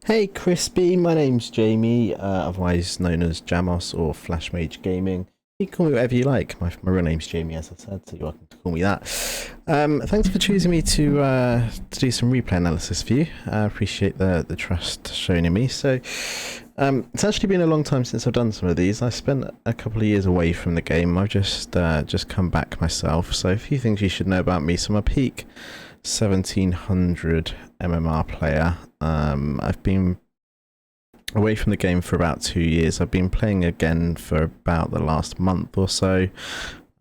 Hey Crispy, my name's Jamie, otherwise known as Jamos or Flash Mage Gaming. You can call me whatever you like. My real name's Jamie, as I said, so you're welcome to call me that. Thanks for choosing me to do some replay analysis for you. I appreciate the trust shown in me. So it's actually been a long time since I've done some of these. I spent a couple of years away from the game. I've just come back myself. So a few things you should know about me. So I'm a peak 1700 MMR player. I've been away from the game for about 2 years. I've been playing again for about the last month or so.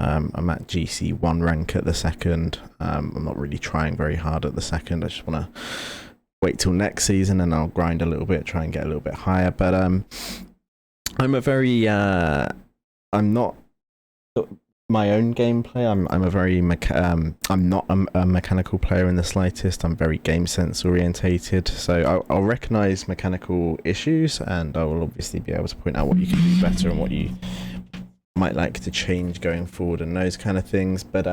I'm at GC1 rank at the second. I'm not really trying very hard at the second. I just want to wait till next season and I'll grind a little bit, try and get a little bit higher. But I'm a very I'm not my own gameplay. I'm a very I'm not a mechanical player in the slightest. I'm very game sense orientated, so I'll recognize mechanical issues and I will obviously be able to point out what you can do better and what you might like to change going forward and those kind of things. But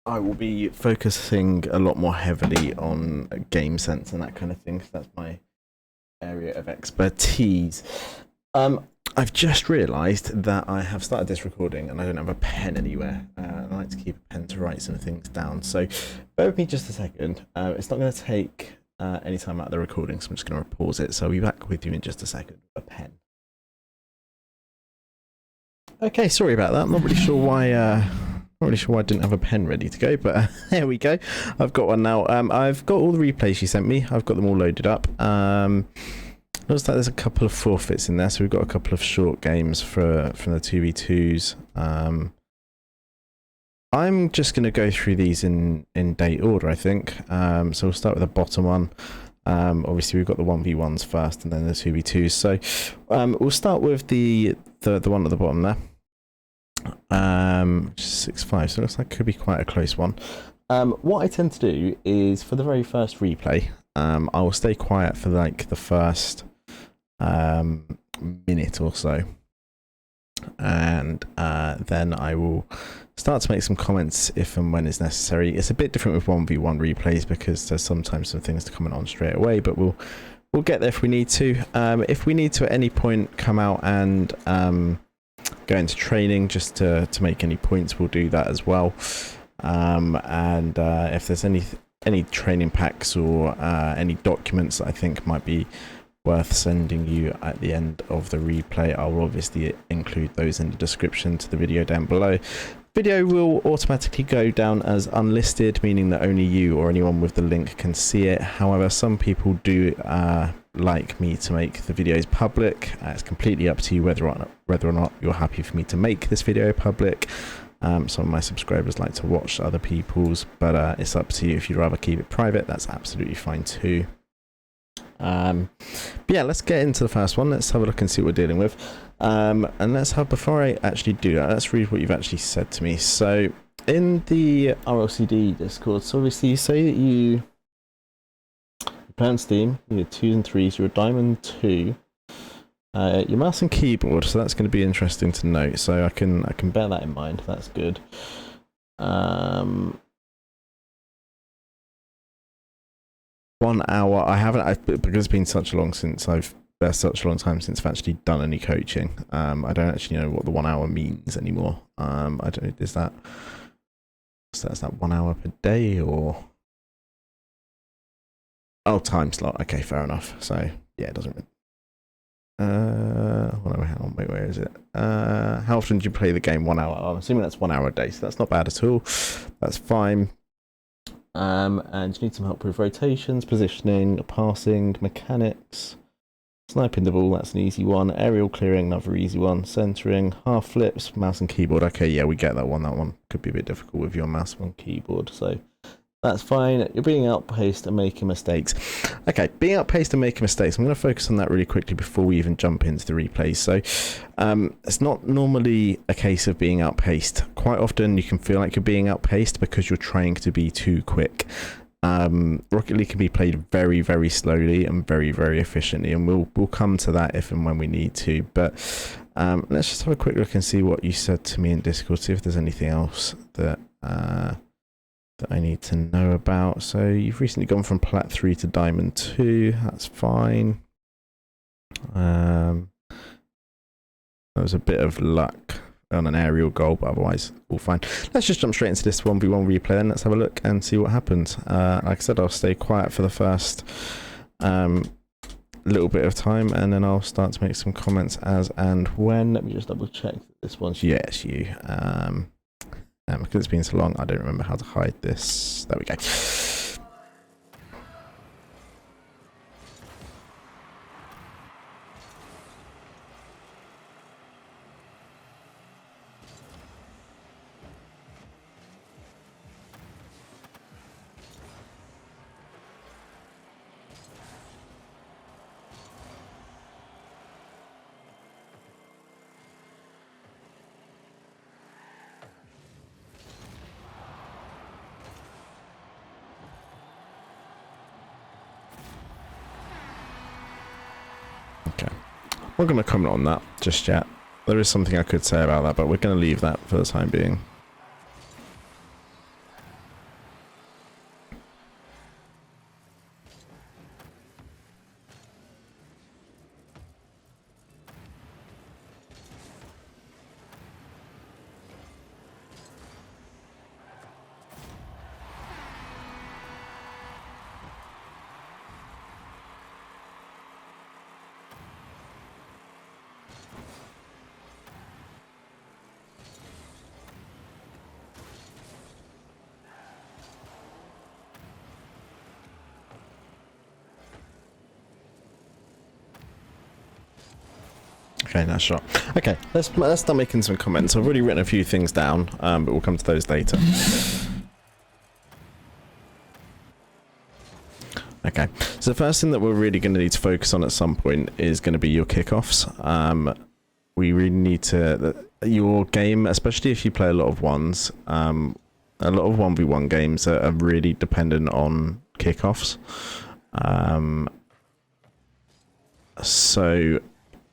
I will be focusing a lot more heavily on game sense and that kind of thing, so that's my area of expertise. I've just realised that I have started this recording and I don't have a pen anywhere. I like to keep a pen to write some things down. So bear with me just a second. It's not going to take any time out of the recording, so I'm just going to pause it. So I'll be back with you in just a second with a pen. Okay, sorry about that. I'm not really sure why. Not really sure why I didn't have a pen ready to go, but there we go. I've got one now. I've got all the replays you sent me. I've got them all loaded up. Looks like there's a couple of forfeits in there, so we've got a couple of short games from the 2v2s. I'm just going to go through these in date order, I think. So we'll start with the bottom one. Obviously, we've got the 1v1s first and then the 2v2s. So we'll start with the one at the bottom there. 6-5, so it looks like it could be quite a close one. What I tend to do is, for the very first replay, I will stay quiet for like the first minute or so, and then I will start to make some comments if and when it's necessary. It's a bit different with 1v1 replays because there's sometimes some things to comment on straight away, but we'll get there if we need to. If we need to at any point come out and go into training just to make any points, we'll do that as well. And if there's any training packs or any documents that I think might be worth sending you at the end of the replay, I will obviously include those in the description to the video down below. Video will automatically go down as unlisted, meaning that only you or anyone with the link can see it. However, some people do like me to make the videos public. It's completely up to you whether or not you're happy for me to make this video public. Some of my subscribers like to watch other people's, but it's up to you. If you'd rather keep it private, that's absolutely fine too. But yeah, let's get into the first one. Let's have a look and see what we're dealing with. And before I actually do that, let's read what you've actually said to me. So in the RLCD Discord, so obviously you say that you play on Steam, you're 2s and 3s, you're a Diamond 2. Your mouse and keyboard, so that's going to be interesting to note. So I can bear that in mind. That's good. 1 hour. I haven't, because it's been such a long time since I've actually done any coaching. I don't actually know what the 1 hour means anymore. I don't. Is that 1 hour per day or? Oh, time slot. Okay, fair enough. So yeah, it doesn't. Wait, where is it? How often do you play the game? 1 hour. I'm assuming that's 1 hour a day, so that's not bad at all. That's fine. And you need some help with rotations, positioning, passing, mechanics, sniping the ball, that's an easy one, aerial clearing, another easy one, centering, half flips, mouse and keyboard. Okay, yeah, we get that one. That one could be a bit difficult with your mouse and keyboard, so that's fine. You're being outpaced and making mistakes. Okay, being outpaced and making mistakes. I'm going to focus on that really quickly before we even jump into the replays. So it's not normally a case of being outpaced. Quite often you can feel like you're being outpaced because you're trying to be too quick. Rocket League can be played very, very slowly and very, very efficiently, and we'll come to that if and when we need to. But let's just have a quick look and see what you said to me in Discord, see if there's anything else that that I need to know about. So you've recently gone from Plat 3 to Diamond 2. That's fine. There was a bit of luck on an aerial goal, but otherwise all fine. Let's just jump straight into this 1v1 replay then. Let's have a look and see what happens. Like I said, I'll stay quiet for the first little bit of time, and then I'll start to make some comments as and when. Let me just double check that this one's yes, you. Because it's been so long, I don't remember how to hide this. There we go. Okay, I'm not going to comment on that just yet. There is something I could say about that, but we're going to leave that for the time being. Okay, nice shot. Okay, let's start making some comments. I've already written a few things down, but we'll come to those later. Okay, so the first thing that we're really going to need to focus on at some point is going to be your kickoffs. We really need to... your game, especially if you play a lot of ones, a lot of 1v1 games are really dependent on kickoffs. So...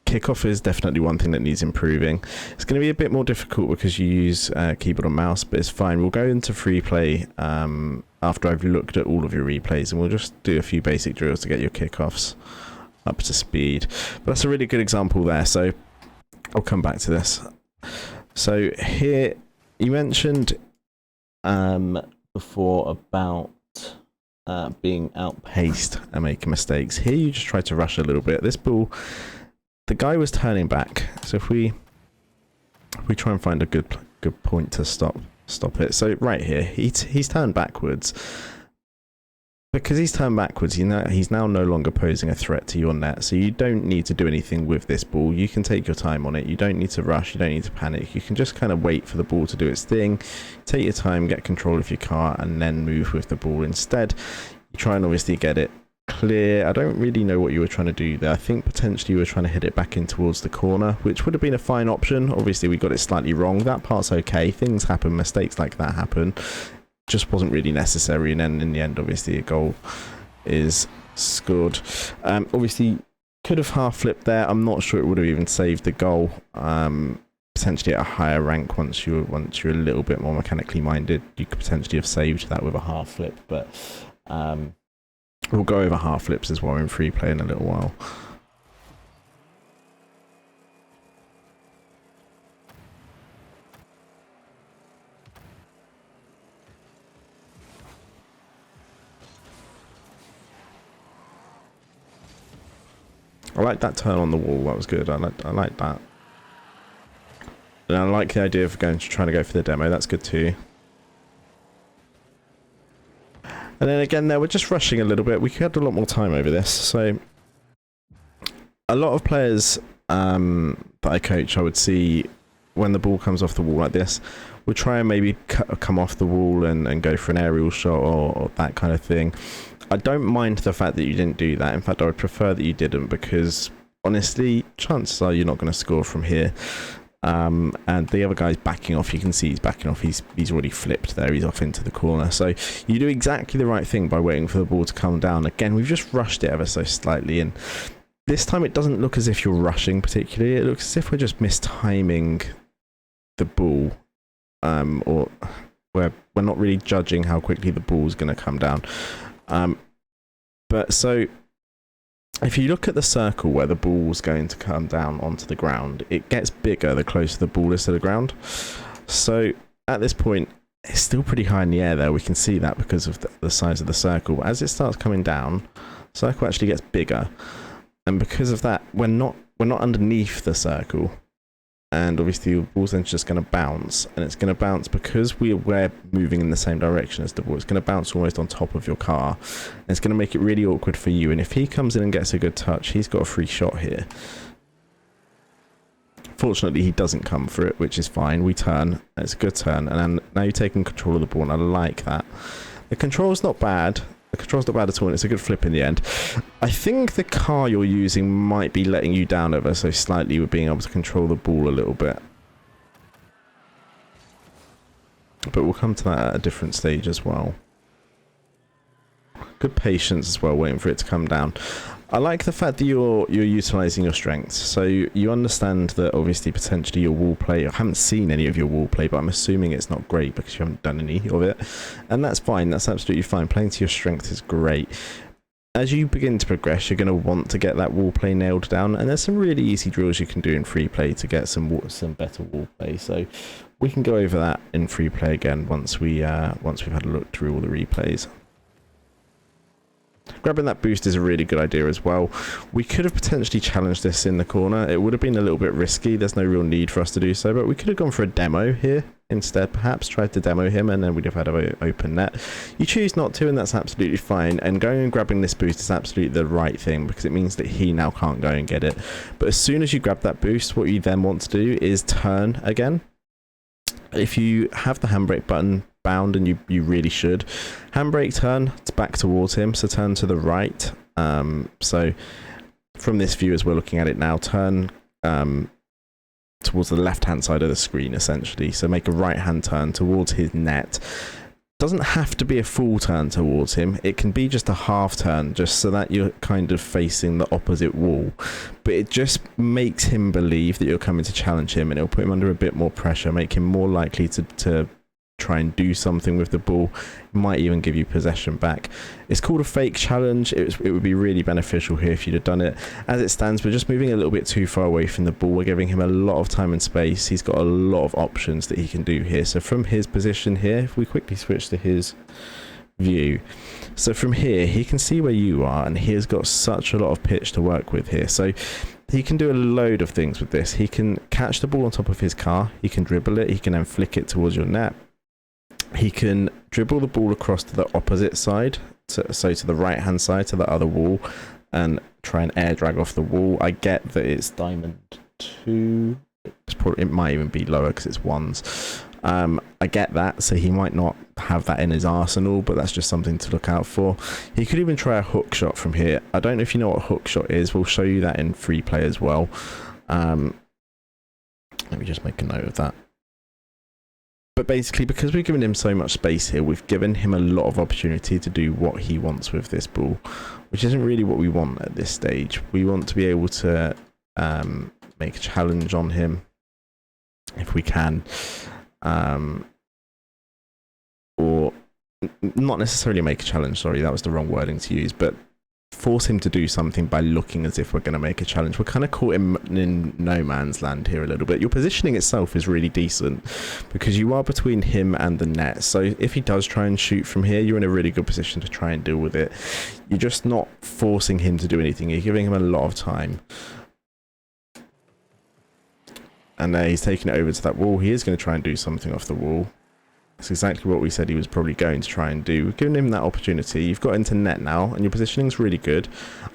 kickoff is definitely one thing that needs improving. It's going to be a bit more difficult because you use keyboard and mouse, but it's fine. We'll go into free play after I've looked at all of your replays, and we'll just do a few basic drills to get your kickoffs up to speed. But that's a really good example there, so I'll come back to this. So here, you mentioned before about being outpaced and making mistakes. Here you just try to rush a little bit. This ball... the guy was turning back, so if we try and find a good point to stop it. So right here, he's turned backwards. Because he's turned backwards, he's now no longer posing a threat to your net. So you don't need to do anything with this ball. You can take your time on it. You don't need to rush. You don't need to panic. You can just kind of wait for the ball to do its thing. Take your time, get control of your car, and then move with the ball instead. You try and obviously get it clear. I don't really know what you were trying to do there. I think potentially you were trying to hit it back in towards the corner, which would have been a fine option. Obviously we got it slightly wrong. That part's okay. Things happen. Mistakes like that happen. Just wasn't really necessary, and then in the end obviously a goal is scored. Obviously could have half flipped there. I'm not sure it would have even saved the goal. Potentially at a higher rank, once you're a little bit more mechanically minded, you could potentially have saved that with a half flip, but we'll go over half flips as well in free play in a little while. I like that turn on the wall. That was good. I like that. And I like the idea of trying to go for the demo. That's good too. And then again, there we're just rushing a little bit. We had a lot more time over this. So a lot of players that I coach, I would see when the ball comes off the wall like this, we'll try and maybe come off the wall and go for an aerial shot or that kind of thing. I don't mind the fact that you didn't do that. In fact, I would prefer that you didn't, because honestly, chances are you're not going to score from here. And the other guy's backing off. You can see he's backing off. He's already flipped there. He's off into the corner. So you do exactly the right thing by waiting for the ball to come down. Again, we've just rushed it ever so slightly, and this time it doesn't look as if you're rushing particularly. It looks as if we're just mistiming the ball, or we're not really judging how quickly the ball's going to come down. But so if you look at the circle where the ball's going to come down onto the ground, it gets bigger the closer the ball is to the ground. So at this point, it's still pretty high in the air there. We can see that because of the size of the circle. But as it starts coming down, the circle actually gets bigger. And because of that, we're not underneath the circle. And obviously the ball's then just going to bounce, and it's going to bounce because we're moving in the same direction as the ball. It's going to bounce almost on top of your car, and it's going to make it really awkward for you. And if he comes in and gets a good touch, he's got a free shot here. Fortunately, he doesn't come for it, which is fine. We turn, it's a good turn, and now you're taking control of the ball, and I like that. The control's not bad. The control's not bad at all, and it's a good flip in the end. I think the car you're using might be letting you down ever so slightly with being able to control the ball a little bit. But we'll come to that at a different stage as well. Good patience as well, waiting for it to come down. I like the fact that you're utilising your strengths. So you understand that obviously potentially your wall play, I haven't seen any of your wall play, but I'm assuming it's not great because you haven't done any of it. And that's fine, that's absolutely fine. Playing to your strength is great. As you begin to progress, you're going to want to get that wall play nailed down, and there's some really easy drills you can do in free play to get some better wall play. So we can go over that in free play again once we've had a look through all the replays. Grabbing that boost is a really good idea as well. We could have potentially challenged this in the corner. It would have been a little bit risky. There's no real need for us to do so, but we could have gone for a demo here instead, perhaps tried to demo him, and then we'd have had an open net. You choose not to, and that's absolutely fine. And going and grabbing this boost is absolutely the right thing because it means that he now can't go and get it. But as soon as you grab that boost, what you then want to do is turn again. If you have the handbrake button bound, and you really should, handbrake turn back towards him, so turn to the right. So from this view as we're looking at it now, turn towards the left hand side of the screen essentially, so make a right hand turn towards his net. Doesn't have to be a full turn towards him, it can be just a half turn, just so that you're kind of facing the opposite wall, but it just makes him believe that you're coming to challenge him, and it'll put him under a bit more pressure, make him more likely to try and do something with the ball. It might even give you possession back. It's called a fake challenge. It would be really beneficial here if you'd have done it. As it stands, we're just moving a little bit too far away from the ball. We're giving him a lot of time and space. He's got a lot of options that he can do here. So from his position here, if we quickly switch to his view, so from here he can see where you are, and he has got such a lot of pitch to work with here. So he can do a load of things with this. He can catch the ball on top of his car, he can dribble it, he can then flick it towards your net. He can dribble the ball across to the opposite side, so to the right hand side, to the other wall, and try and air drag off the wall. I get that it's diamond 2, it might even be lower because it's 1s. I get that, so he might not have that in his arsenal, but that's just something to look out for. He could even try a hook shot from here. I don't know if you know what a hook shot is. We'll show you that in free play as well. Let me just make a note of that. But basically, because we've given him so much space here, we've given him a lot of opportunity to do what he wants with this ball, which isn't really what we want at this stage. We want to be able to make a challenge on him if we can, or not necessarily make a challenge, sorry, that was the wrong wording to use, but force him to do something by looking as if we're going to make a challenge. We're kind of caught in no man's land here a little bit. Your positioning itself is really decent because you are between him and the net, so if he does try and shoot from here, you're in a really good position to try and deal with it. You're just not forcing him to do anything, you're giving him a lot of time. And there he's taking it over to that wall. He is going to try and do something off the wall. That's exactly what we said he was probably going to try and do. We've given him that opportunity. You've got into net now, and your positioning's really good.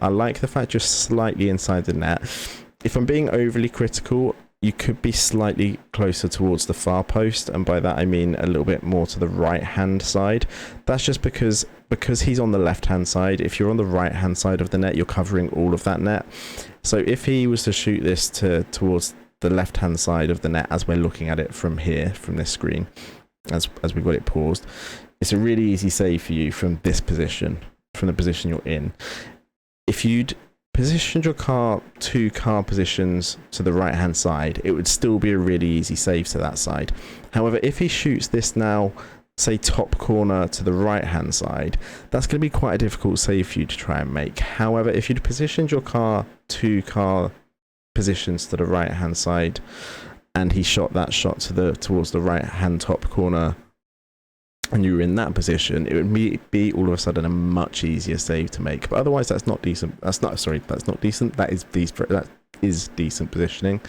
I like the fact you're slightly inside the net. If I'm being overly critical, you could be slightly closer towards the far post, and by that I mean a little bit more to the right-hand side. That's just because he's on the left-hand side. If you're on the right-hand side of the net, you're covering all of that net. So if he was to shoot this towards the left-hand side of the net, as we're looking at it from here, from this screen, as we've got it paused, it's a really easy save for you from this position, from the position you're in. If you'd positioned your car 2 car positions to the right hand side, it would still be a really easy save to that side. However, if he shoots this now say top corner to the right hand side, that's going to be quite a difficult save for you to try and make. However, if you'd positioned your car 2 car positions to the right hand side and he shot that shot towards the right hand top corner and you were in that position, it would be all of a sudden a much easier save to make. But otherwise, that's not decent. That's not decent. That is decent positioning.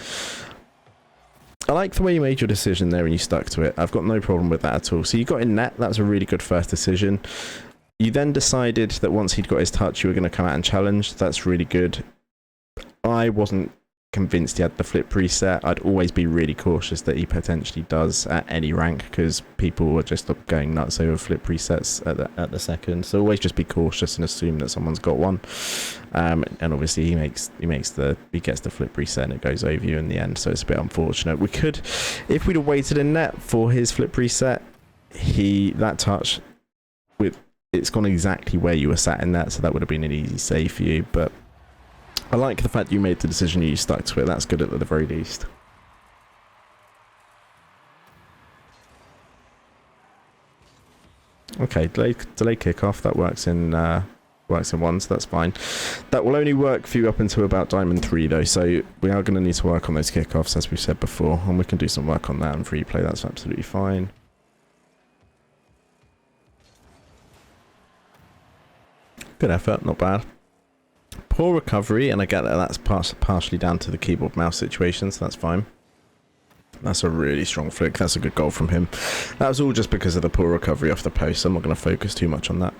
I like the way you made your decision there and you stuck to it. I've got no problem with that at all. So you got in net. That was a really good first decision. You then decided that once he'd got his touch, you were going to come out and challenge. That's really good. I wasn't convinced he had the flip reset. I'd always be really cautious that he potentially does at any rank, because people are just going nuts over flip resets at the second. So always just be cautious and assume that someone's got one. And obviously he gets the flip reset and it goes over you in the end. So it's a bit unfortunate. We could, if we'd have waited in net for his flip reset, that touch it's gone exactly where you were sat in that, so that would have been an easy save for you. But I like the fact you made the decision, you stuck to it. That's good at the very least. Okay, delay kickoff. That works in one, so that's fine. That will only work for you up until about Diamond 3 though, so we are going to need to work on those kickoffs as we said before, and we can do some work on that in free play. That's absolutely fine. Good effort, not bad. Poor recovery, and I get that that's partially down to the keyboard mouse situation, so that's fine. That's a really strong flick. That's a good goal from him. That was all just because of the poor recovery off the post, so I'm not going to focus too much on that.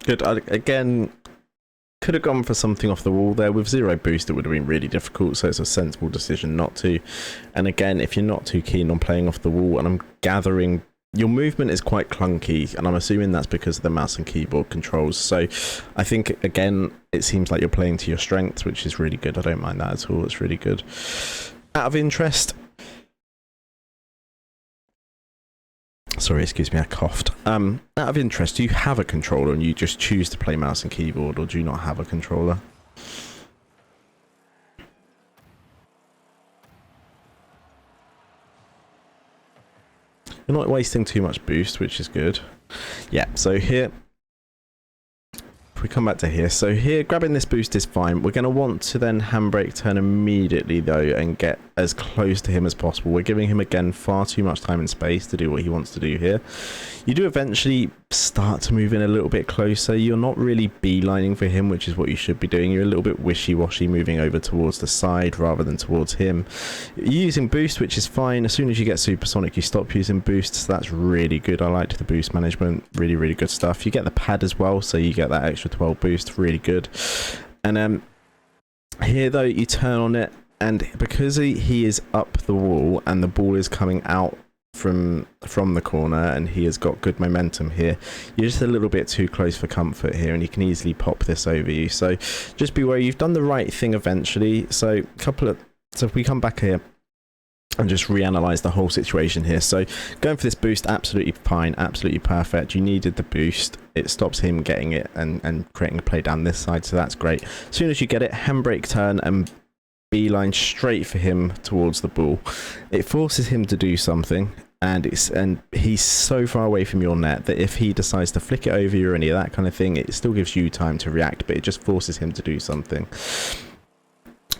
Good. Again, could have gone for something off the wall there. With 0 boost, it would have been really difficult, so it's a sensible decision not to. And again, if you're not too keen on playing off the wall, and I'm gathering your movement is quite clunky, and I'm assuming that's because of the mouse and keyboard controls. So I think, again, it seems like you're playing to your strengths, which is really good. I don't mind that at all. It's really good. Out of interest... Sorry, excuse me, I coughed. Out of interest, do you have a controller and you just choose to play mouse and keyboard, or do you not have a controller? You're not wasting too much boost, which is good. Yeah, so here... If we come back to here, so here grabbing this boost is fine. We're going to want to then handbrake turn immediately though and get as close to him as possible. We're giving him again far too much time and space to do what he wants to do here. You do eventually start to move in a little bit closer. You're not really beelining for him, which is what you should be doing. You're a little bit wishy-washy, moving over towards the side rather than towards him. You're using boost, which is fine. As soon as you get supersonic, you stop using boosts. That's really good. I liked the boost management. Really, really good stuff. You get the pad as well, so you get that extra 12 boost. Really good. And here though, you turn on it, and because he is up the wall and the ball is coming out from the corner and he has got good momentum here, you're just a little bit too close for comfort here, and you can easily pop this over you. So just be aware, you've done the right thing eventually. So if we come back here and just reanalyze the whole situation here. So going for this boost, absolutely fine, absolutely perfect. You needed the boost. It stops him getting it and creating a play down this side, so that's great. As soon as you get it, handbrake turn and beeline straight for him towards the ball. It forces him to do something, and he's so far away from your net that if he decides to flick it over you or any of that kind of thing, it still gives you time to react, but it just forces him to do something.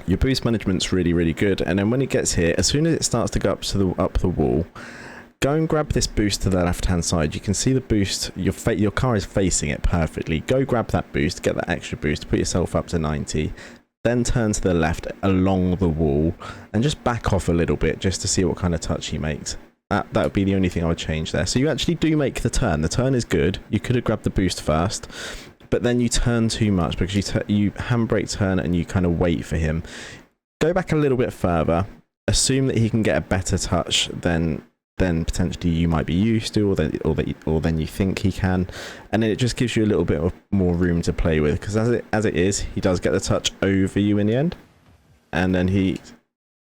Your boost management's really, really good. And then when it gets here, as soon as it starts to go up the wall, go and grab this boost to the left hand side. You can see the boost, your car is facing it perfectly. Go grab that boost, get that extra boost, put yourself up to 90, then turn to the left along the wall and just back off a little bit just to see what kind of touch he makes. That would be the only thing I would change there. So you actually do make the turn. The turn is good. You could have grabbed the boost first, but then you turn too much because you handbrake turn and you kind of wait for him. Go back a little bit further. Assume that he can get a better touch than potentially you might be used to, or than you think he can, and then it just gives you a little bit of more room to play with. Because as it is, he does get the touch over you in the end, and then he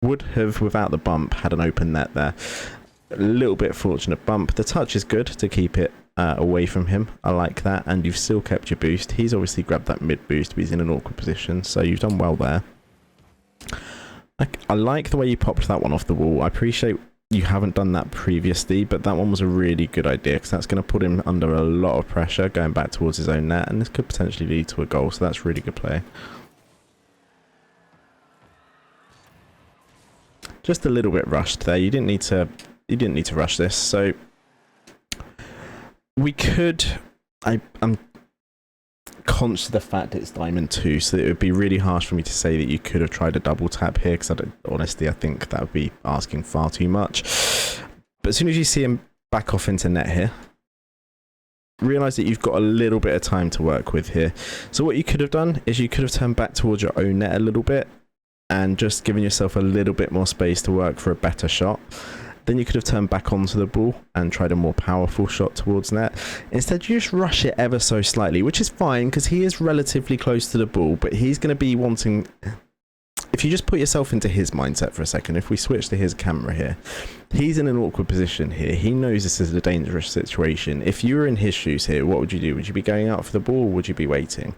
would have, without the bump, had an open net there. A little bit fortunate bump. The touch is good to keep it away from him. I like that, and you've still kept your boost. He's obviously grabbed that mid boost, but he's in an awkward position, so you've done well there. I like the way you popped that one off the wall. I appreciate you haven't done that previously, but that one was a really good idea, because that's going to put him under a lot of pressure going back towards his own net, and this could potentially lead to a goal, so that's really good play. Just a little bit rushed there. You didn't need to rush this. So we could. I'm conscious of the fact it's Diamond 2, so it would be really harsh for me to say that you could have tried a double tap here, because honestly I think that would be asking far too much. But as soon as you see him back off into net here, realise that you've got a little bit of time to work with here. So what you could have done is you could have turned back towards your own net a little bit, and just giving yourself a little bit more space to work for a better shot. Then you could have turned back onto the ball and tried a more powerful shot towards net. Instead, you just rush it ever so slightly, which is fine because he is relatively close to the ball, but he's going to be wanting... If you just put yourself into his mindset for a second, if we switch to his camera here, he's in an awkward position here. He knows this is a dangerous situation. If you were in his shoes here, what would you do? Would you be going out for the ball, or would you be waiting?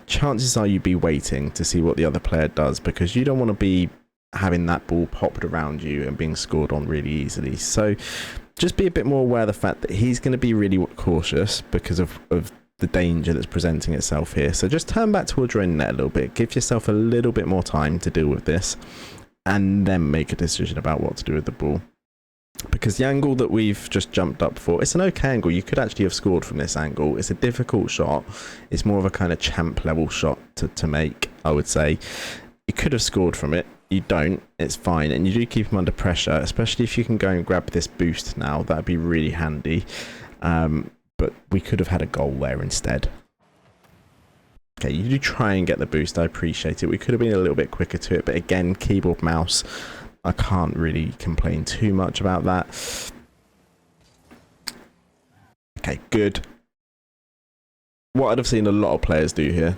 Chances are you'd be waiting to see what the other player does, because you don't want to be having that ball popped around you and being scored on really easily. So just be a bit more aware of the fact that he's going to be really cautious because of the danger that's presenting itself here. So just turn back towards your own net a little bit, give yourself a little bit more time to deal with this, and then make a decision about what to do with the ball. Because the angle that we've just jumped up for, it's an okay angle. You could actually have scored from this angle. It's a difficult shot. It's more of a kind of champ level shot to make, I would say. You could have scored from it. You don't. It's fine. And you do keep him under pressure, especially if you can go and grab this boost now. That'd be really handy. But we could have had a goal there instead. Okay, you do try and get the boost. I appreciate it. We could have been a little bit quicker to it. But again, keyboard, mouse... I can't really complain too much about that. Okay, good. What I'd have seen a lot of players do here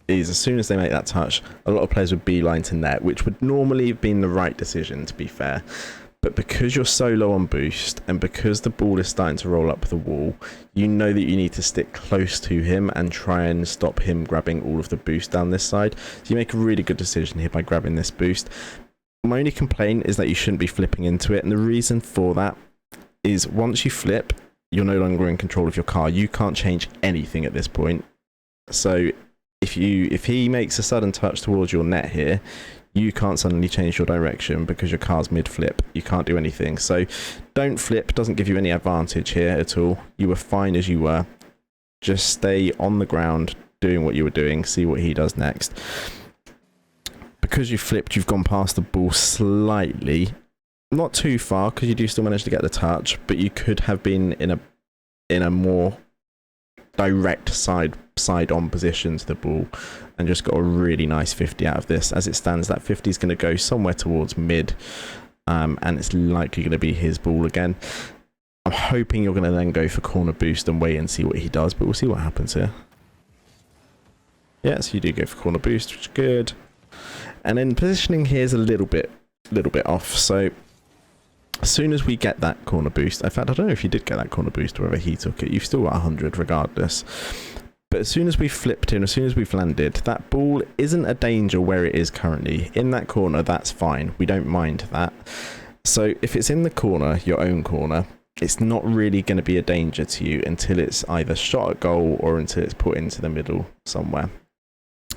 is as soon as they make that touch, a lot of players would beeline to net, which would normally have been the right decision, to be fair. But because you're so low on boost, and because the ball is starting to roll up the wall, you know that you need to stick close to him and try and stop him grabbing all of the boost down this side. So you make a really good decision here by grabbing this boost. My only complaint is that you shouldn't be flipping into it, and the reason for that is once you flip, you're no longer in control of your car. You can't change anything at this point. So if he makes a sudden touch towards your net here, you can't suddenly change your direction because your car's mid-flip. You can't do anything. So don't flip. Doesn't give you any advantage here at all. You were fine as you were. Just stay on the ground doing what you were doing. See what he does next. Because you flipped, you've gone past the ball slightly, not too far, because you do still manage to get the touch, but you could have been in a more direct side-on position to the ball, and just got a really nice 50 out of this. As it stands, that 50 is going to go somewhere towards mid, and it's likely going to be his ball again. I'm hoping you're going to then go for corner boost and wait and see what he does, but we'll see what happens here. Yes, you do go for corner boost, which is good. And then positioning here is a little bit off. So as soon as we get that corner boost, in fact, I don't know if you did get that corner boost or whether he took it. You've still got 100 regardless. But as soon as we flipped in, as soon as we've landed, that ball isn't a danger where it is currently. In that corner, that's fine. We don't mind that. So if it's in the corner, your own corner, it's not really going to be a danger to you until it's either shot at goal or until it's put into the middle somewhere.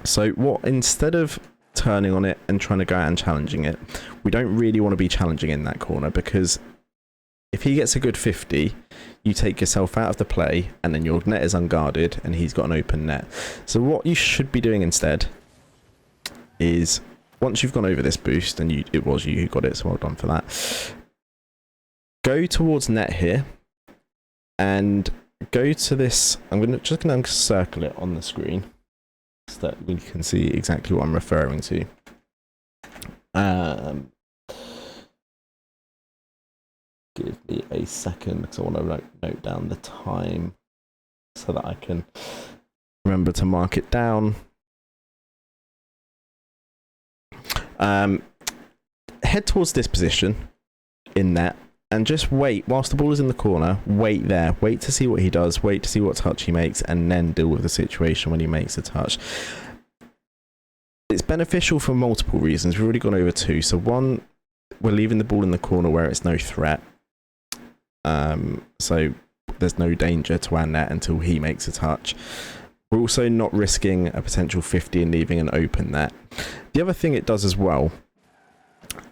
So instead of turning on it and trying to go out and challenging it, we don't really want to be challenging in that corner, because if he gets a good 50, you take yourself out of the play and then your net is unguarded and he's got an open net. So what you should be doing instead is, once you've gone over this boost, and it was you who got it, so well done for that, go towards net here and go to this. I'm just going to circle it on the screen so that we can see exactly what I'm referring to. Give me a second because I want to note down the time so that I can remember to mark it down. Head towards this position in net and just wait whilst the ball is in the corner. Wait there, wait to see what he does, wait to see what touch he makes, and then deal with the situation when he makes a touch. It's beneficial for multiple reasons. We've already gone over two. So one, we're leaving the ball in the corner where it's no threat, so there's no danger to our net until he makes a touch. We're also not risking a potential 50 and leaving an open net. The other thing it does as well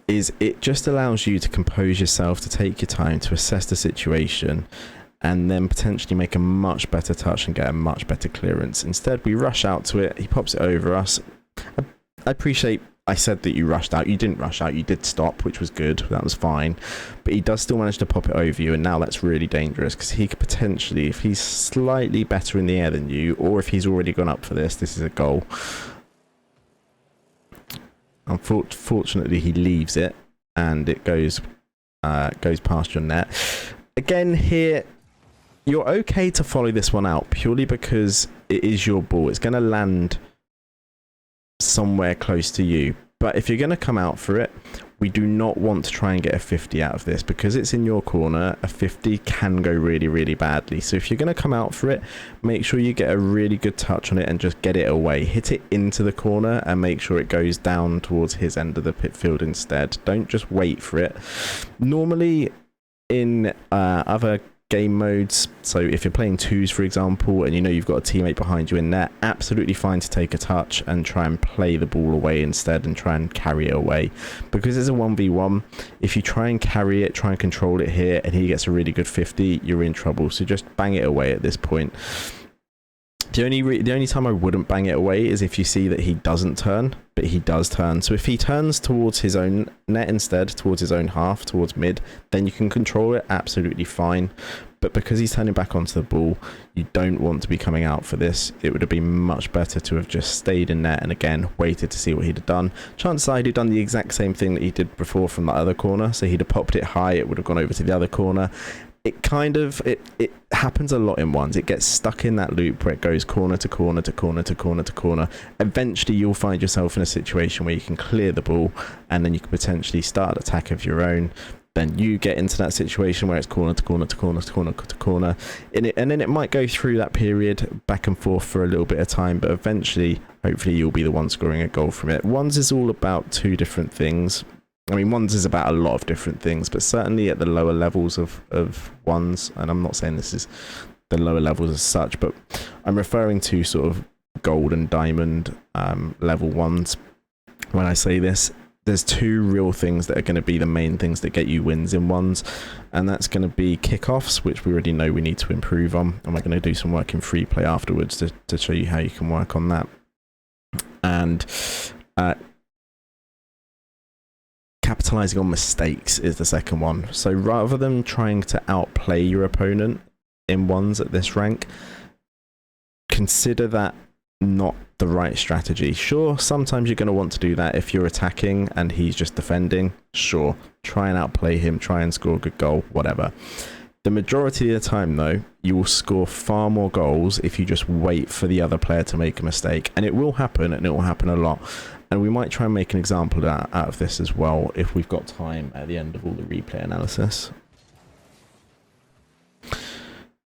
is it just allows you to compose yourself, to take your time to assess the situation, and then potentially make a much better touch and get a much better clearance. Instead, we rush out to it, he pops it over us. I appreciate I said that you rushed out. You didn't rush out, you did stop, which was good, that was fine. But he does still manage to pop it over you, and now that's really dangerous, because he could potentially, if he's slightly better in the air than you, or if he's already gone up for this is a goal. Unfortunately, he leaves it, and it goes past your net. Again, here, you're okay to follow this one out, purely because it is your ball. It's going to land somewhere close to you. But if you're going to come out for it, we do not want to try and get a 50 out of this, because it's in your corner. A 50 can go really, really badly. So if you're going to come out for it, make sure you get a really good touch on it and just get it away. Hit it into the corner and make sure it goes down towards his end of the pit field instead. Don't just wait for it. Normally in other game modes, so if you're playing twos, for example, and you know you've got a teammate behind you in net, absolutely fine to take a touch and try and play the ball away instead and try and carry it away. Because it's a 1v1, if you try and carry it, try and control it here, and he gets a really good 50, you're in trouble. So just bang it away at this point. The only time I wouldn't bang it away is if you see that he doesn't turn, but he does turn. So if he turns towards his own net instead, towards his own half, towards mid, then you can control it absolutely fine. But because he's turning back onto the ball, you don't want to be coming out for this. It would have been much better to have just stayed in net and again waited to see what he'd have done. Chances are he'd have done the exact same thing that he did before from the other corner. So he'd have popped it high, it would have gone over to the other corner. It kind of, it happens a lot in ones. It gets stuck in that loop where it goes corner to corner to corner to corner to corner. Eventually you'll find yourself in a situation where you can clear the ball, and then you can potentially start an attack of your own. Then you get into that situation where it's corner to corner to corner to corner to corner, and then it might go through that period back and forth for a little bit of time, but eventually, hopefully, you'll be the one scoring a goal from it. Ones is all about two different things. I mean, ones is about a lot of different things, but certainly at the lower levels of ones, and I'm not saying this is the lower levels as such, but I'm referring to sort of gold and diamond level ones. When I say this, there's two real things that are going to be the main things that get you wins in ones, and that's going to be kickoffs, which we already know we need to improve on, and we're going to do some work in free play afterwards to show you how you can work on that. And capitalizing on mistakes is the second one. So rather than trying to outplay your opponent in ones at this rank, consider that not the right strategy. Sure, sometimes you're going to want to do that if you're attacking and he's just defending. Sure, try and outplay him, try and score a good goal, whatever. The majority of the time, though, you will score far more goals if you just wait for the other player to make a mistake. And it will happen, and it will happen a lot. And we might try and make an example out of this as well if we've got time at the end of all the replay analysis.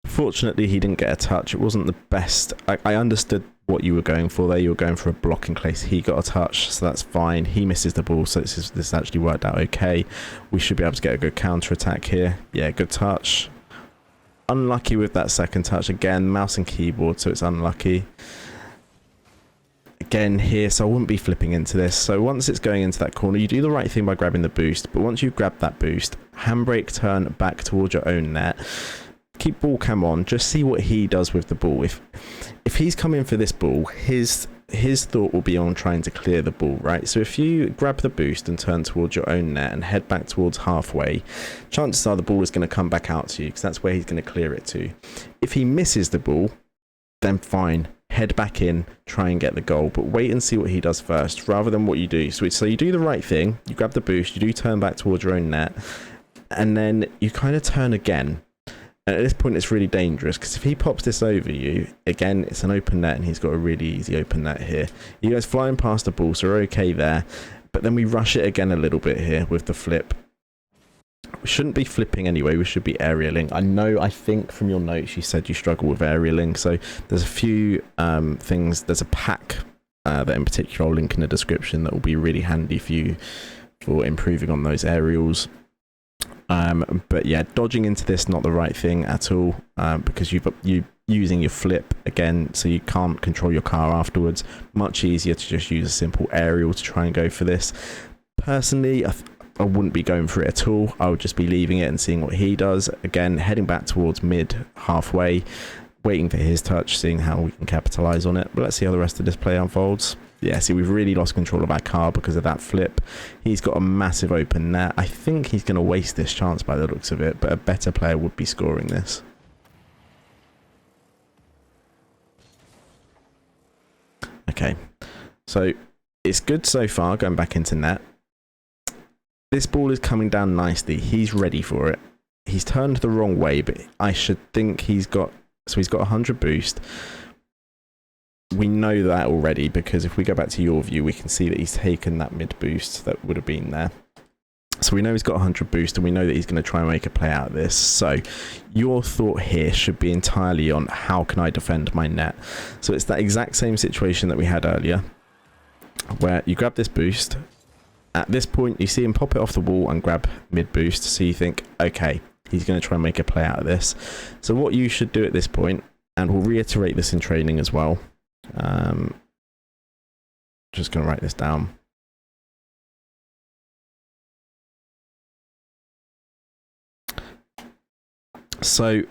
Fortunately, he didn't get a touch. It wasn't the best. I understood what you were going for there. You were going for a block in case he got a touch, so that's fine. He misses the ball, so this actually worked out okay. We should be able to get a good counter attack here. Yeah, good touch. Unlucky with that second touch again. Mouse and keyboard, so it's unlucky. Again here, so I wouldn't be flipping into this. So once it's going into that corner, you do the right thing by grabbing the boost, but once you've grabbed that boost, handbrake, turn back towards your own net. Keep ball cam on, just see what he does with the ball. If he's coming for this ball, his thought will be on trying to clear the ball, right? So if you grab the boost and turn towards your own net and head back towards halfway, chances are the ball is going to come back out to you, because that's where he's going to clear it to. If he misses the ball, then fine, head back in, try and get the goal, but wait and see what he does first, rather than what you do. So you do the right thing, you grab the boost, you do turn back towards your own net, and then you kind of turn again. And at this point, it's really dangerous, because if he pops this over you, again, it's an open net, and he's got a really easy open net here. You guys flying past the ball, so we're okay there. But then we rush it again a little bit here with the flip. We shouldn't be flipping anyway, we should be aerialing. I think from your notes you said you struggle with aerialing, so there's a few things. There's a pack that in particular I'll link in the description that will be really handy for you for improving on those aerials. But yeah, dodging into this, not the right thing at all, because you using your flip again, so you can't control your car afterwards. Much easier to just use a simple aerial to try and go for this. Personally, I wouldn't be going for it at all. I would just be leaving it and seeing what he does. Again, heading back towards mid, halfway, waiting for his touch, seeing how we can capitalize on it. But let's see how the rest of this play unfolds. Yeah, see, we've really lost control of our car because of that flip. He's got a massive open net. I think he's going to waste this chance by the looks of it, but a better player would be scoring this. Okay, so it's good so far going back into net. This ball is coming down nicely. He's ready for it. He's turned the wrong way, but I should think he's got 100 boost. We know that already because if we go back to your view, we can see that he's taken that mid boost that would have been there. So we know he's got 100 boost and we know that he's going to try and make a play out of this. So your thought here should be entirely on how can I defend my net. So it's that exact same situation that we had earlier where you grab this boost. At this point, you see him pop it off the wall and grab mid boost. So you think, okay, he's going to try and make a play out of this. So what you should do at this point, and we'll reiterate this in training as well. Just going to write this down. So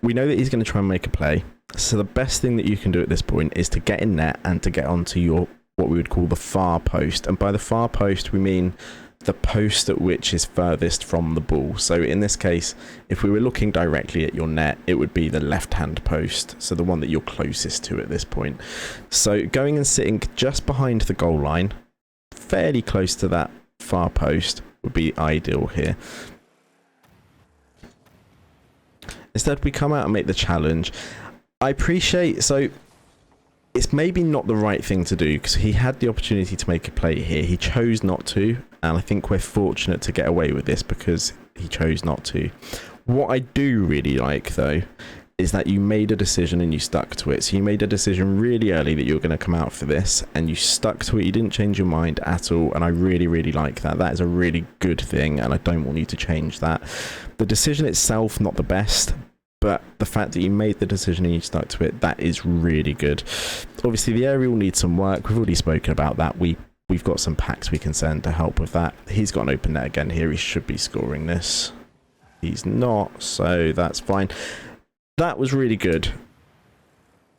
we know that he's going to try and make a play. So the best thing that you can do at this point is to get in net and to get onto your what we would call the far post. And by the far post, we mean the post at which is furthest from the ball. So in this case, if we were looking directly at your net, it would be the left-hand post. So the one that you're closest to at this point. So going and sitting just behind the goal line, fairly close to that far post would be ideal here. Instead, we come out and make the challenge. I appreciate, so it's maybe not the right thing to do because he had the opportunity to make a play here. He chose not to, and I think we're fortunate to get away with this because he chose not to. What I do really like, though, is that you made a decision and you stuck to it. So you made a decision really early that you were going to come out for this, and you stuck to it. You didn't change your mind at all, and I really, really like that. That is a really good thing, and I don't want you to change that. The decision itself, not the best, but the fact that you made the decision and you stuck to it, that is really good. Obviously, the aerial needs some work. We've already spoken about that. We've got some packs we can send to help with that. He's got an open net again here. He should be scoring this. He's not, so that's fine. That was really good.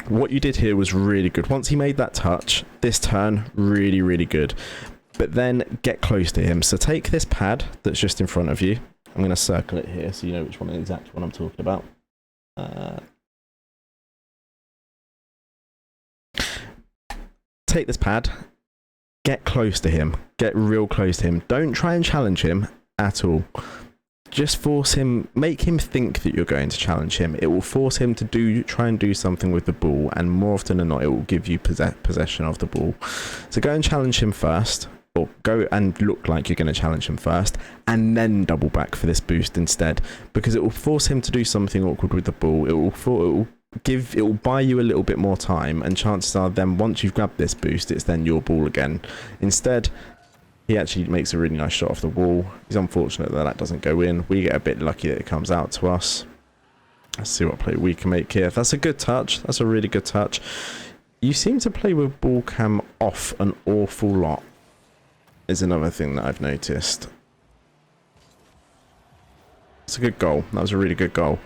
What you did here was really good. Once he made that touch, this turn, really, really good. But then get close to him. So take this pad that's just in front of you. I'm going to circle it here so you know which one, the exact one I'm talking about. Take this pad, get close to him, get real close to him. Don't try and challenge him at all. Just force him, make him think that you're going to challenge him. It will force him to try and do something with the ball, and more often than not, it will give you possession of the ball. So go and challenge him first, or go and look like you're going to challenge him first, and then double back for this boost instead, because it will force him to do something awkward with the ball. It will buy you a little bit more time, and chances are then once you've grabbed this boost, it's then your ball again. Instead, he actually makes a really nice shot off the wall. He's unfortunate that doesn't go in. We get a bit lucky that it comes out to us. Let's see what play we can make here. That's a good touch. That's a really good touch. You seem to play with ball cam off an awful lot, is another thing that I've noticed. It's a good goal. That was a really good goal.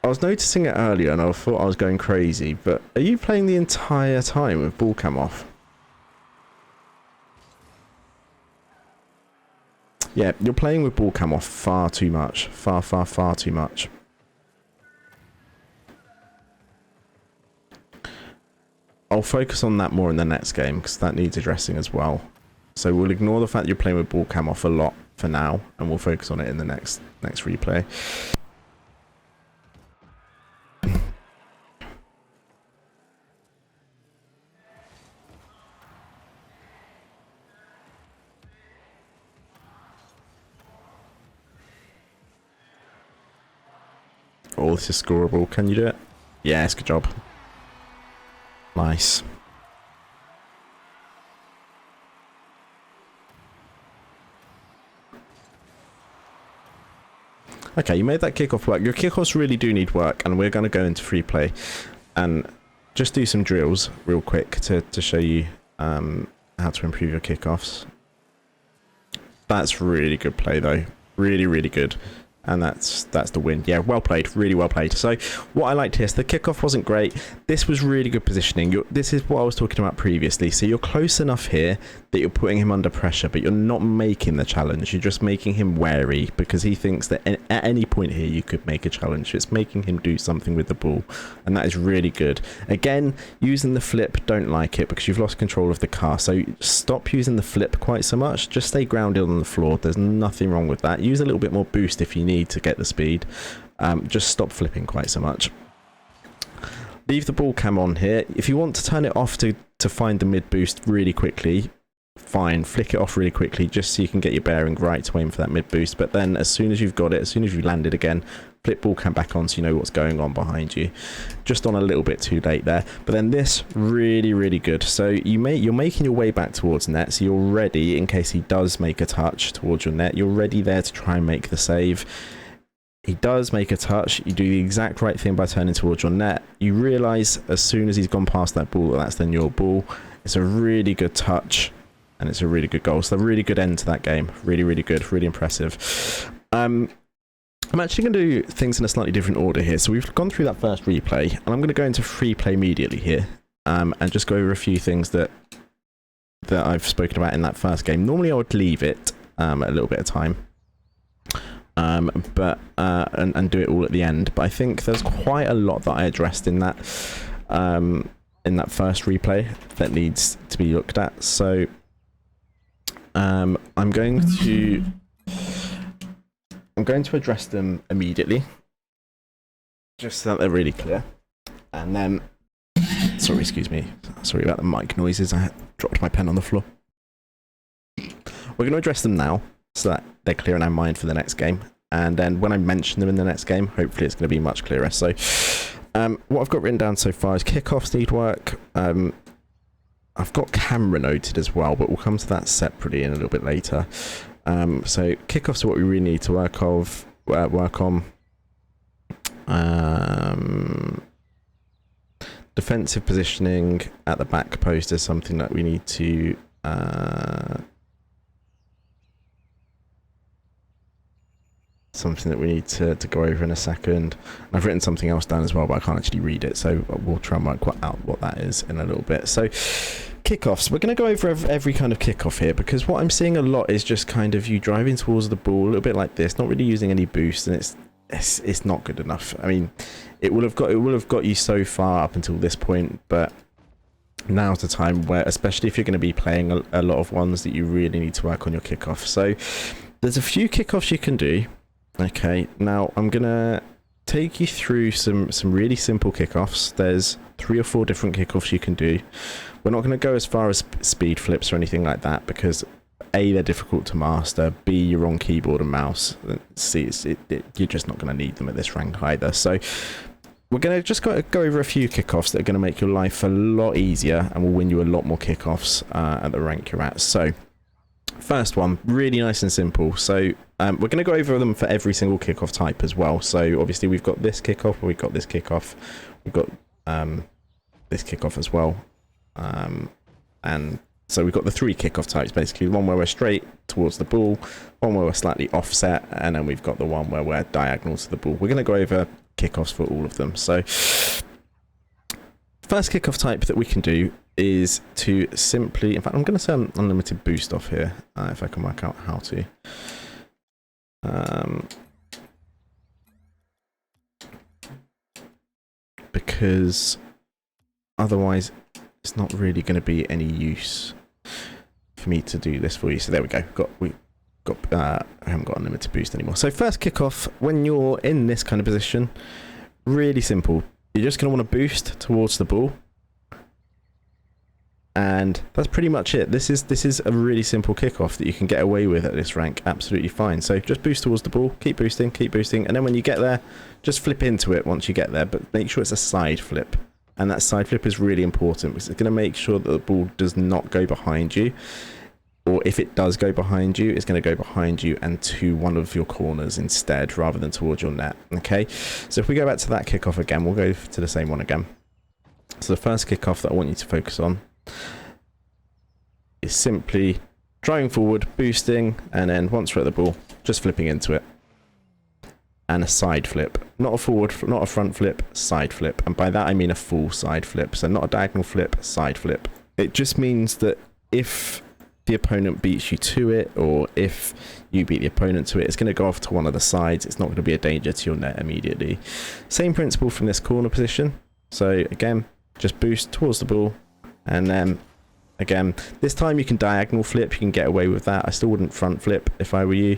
I was noticing it earlier and I thought I was going crazy, but are you playing the entire time with ball cam off? Yeah, you're playing with ball cam off far too much. Far too much. I'll focus on that more in the next game because that needs addressing as well. So we'll ignore the fact that you're playing with ball cam off a lot for now, and we'll focus on it in the next replay. Oh, this is scoreable. Can you do it? Yes, good job. Nice. Okay, you made that kickoff work. Your kickoffs really do need work, and we're going to go into free play and just do some drills real quick to show you how to improve your kickoffs. That's really good play, though. Really, really good. And that's the win. Yeah, well played. Really well played. So what I liked here is the kickoff wasn't great. This was really good positioning. This is what I was talking about previously. So you're close enough here that you're putting him under pressure, but you're not making the challenge. You're just making him wary because he thinks that at any point here you could make a challenge. It's making him do something with the ball, and that is really good. Again, using the flip, don't like it because you've lost control of the car. So stop using the flip quite so much. Just stay grounded on the floor. There's nothing wrong with that. Use a little bit more boost if you need to get the speed. Just stop flipping quite so much. Leave the ball cam on here. If you want to turn it off to find the mid boost really quickly, fine, flick it off really quickly just so you can get your bearing right to aim for that mid boost. But then as soon as you've got it, as soon as you landed again, flip ball cam back on so you know what's going on behind you. Just on a little bit too late there. But then this, really, really good. So you're making your way back towards net, so you're ready in case he does make a touch towards your net. You're ready there to try and make the save. He does make a touch. You do the exact right thing by turning towards your net. You realise as soon as he's gone past that ball, that's then your ball. It's a really good touch, and it's a really good goal. So a really good end to that game. Really, really good. Really impressive. I'm actually going to do things in a slightly different order here. So we've gone through that first replay, and I'm going to go into free play immediately here, and just go over a few things that I've spoken about in that first game. Normally I would leave it a little bit of time. And do it all at the end. But I think there's quite a lot that I addressed in that first replay that needs to be looked at. So I'm going to address them immediately, just so that they're really clear. And then, sorry, excuse me, sorry about the mic noises. I dropped my pen on the floor. We're going to address them now, so that they're clear in our mind for the next game. And then when I mention them in the next game, hopefully it's going to be much clearer. So what I've got written down so far is kickoffs need work. I've got camera noted as well, but we'll come to that separately in a little bit later. So kickoffs are what we really need to work on. Defensive positioning at the back post is something that we need to go over in a second. I've written something else down as well, but I can't actually read it, so we'll try and work out what that is in a little bit. So kickoffs, we're going to go over every kind of kickoff here, because what I'm seeing a lot is just kind of you driving towards the ball a little bit like this, not really using any boost, and it's not good enough. I mean, it will have got you so far up until this point, but now's the time where, especially if you're going to be playing a lot of ones, that you really need to work on your kickoff. So there's a few kickoffs you can do. Okay, now I'm gonna take you through some really simple kickoffs. There's 3 or 4 different kickoffs you can do. We're not going to go as far as speed flips or anything like that, because A, they're difficult to master, B, you're on keyboard and mouse, C, you're just not going to need them at this rank either. So we're going to just go over a few kickoffs that are going to make your life a lot easier and will win you a lot more kickoffs at the rank you're at. So first one, really nice and simple. So we're going to go over them for every single kickoff type as well. So obviously we've got this kickoff, we've got this kickoff, we've got this kickoff as well. And so we've got the 3 kickoff types, basically. One where we're straight towards the ball, one where we're slightly offset, and then we've got the one where we're diagonal to the ball. We're going to go over kickoffs for all of them. So first kickoff type that we can do is to simply, in fact, I'm going to turn unlimited boost off here, if I can work out how to. Because otherwise it's not really going to be any use for me to do this for you. So there we go. I haven't got unlimited boost anymore. So first kickoff, when you're in this kind of position, really simple. You're just going to want to boost towards the ball. And that's pretty much it. This is a really simple kickoff that you can get away with at this rank absolutely fine. So just boost towards the ball, keep boosting, and then when you get there, just flip into it once you get there, but make sure it's a side flip. And that side flip is really important because it's going to make sure that the ball does not go behind you. Or if it does go behind you, it's going to go behind you and to one of your corners instead, rather than towards your net. Okay, so if we go back to that kickoff again, we'll go to the same one again. So the first kickoff that I want you to focus on is simply driving forward, boosting, and then once we're at the ball, just flipping into it. And a side flip, not a forward, not a front flip, side flip. And by that I mean a full side flip. So not a diagonal flip, side flip. It just means that if the opponent beats you to it, or if you beat the opponent to it, it's going to go off to one of the sides. It's not going to be a danger to your net immediately. Same principle from this corner position. So again, just boost towards the ball, and then again, this time you can diagonal flip, you can get away with that. I still wouldn't front flip if I were you.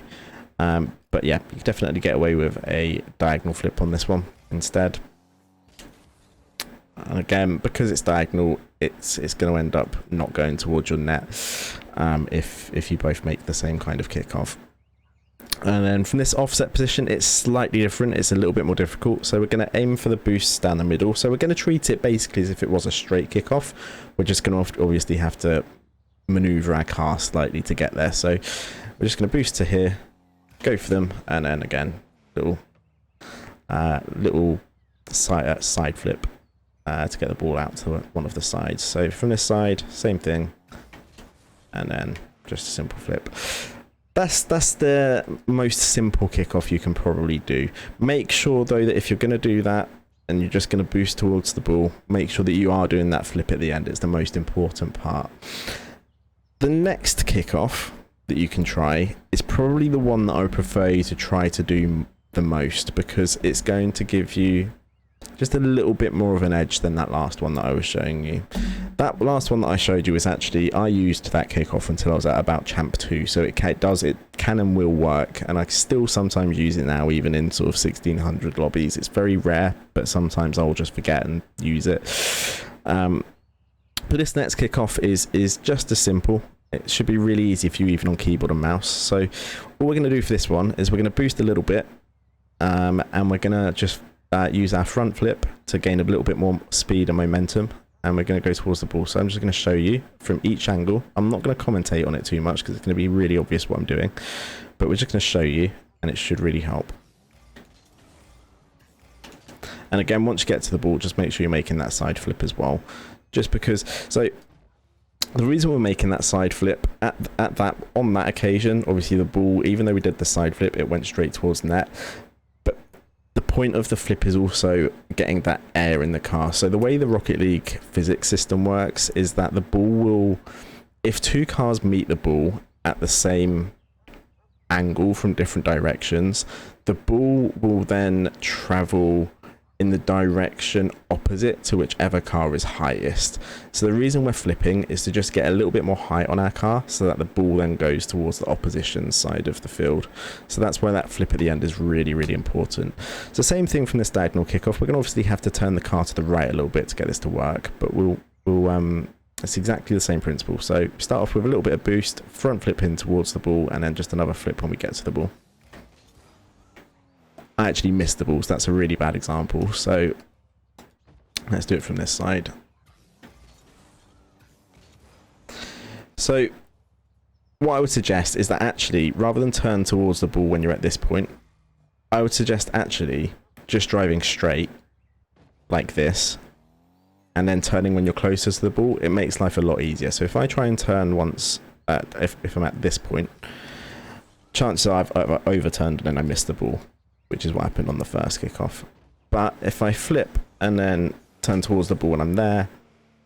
But yeah, you can definitely get away with a diagonal flip on this one instead. And again, because it's diagonal, it's going to end up not going towards your net if you both make the same kind of kickoff. And then from this offset position, it's slightly different. It's a little bit more difficult. So we're going to aim for the boosts down the middle. So we're going to treat it basically as if it was a straight kickoff. We're just going to obviously have to maneuver our car slightly to get there. So we're just going to boost to here, go for them, and then again, little side flip to get the ball out to one of the sides. So from this side, same thing, and then just a simple flip. That's the most simple kickoff you can probably do. Make sure though that if you're going to do that and you're just going to boost towards the ball, make sure that you are doing that flip at the end. It's the most important part. The next kickoff that you can try is probably the one that I would prefer you to try to do the most, because it's going to give you just a little bit more of an edge than that last one that I was showing you. That last one that I showed you is actually, I used that kickoff until I was at about Champ 2, so it can and will work, and I still sometimes use it now, even in sort of 1600 lobbies. It's very rare, but sometimes I'll just forget and use it. But this next kickoff is just as simple. It should be really easy for you even on keyboard and mouse. So all we're going to do for this one is we're going to boost a little bit, and we're going to just use our front flip to gain a little bit more speed and momentum, and we're going to go towards the ball. So I'm just going to show you from each angle. I'm not going to commentate on it too much because it's going to be really obvious what I'm doing, but we're just going to show you, and it should really help. And again, once you get to the ball, just make sure you're making that side flip as well, just because. So the reason we're making that side flip on that occasion, obviously the ball, even though we did the side flip, it went straight towards the net. But the point of the flip is also getting that air in the car. So the way the Rocket League physics system works is that the ball will, if two cars meet the ball at the same angle from different directions, the ball will then travel in the direction opposite to whichever car is highest. So the reason we're flipping is to just get a little bit more height on our car so that the ball then goes towards the opposition side of the field. So that's where that flip at the end is really, really important. So same thing from this diagonal kickoff. We're going to obviously have to turn the car to the right a little bit to get this to work, but it's exactly the same principle. So start off with a little bit of boost, front flip in towards the ball, and then just another flip when we get to the ball. I actually missed the balls. That's a really bad example. So let's do it from this side. So what I would suggest is that actually, rather than turn towards the ball when you're at this point, I would suggest actually just driving straight like this and then turning when you're closer to the ball. It makes life a lot easier. So if I try and turn once, if I'm at this point, chances are I've overturned and then I missed the ball, which is what happened on the first kickoff. But if I flip and then turn towards the ball when I'm there,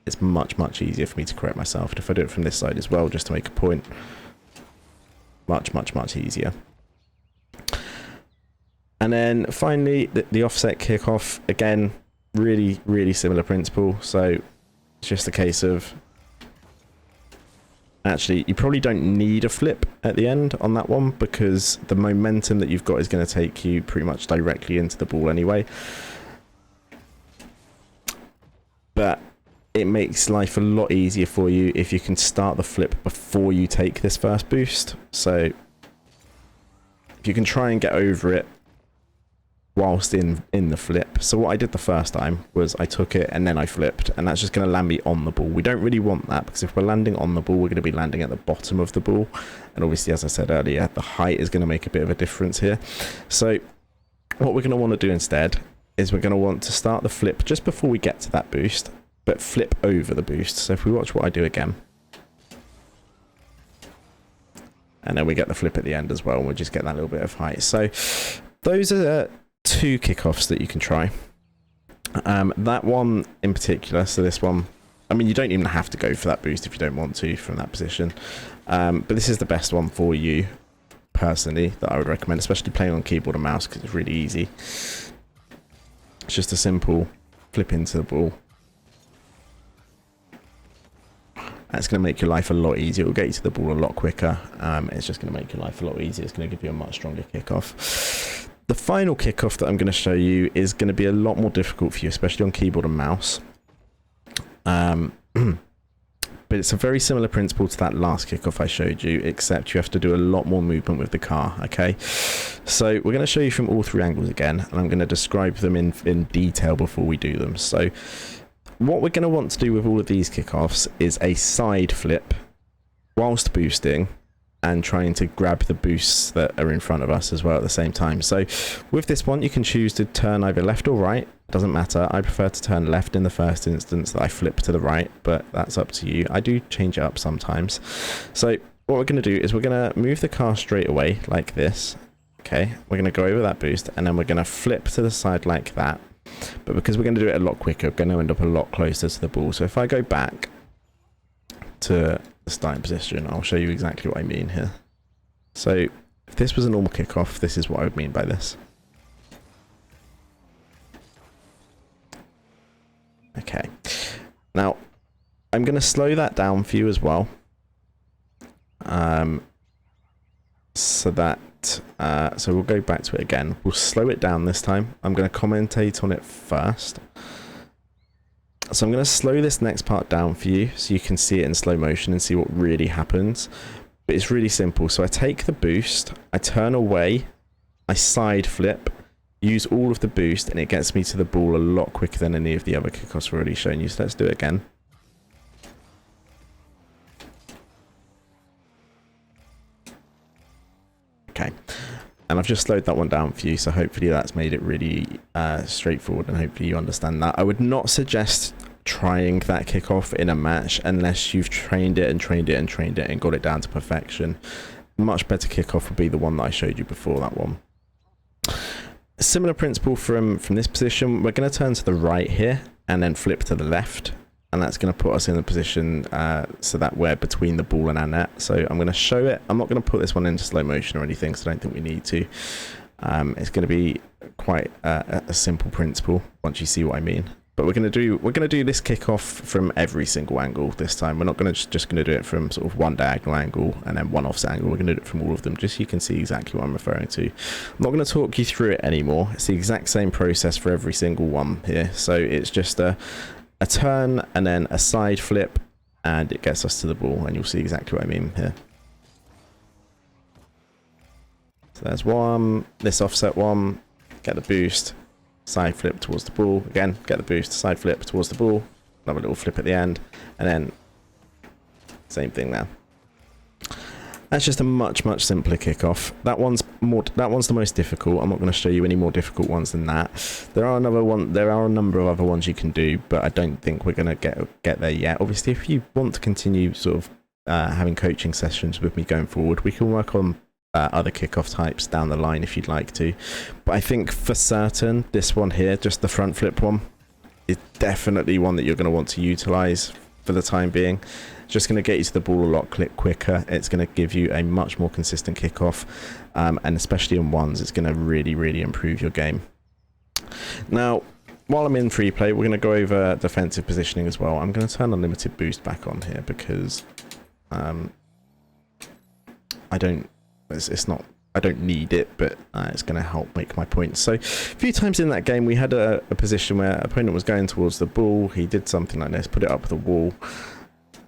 it's much, much easier for me to correct myself. And if I do it from this side as well, just to make a point, much, much, much easier. And then finally, the offset kickoff, again, really, really similar principle. So it's just a case of, actually, you probably don't need a flip at the end on that one because the momentum that you've got is going to take you pretty much directly into the ball anyway. But it makes life a lot easier for you if you can start the flip before you take this first boost. So if you can try and get over it whilst in the flip. So what I did the first time was I took it and then I flipped, and that's just going to land me on the ball. We don't really want that, because if we're landing on the ball, we're going to be landing at the bottom of the ball, and obviously, as I said earlier, the height is going to make a bit of a difference here. So what we're going to want to do instead is we're going to want to start the flip just before we get to that boost, but flip over the boost. So if we watch what I do again, and then we get the flip at the end as well, and we'll just get that little bit of height. So those are 2 kickoffs that you can try. That one in particular, so this one, I mean, you don't even have to go for that boost if you don't want to from that position, but this is the best one for you personally that I would recommend, especially playing on keyboard and mouse, because it's really easy. It's just a simple flip into the ball. That's going to make your life a lot easier. It will get you to the ball a lot quicker. It's just going to make your life a lot easier. It's going to give you a much stronger kickoff. The final kickoff that I'm going to show you is going to be a lot more difficult for you, especially on keyboard and mouse. But it's a very similar principle to that last kickoff I showed you, except you have to do a lot more movement with the car, okay? So we're going to show you from all 3 angles again, and I'm going to describe them in detail before we do them. So what we're going to want to do with all of these kickoffs is a side flip whilst boosting, and trying to grab the boosts that are in front of us as well at the same time. So with this one, you can choose to turn either left or right. Doesn't matter. I prefer to turn left in the first instance, that I flip to the right, but that's up to you. I do change it up sometimes. So what we're going to do is we're going to move the car straight away like this. Okay, we're going to go over that boost, and then we're going to flip to the side like that. But because we're going to do it a lot quicker, we're going to end up a lot closer to the ball. So if I go back to the starting position, I'll show you exactly what I mean here. So if this was a normal kickoff, this is what I would mean by this. Okay, now I'm going to slow that down for you as well, so we'll go back to it again. We'll slow it down this time. I'm going to commentate on it first. So I'm going to slow this next part down for you so you can see it in slow motion and see what really happens. But it's really simple. So I take the boost, I turn away, I side flip, use all of the boost, and it gets me to the ball a lot quicker than any of the other kickoffs we've already shown you. So let's do it again. Okay. And I've just slowed that one down for you, so hopefully that's made it really straightforward, and hopefully you understand that. I would not suggest trying that kickoff in a match unless you've trained it and trained it and trained it and got it down to perfection. Much better kickoff would be the one that I showed you before, that one. A similar principle from this position. We're going to turn to the right here and then flip to the left, and that's going to put us in a position so that we're between the ball and our net. So I'm going to show it. I'm not going to put this one into slow motion or anything, because I don't think we need to. It's going to be quite a simple principle once you see what I mean. But we're going to do this kickoff from every single angle this time. We're not going to just going to do it from sort of one diagonal angle and then one offset angle. We're going to do it from all of them, just so you can see exactly what I'm referring to. I'm not going to talk you through it anymore. It's the exact same process for every single one here. So it's just a turn and then a side flip, and it gets us to the ball, and you'll see exactly what I mean here. So there's one, this offset one, get the boost, side flip towards the ball, again, get the boost, side flip towards the ball, another little flip at the end, and then same thing there. That's just a much simpler kickoff. That one's the most difficult. I'm not going to show you any more difficult ones than that. There are a number of other ones you can do, but I don't think we're going to get there yet. Obviously, if you want to continue sort of having coaching sessions with me going forward, we can work on other kickoff types down the line if you'd like to. But I think for certain, this one here, just the front flip one, is definitely one that you're going to want to utilize for the time being. It's just going to get you to the ball a lot quicker. It's going to give you a much more consistent kickoff, and especially in ones, it's going to really improve your game. Now, while I'm in free play, we're going to go over defensive positioning as well. I'm going to turn unlimited boost back on here because it's not I don't need it, but it's going to help make my point. So a few times in that game, we had a position where opponent was going towards the ball. He did something like this, put it up the wall.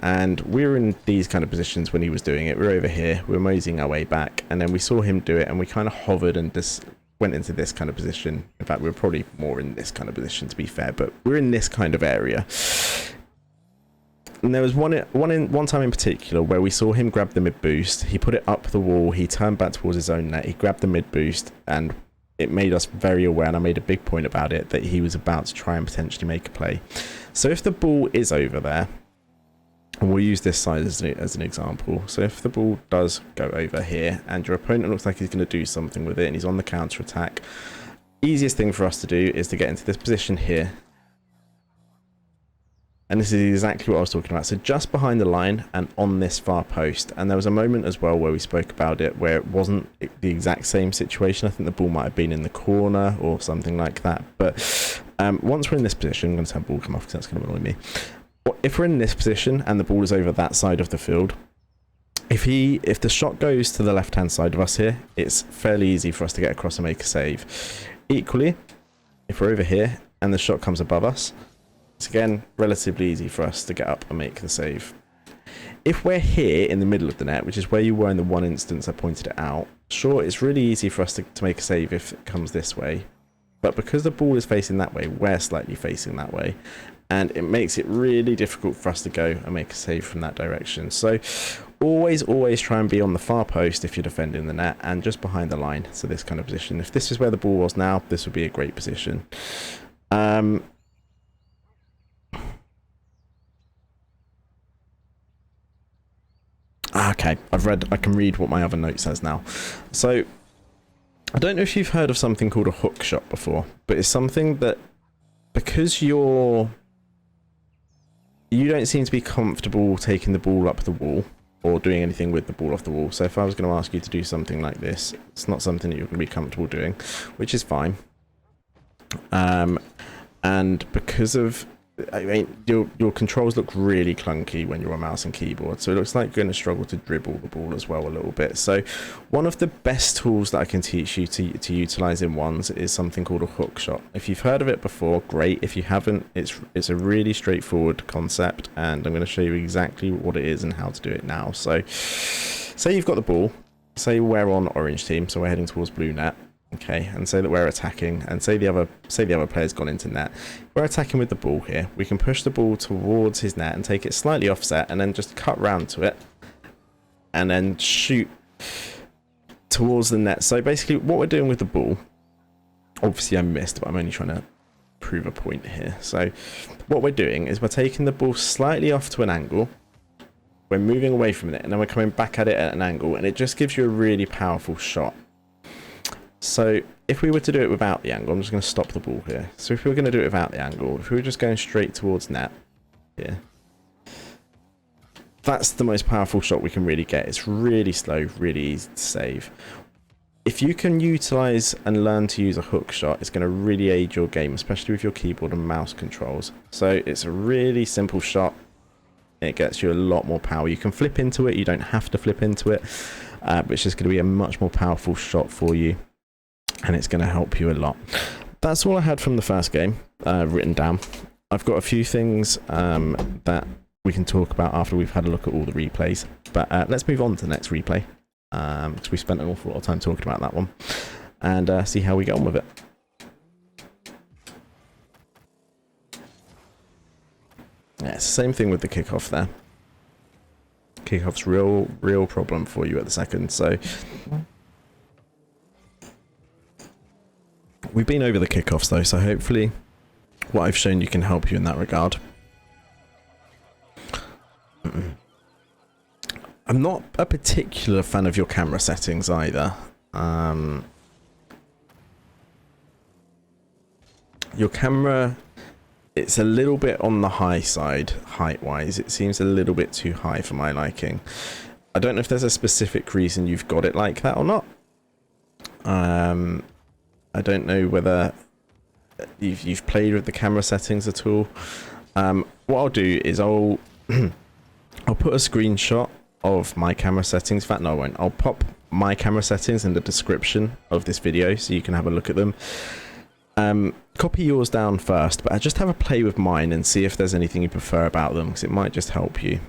And we were in these kind of positions when he was doing it. We were over here, we were moseying our way back, and then we saw him do it, and we kind of hovered and just went into this kind of position. In fact, we were probably more in this kind of position, to be fair, but we're in this kind of area. And there was one time in particular where we saw him grab the mid boost. He put it up the wall. He turned back towards his own net. He grabbed the mid boost, and it made us very aware, and I made a big point about it, that he was about to try and potentially make a play. So if the ball is over there, and we'll use this side as an example. So if the ball does go over here, and your opponent looks like he's going to do something with it, and he's on the counter attack, easiest thing for us to do is to get into this position here. And this is exactly what I was talking about. So just behind the line and on this far post. And there was a moment as well where we spoke about it where it wasn't the exact same situation. I think the ball might have been in the corner or something like that. But once we're in this position, I'm going to have the ball come off because that's going to annoy me. If we're in this position and the ball is over that side of the field, if the shot goes to the left-hand side of us here, it's fairly easy for us to get across and make a save. Equally, if we're over here and the shot comes above us, it's again relatively easy for us to get up and make the save. If we're here in the middle of the net, which is where you were in the one instance I pointed it out, sure, it's really easy for us to make a save if it comes this way. But because the ball is facing that way, we're slightly facing that way. And it makes it really difficult for us to go and make a save from that direction. So always try and be on the far post if you're defending the net and just behind the line. So this kind of position. If this is where the ball was now, this would be a great position. Okay, I can read what my other note says now. So I don't know if you've heard of something called a hook shot before, but it's something that because you don't seem to be comfortable taking the ball up the wall or doing anything with the ball off the wall. So if I was going to ask you to do something like this, it's not something that you're going to be comfortable doing, which is fine. And because of, I mean, your controls look really clunky when you're on mouse and keyboard, so it looks like you're going to struggle to dribble the ball as well a little bit. So one of the best tools that I can teach you to utilize in ones is something called a hook shot. If you've heard of it before, great. If you haven't, it's a really straightforward concept, and I'm going to show you exactly what it is and how to do it now. So say you've got the ball, say we're on orange team, so we're heading towards blue net. Okay, and say that we're attacking, and say the other player's gone into net. We're attacking with the ball here. We can push the ball towards his net and take it slightly offset, and then just cut round to it, and then shoot towards the net. So basically, what we're doing with the ball, obviously I missed, but I'm only trying to prove a point here. So what we're doing is we're taking the ball slightly off to an angle. We're moving away from it, and then we're coming back at it at an angle, and it just gives you a really powerful shot. So if we were to do it without the angle, I'm just going to stop the ball here. So if we were going to do it without the angle, if we were just going straight towards net here, that's the most powerful shot we can really get. It's really slow, really easy to save. If you can utilize and learn to use a hook shot, it's going to really aid your game, especially with your keyboard and mouse controls. So it's a really simple shot. It gets you a lot more power. You can flip into it. You don't have to flip into it, but it's just going to be a much more powerful shot for you. And it's going to help you a lot. That's all I had from the first game written down. I've got a few things that we can talk about after we've had a look at all the replays. But let's move on to the next replay, because we spent an awful lot of time talking about that one, and see how we get on with it. Yeah, it's the same thing with the kickoff there. Kickoff's real problem for you at the second. So we've been over the kickoffs though, so hopefully what I've shown you can help you in that regard. I'm not a particular fan of your camera settings either. Your camera, it's a little bit on the high side height-wise. It seems a little bit too high for my liking. I don't know if there's a specific reason you've got it like that or not. I don't know whether you've played with the camera settings at all. What I'll do is I'll put a screenshot of my camera settings. In fact, no, I won't. I'll pop my camera settings in the description of this video so you can have a look at them. Copy yours down first, but just have a play with mine and see if there's anything you prefer about them, because it might just help you.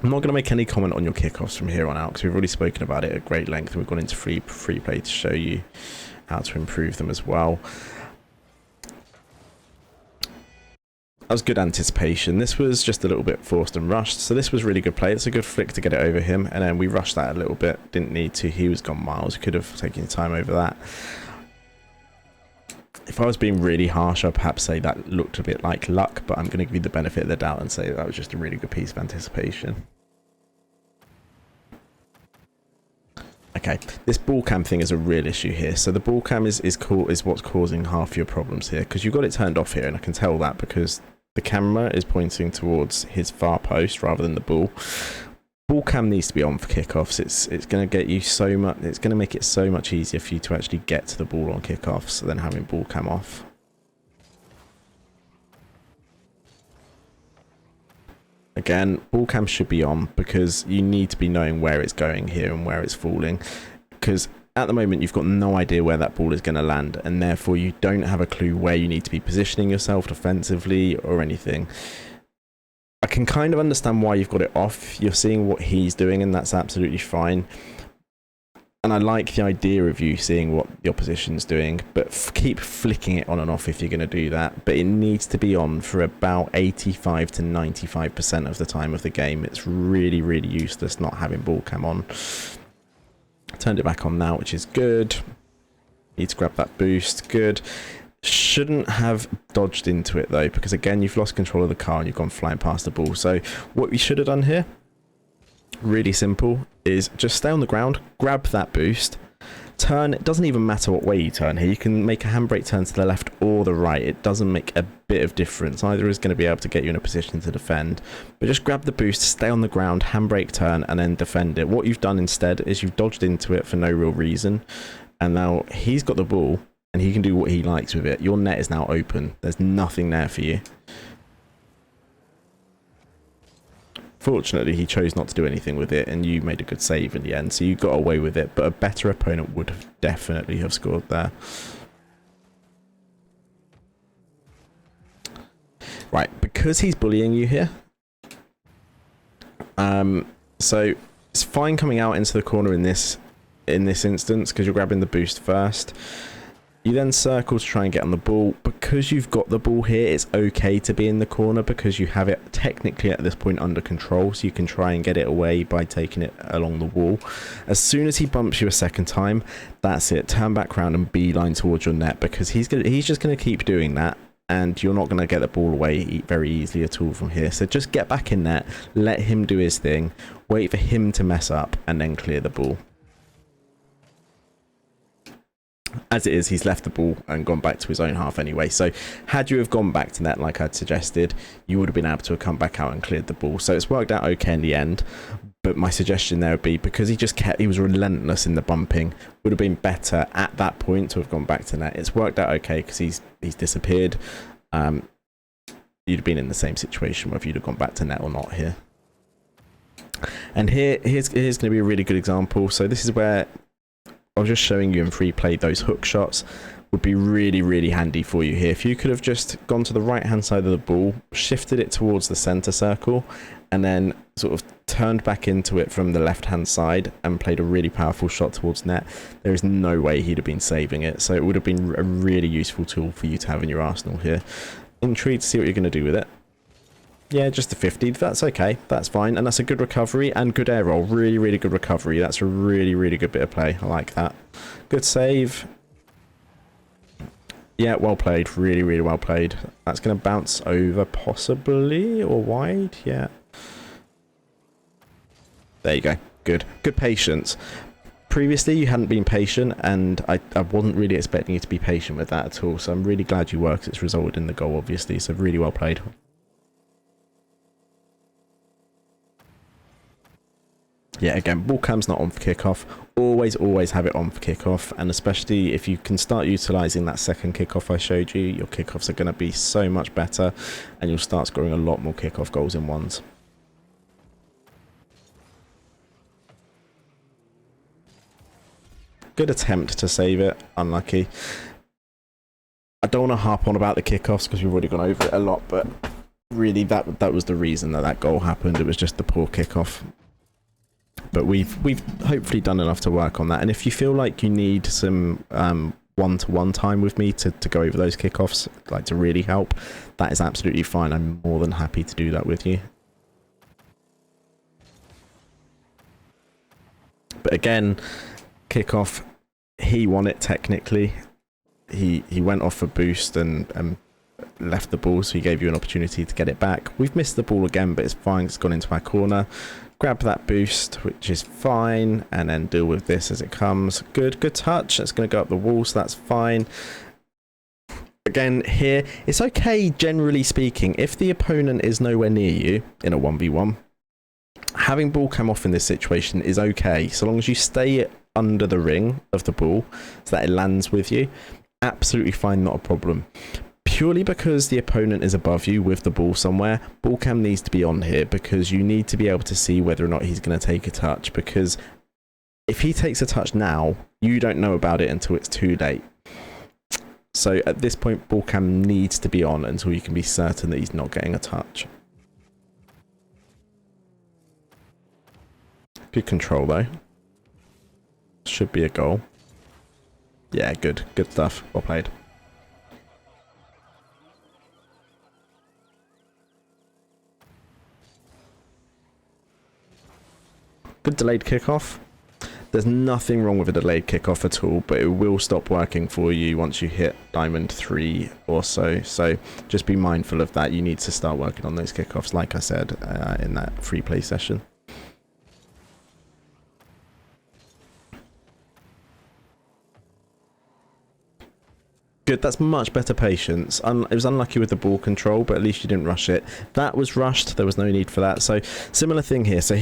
I'm not going to make any comment on your kickoffs from here on out, because we've already spoken about it at great length, and we've gone into free play to show you how to improve them as well. That was good anticipation. This was just a little bit forced and rushed, so this was really good play. It's a good flick to get it over him, and then we rushed that a little bit. Didn't need to. He was gone miles. Could have taken time over that. If I was being really harsh, I'd perhaps say that looked a bit like luck, but I'm going to give you the benefit of the doubt and say that was just a really good piece of anticipation. Okay, this ball cam thing is a real issue here. So the ball cam is what's causing half your problems here, because you've got it turned off here, and I can tell that because the camera is pointing towards his far post rather than the ball. Ball cam needs to be on for kickoffs. It's going to get you so much. It's going to make it so much easier for you to actually get to the ball on kickoffs than having ball cam off. Again, ball cam should be on because you need to be knowing where it's going here and where it's falling. Because at the moment you've got no idea where that ball is going to land, and therefore you don't have a clue where you need to be positioning yourself defensively or anything. I can kind of understand why you've got it off. You're seeing what he's doing, and that's absolutely fine. And I like the idea of you seeing what the opposition's doing, but keep flicking it on and off if you're going to do that. But it needs to be on for about 85 to 95% of the time of the game. It's really, really useless not having ball cam on. Turned it back on now, which is good. Need to grab that boost. Good. Shouldn't have dodged into it though, because again you've lost control of the car and you've gone flying past the ball. So what we should have done here, really simple, is just stay on the ground, grab that boost, turn. It doesn't even matter what way you turn here. You can make a handbrake turn to the left or the right. It doesn't make a bit of difference. Either is going to be able to get you in a position to defend, but just grab the boost, stay on the ground, handbrake turn, and then defend it. What you've done instead is you've dodged into it for no real reason, and now he's got the ball and he can do what he likes with it. Your net is now open. There's nothing there for you. Fortunately, he chose not to do anything with it, and you made a good save in the end, so you got away with it, but a better opponent would have definitely have scored there. Right, because he's bullying you here, so it's fine coming out into the corner in this instance, because you're grabbing the boost first. You then circle to try and get on the ball. Because you've got the ball here, it's okay to be in the corner because you have it technically at this point under control, so you can try and get it away by taking it along the wall. As soon as he bumps you a second time, that's it. Turn back round and beeline towards your net, because he's just going to keep doing that, and you're not going to get the ball away very easily at all from here. So just get back in net, let him do his thing, wait for him to mess up, and then clear the ball. As it is, he's left the ball and gone back to his own half anyway. So had you have gone back to net like I'd suggested, you would have been able to have come back out and cleared the ball. So it's worked out okay in the end. But my suggestion there would be, because he was relentless in the bumping, would have been better at that point to have gone back to net. It's worked out okay because he's disappeared. You'd have been in the same situation whether you'd have gone back to net or not here. And here's going to be a really good example. So this is where I was just showing you in free play, those hook shots would be really, really handy for you here. If you could have just gone to the right hand side of the ball, shifted it towards the center circle, and then sort of turned back into it from the left hand side and played a really powerful shot towards net, there is no way he'd have been saving it. So it would have been a really useful tool for you to have in your arsenal here. Intrigued to see what you're going to do with it. Yeah, just a 50. That's okay. That's fine. And that's a good recovery and good air roll. Really, really good recovery. That's a really, really good bit of play. I like that. Good save. Yeah, well played. Really, really well played. That's going to bounce over possibly or wide. Yeah. There you go. Good. Good patience. Previously, you hadn't been patient, and I wasn't really expecting you to be patient with that at all. So I'm really glad you were, because it's resulted in the goal, obviously. So really well played. Yeah, again, ball cam's not on for kickoff. Always have it on for kickoff, and especially if you can start utilising that second kickoff I showed you, your kickoffs are going to be so much better, and you'll start scoring a lot more kickoff goals in ones. Good attempt to save it. Unlucky. I don't want to harp on about the kickoffs because we've already gone over it a lot, but really that was the reason that goal happened. It was just the poor kickoff. But we've hopefully done enough to work on that. And if you feel like you need some one-to-one time with me to go over those kickoffs, like to really help, that is absolutely fine. I'm more than happy to do that with you. But again, kickoff, he won it technically. He went off for boost and left the ball, so he gave you an opportunity to get it back. We've missed the ball again, but it's fine. It's gone into our corner. Grab that boost, which is fine, and then deal with this as it comes. Good touch. That's going to go up the wall, so that's fine. Again, here, it's okay, generally speaking, if the opponent is nowhere near you in a 1v1, having ball come off in this situation is okay, so long as you stay under the ring of the ball so that it lands with you. Absolutely fine, not a problem. Purely because the opponent is above you with the ball somewhere, ball cam needs to be on here because you need to be able to see whether or not he's going to take a touch, because if he takes a touch now, you don't know about it until it's too late. So at this point, ball cam needs to be on until you can be certain that he's not getting a touch. Good control though. Should be a goal. Yeah, good stuff. Well played. Good delayed kickoff. There's nothing wrong with a delayed kickoff at all, but it will stop working for you once you hit Diamond 3 or so. So just be mindful of that. You need to start working on those kickoffs, like I said, in that free play session. Good, that's much better patience. It was unlucky with the ball control, but at least you didn't rush it. That was rushed. There was no need for that. So similar thing here. So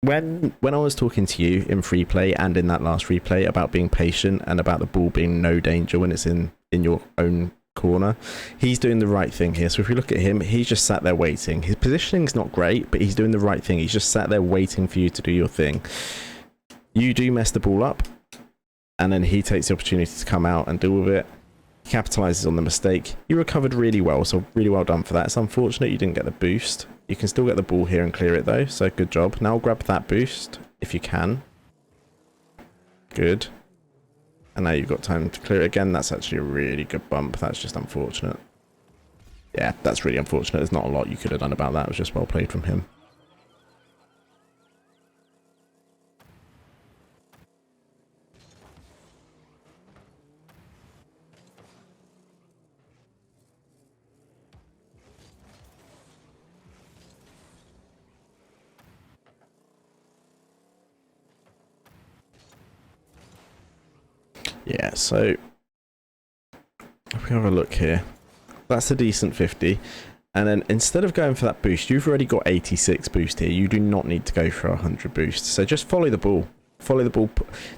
when I was talking to you in free play and in that last replay about being patient and about the ball being no danger when it's in your own corner, he's doing the right thing here. So if you look at him, he's just sat there waiting. His positioning's not great, but he's doing the right thing. He's just sat there waiting for you to do your thing. You do mess the ball up, and then he takes the opportunity to come out and deal with it. Capitalizes on the mistake. You recovered really well, so really well done for that. It's unfortunate you didn't get the boost. You can still get the ball here and clear it though, so good job. Now grab that boost if you can. Good. And now you've got time to clear it again. That's actually a really good bump. That's just unfortunate. Yeah, that's really unfortunate. There's not a lot you could have done about that. It was just well played from him. Yeah, so if we have a look here, that's a decent 50. And then instead of going for that boost, you've already got 86 boost here. You do not need to go for 100 boost. So just follow the ball. Follow the ball.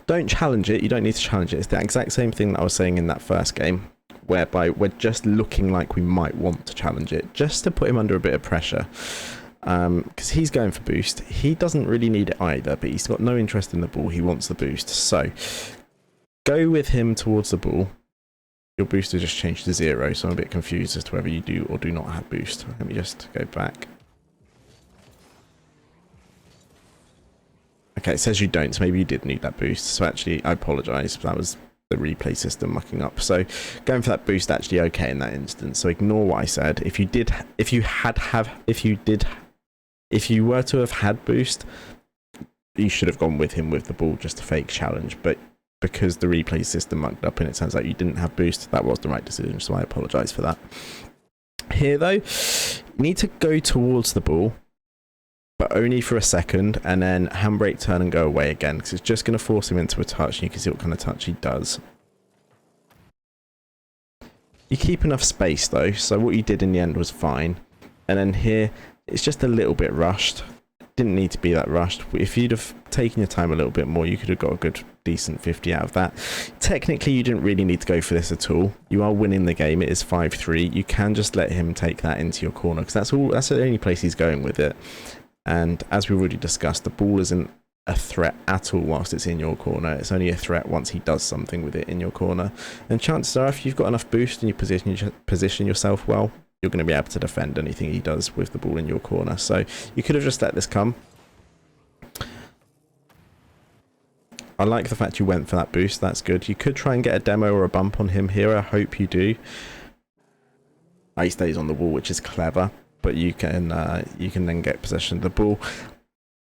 Don't challenge it. You don't need to challenge it. It's the exact same thing that I was saying in that first game, whereby we're just looking like we might want to challenge it, just to put him under a bit of pressure. Because he's going for boost. He doesn't really need it either, but he's got no interest in the ball. He wants the boost. So go with him towards the ball. Your booster just changed to 0, so I'm a bit confused as to whether you do or do not have boost. Let me just go back. Okay, it says you don't, so maybe you did need that boost. So actually, I apologise. That was the replay system mucking up. So going for that boost actually okay in that instance. So ignore what I said. If you were to have had boost, you should have gone with him with the ball, just a fake challenge. But because the replay system mucked up and it turns out you didn't have boost, that was the right decision, so I apologise for that. Here though, you need to go towards the ball, but only for a second, and then handbrake, turn and go away again, because it's just going to force him into a touch, and you can see what kind of touch he does. You keep enough space though, so what you did in the end was fine. And then here, it's just a little bit rushed. Didn't need to be that rushed. If you'd have taken your time a little bit more, you could have got a good decent 50 out of that. Technically, you didn't really need to go for this at all. You are winning the game. It is 5-3. You can just let him take that into your corner, because that's the only place he's going with it. And as we've already discussed, the ball isn't a threat at all whilst it's in your corner. It's only a threat once he does something with it in your corner. And chances are, if you've got enough boost and you position yourself well, you're going to be able to defend anything he does with the ball in your corner. So you could have just let this come. I like the fact you went for that boost. That's good. You could try and get a demo or a bump on him here. I hope you do. He stays on the wall, which is clever, but you can then get possession of the ball.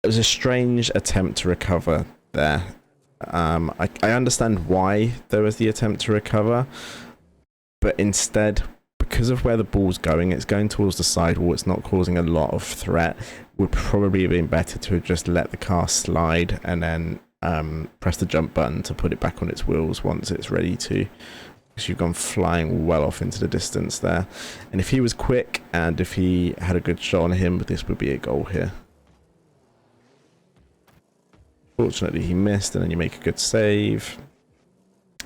It was a strange attempt to recover there. I understand why there was the attempt to recover, but instead, because of where the ball's going, it's going towards the sidewall, it's not causing a lot of threat. Would probably have been better to have just let the car slide and then press the jump button to put it back on its wheels once it's ready to. Because you've gone flying well off into the distance there. And if he was quick and if he had a good shot on him, this would be a goal here. Fortunately, he missed, and then you make a good save.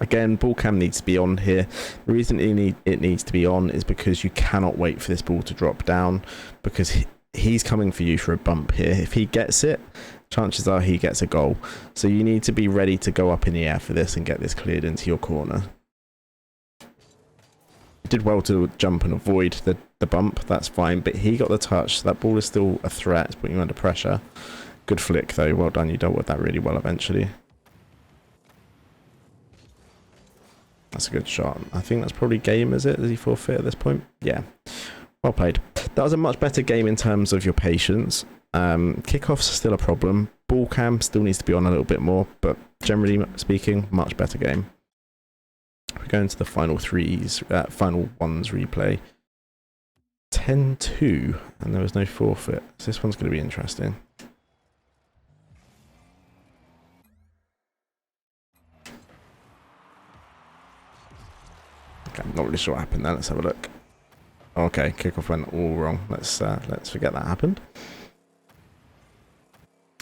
Again, ball cam needs to be on here. The reason it needs to be on is because you cannot wait for this ball to drop down, because he's coming for you for a bump here. If he gets it, chances are he gets a goal. So you need to be ready to go up in the air for this and get this cleared into your corner. You did well to jump and avoid the bump, that's fine, but he got the touch, so that ball is still a threat, it's putting you under pressure. Good flick though, well done, you dealt with that really well eventually. That's a good shot. I think that's probably game, is it? Does he forfeit at this point? Yeah. Well played. That was a much better game in terms of your patience. Kickoffs are still a problem. Ball cam still needs to be on a little bit more, but generally speaking, much better game. We're going to the final final ones replay. 10-2, and there was no forfeit. So this one's going to be interesting. Okay, I'm not really sure what happened there. Let's have a look. Okay, kickoff went all wrong. Let's forget that happened.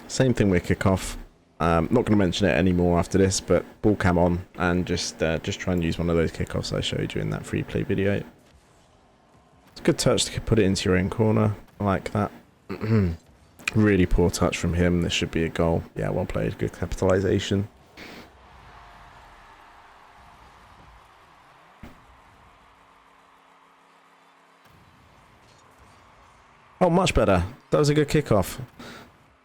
Same thing with kickoff. Not going to mention it anymore after this, but ball cam on and just try and use one of those kickoffs I showed you in that free play video. It's a good touch to put it into your own corner. I like that. Really poor touch from him. This should be a goal. Yeah, well played. Good capitalization. Oh, much better. That was a good kickoff.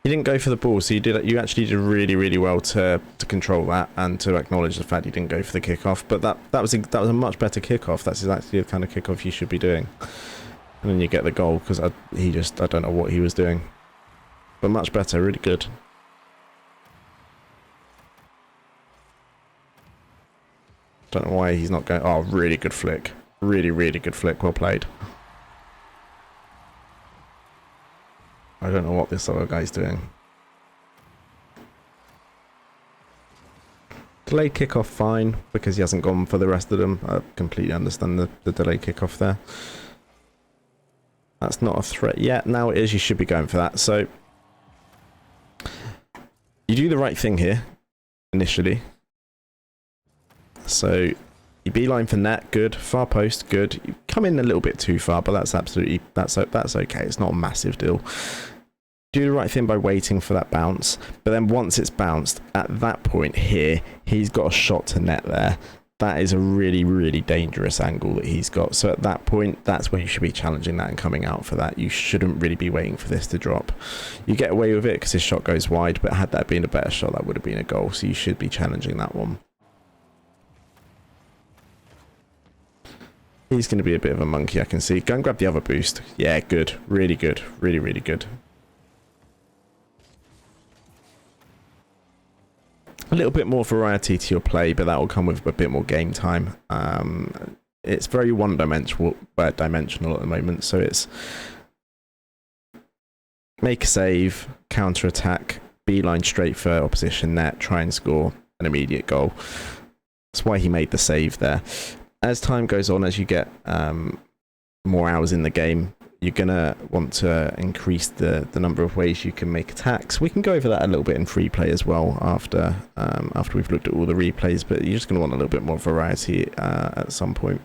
You didn't go for the ball, so you actually did really, really well to control that and to acknowledge the fact you didn't go for the kickoff. But that was a much better kickoff. That's exactly the kind of kickoff you should be doing. And then you get the goal because I don't know what he was doing. But much better, really good. Don't know why he's not going. Oh, really good flick. Really, really good flick. Well played. I don't know what this other guy's doing. Delayed kickoff fine, because he hasn't gone for the rest of them. I completely understand the delayed kickoff there. That's not a threat yet. Now it is, you should be going for that. So you do the right thing here, initially. So you beeline for net, good. Far post, good. You come in a little bit too far, but that's absolutely, that's okay. It's not a massive deal. Do the right thing by waiting for that bounce, but then once it's bounced, at that point here, he's got a shot to net there. That is a really, really dangerous angle that he's got. So at that point, that's when you should be challenging that and coming out for that. You shouldn't really be waiting for this to drop. You get away with it because his shot goes wide, but had that been a better shot, that would have been a goal. So you should be challenging that one. He's going to be a bit of a monkey, I can see. Go and grab the other boost. Yeah, good. Really good. Really, really good. A little bit more variety to your play, but that will come with a bit more game time. It's very one-dimensional at the moment, so it's make a save, counter-attack, beeline straight for opposition net, try and score an immediate goal. That's why he made the save there. As time goes on, as you get more hours in the game, you're going to want to increase the number of ways you can make attacks. We can go over that a little bit in free play as well after we've looked at all the replays, but you're just going to want a little bit more variety at some point.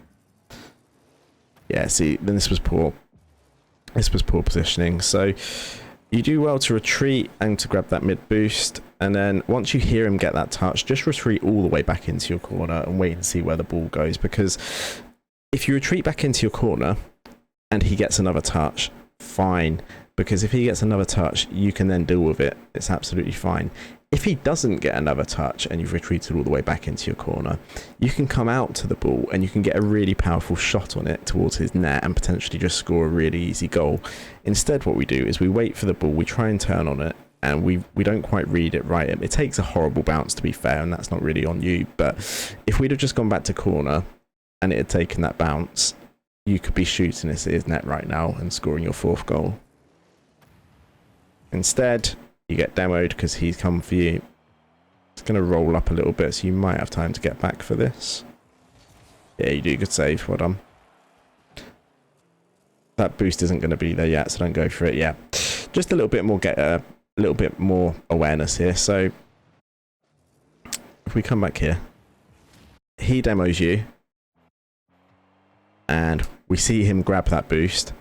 Yeah, see, then this was poor. This was poor positioning. So You do well to retreat and to grab that mid boost, and then once you hear him get that touch, just retreat all the way back into your corner and wait and see where the ball goes, because if you retreat back into your corner and he gets another touch, fine, because if he gets another touch, you can then deal with it. It's absolutely fine. If he doesn't get another touch and you've retreated all the way back into your corner, you can come out to the ball and you can get a really powerful shot on it towards his net and potentially just score a really easy goal. Instead, what we do is we wait for the ball, we try and turn on it, and we don't quite read it right. It takes a horrible bounce, to be fair, and that's not really on you. But if we'd have just gone back to corner and it had taken that bounce, you could be shooting this at his net right now and scoring your 4th goal. Instead, you get demoed because he's come for you. It's going to roll up a little bit, so you might have time to get back for this. Yeah, you do. Good save. Well done. That boost isn't going to be there yet, so don't go for it. Yeah, just a little bit more. Get a little bit more awareness here. So if we come back here, he demos you, and we see him grab that boost.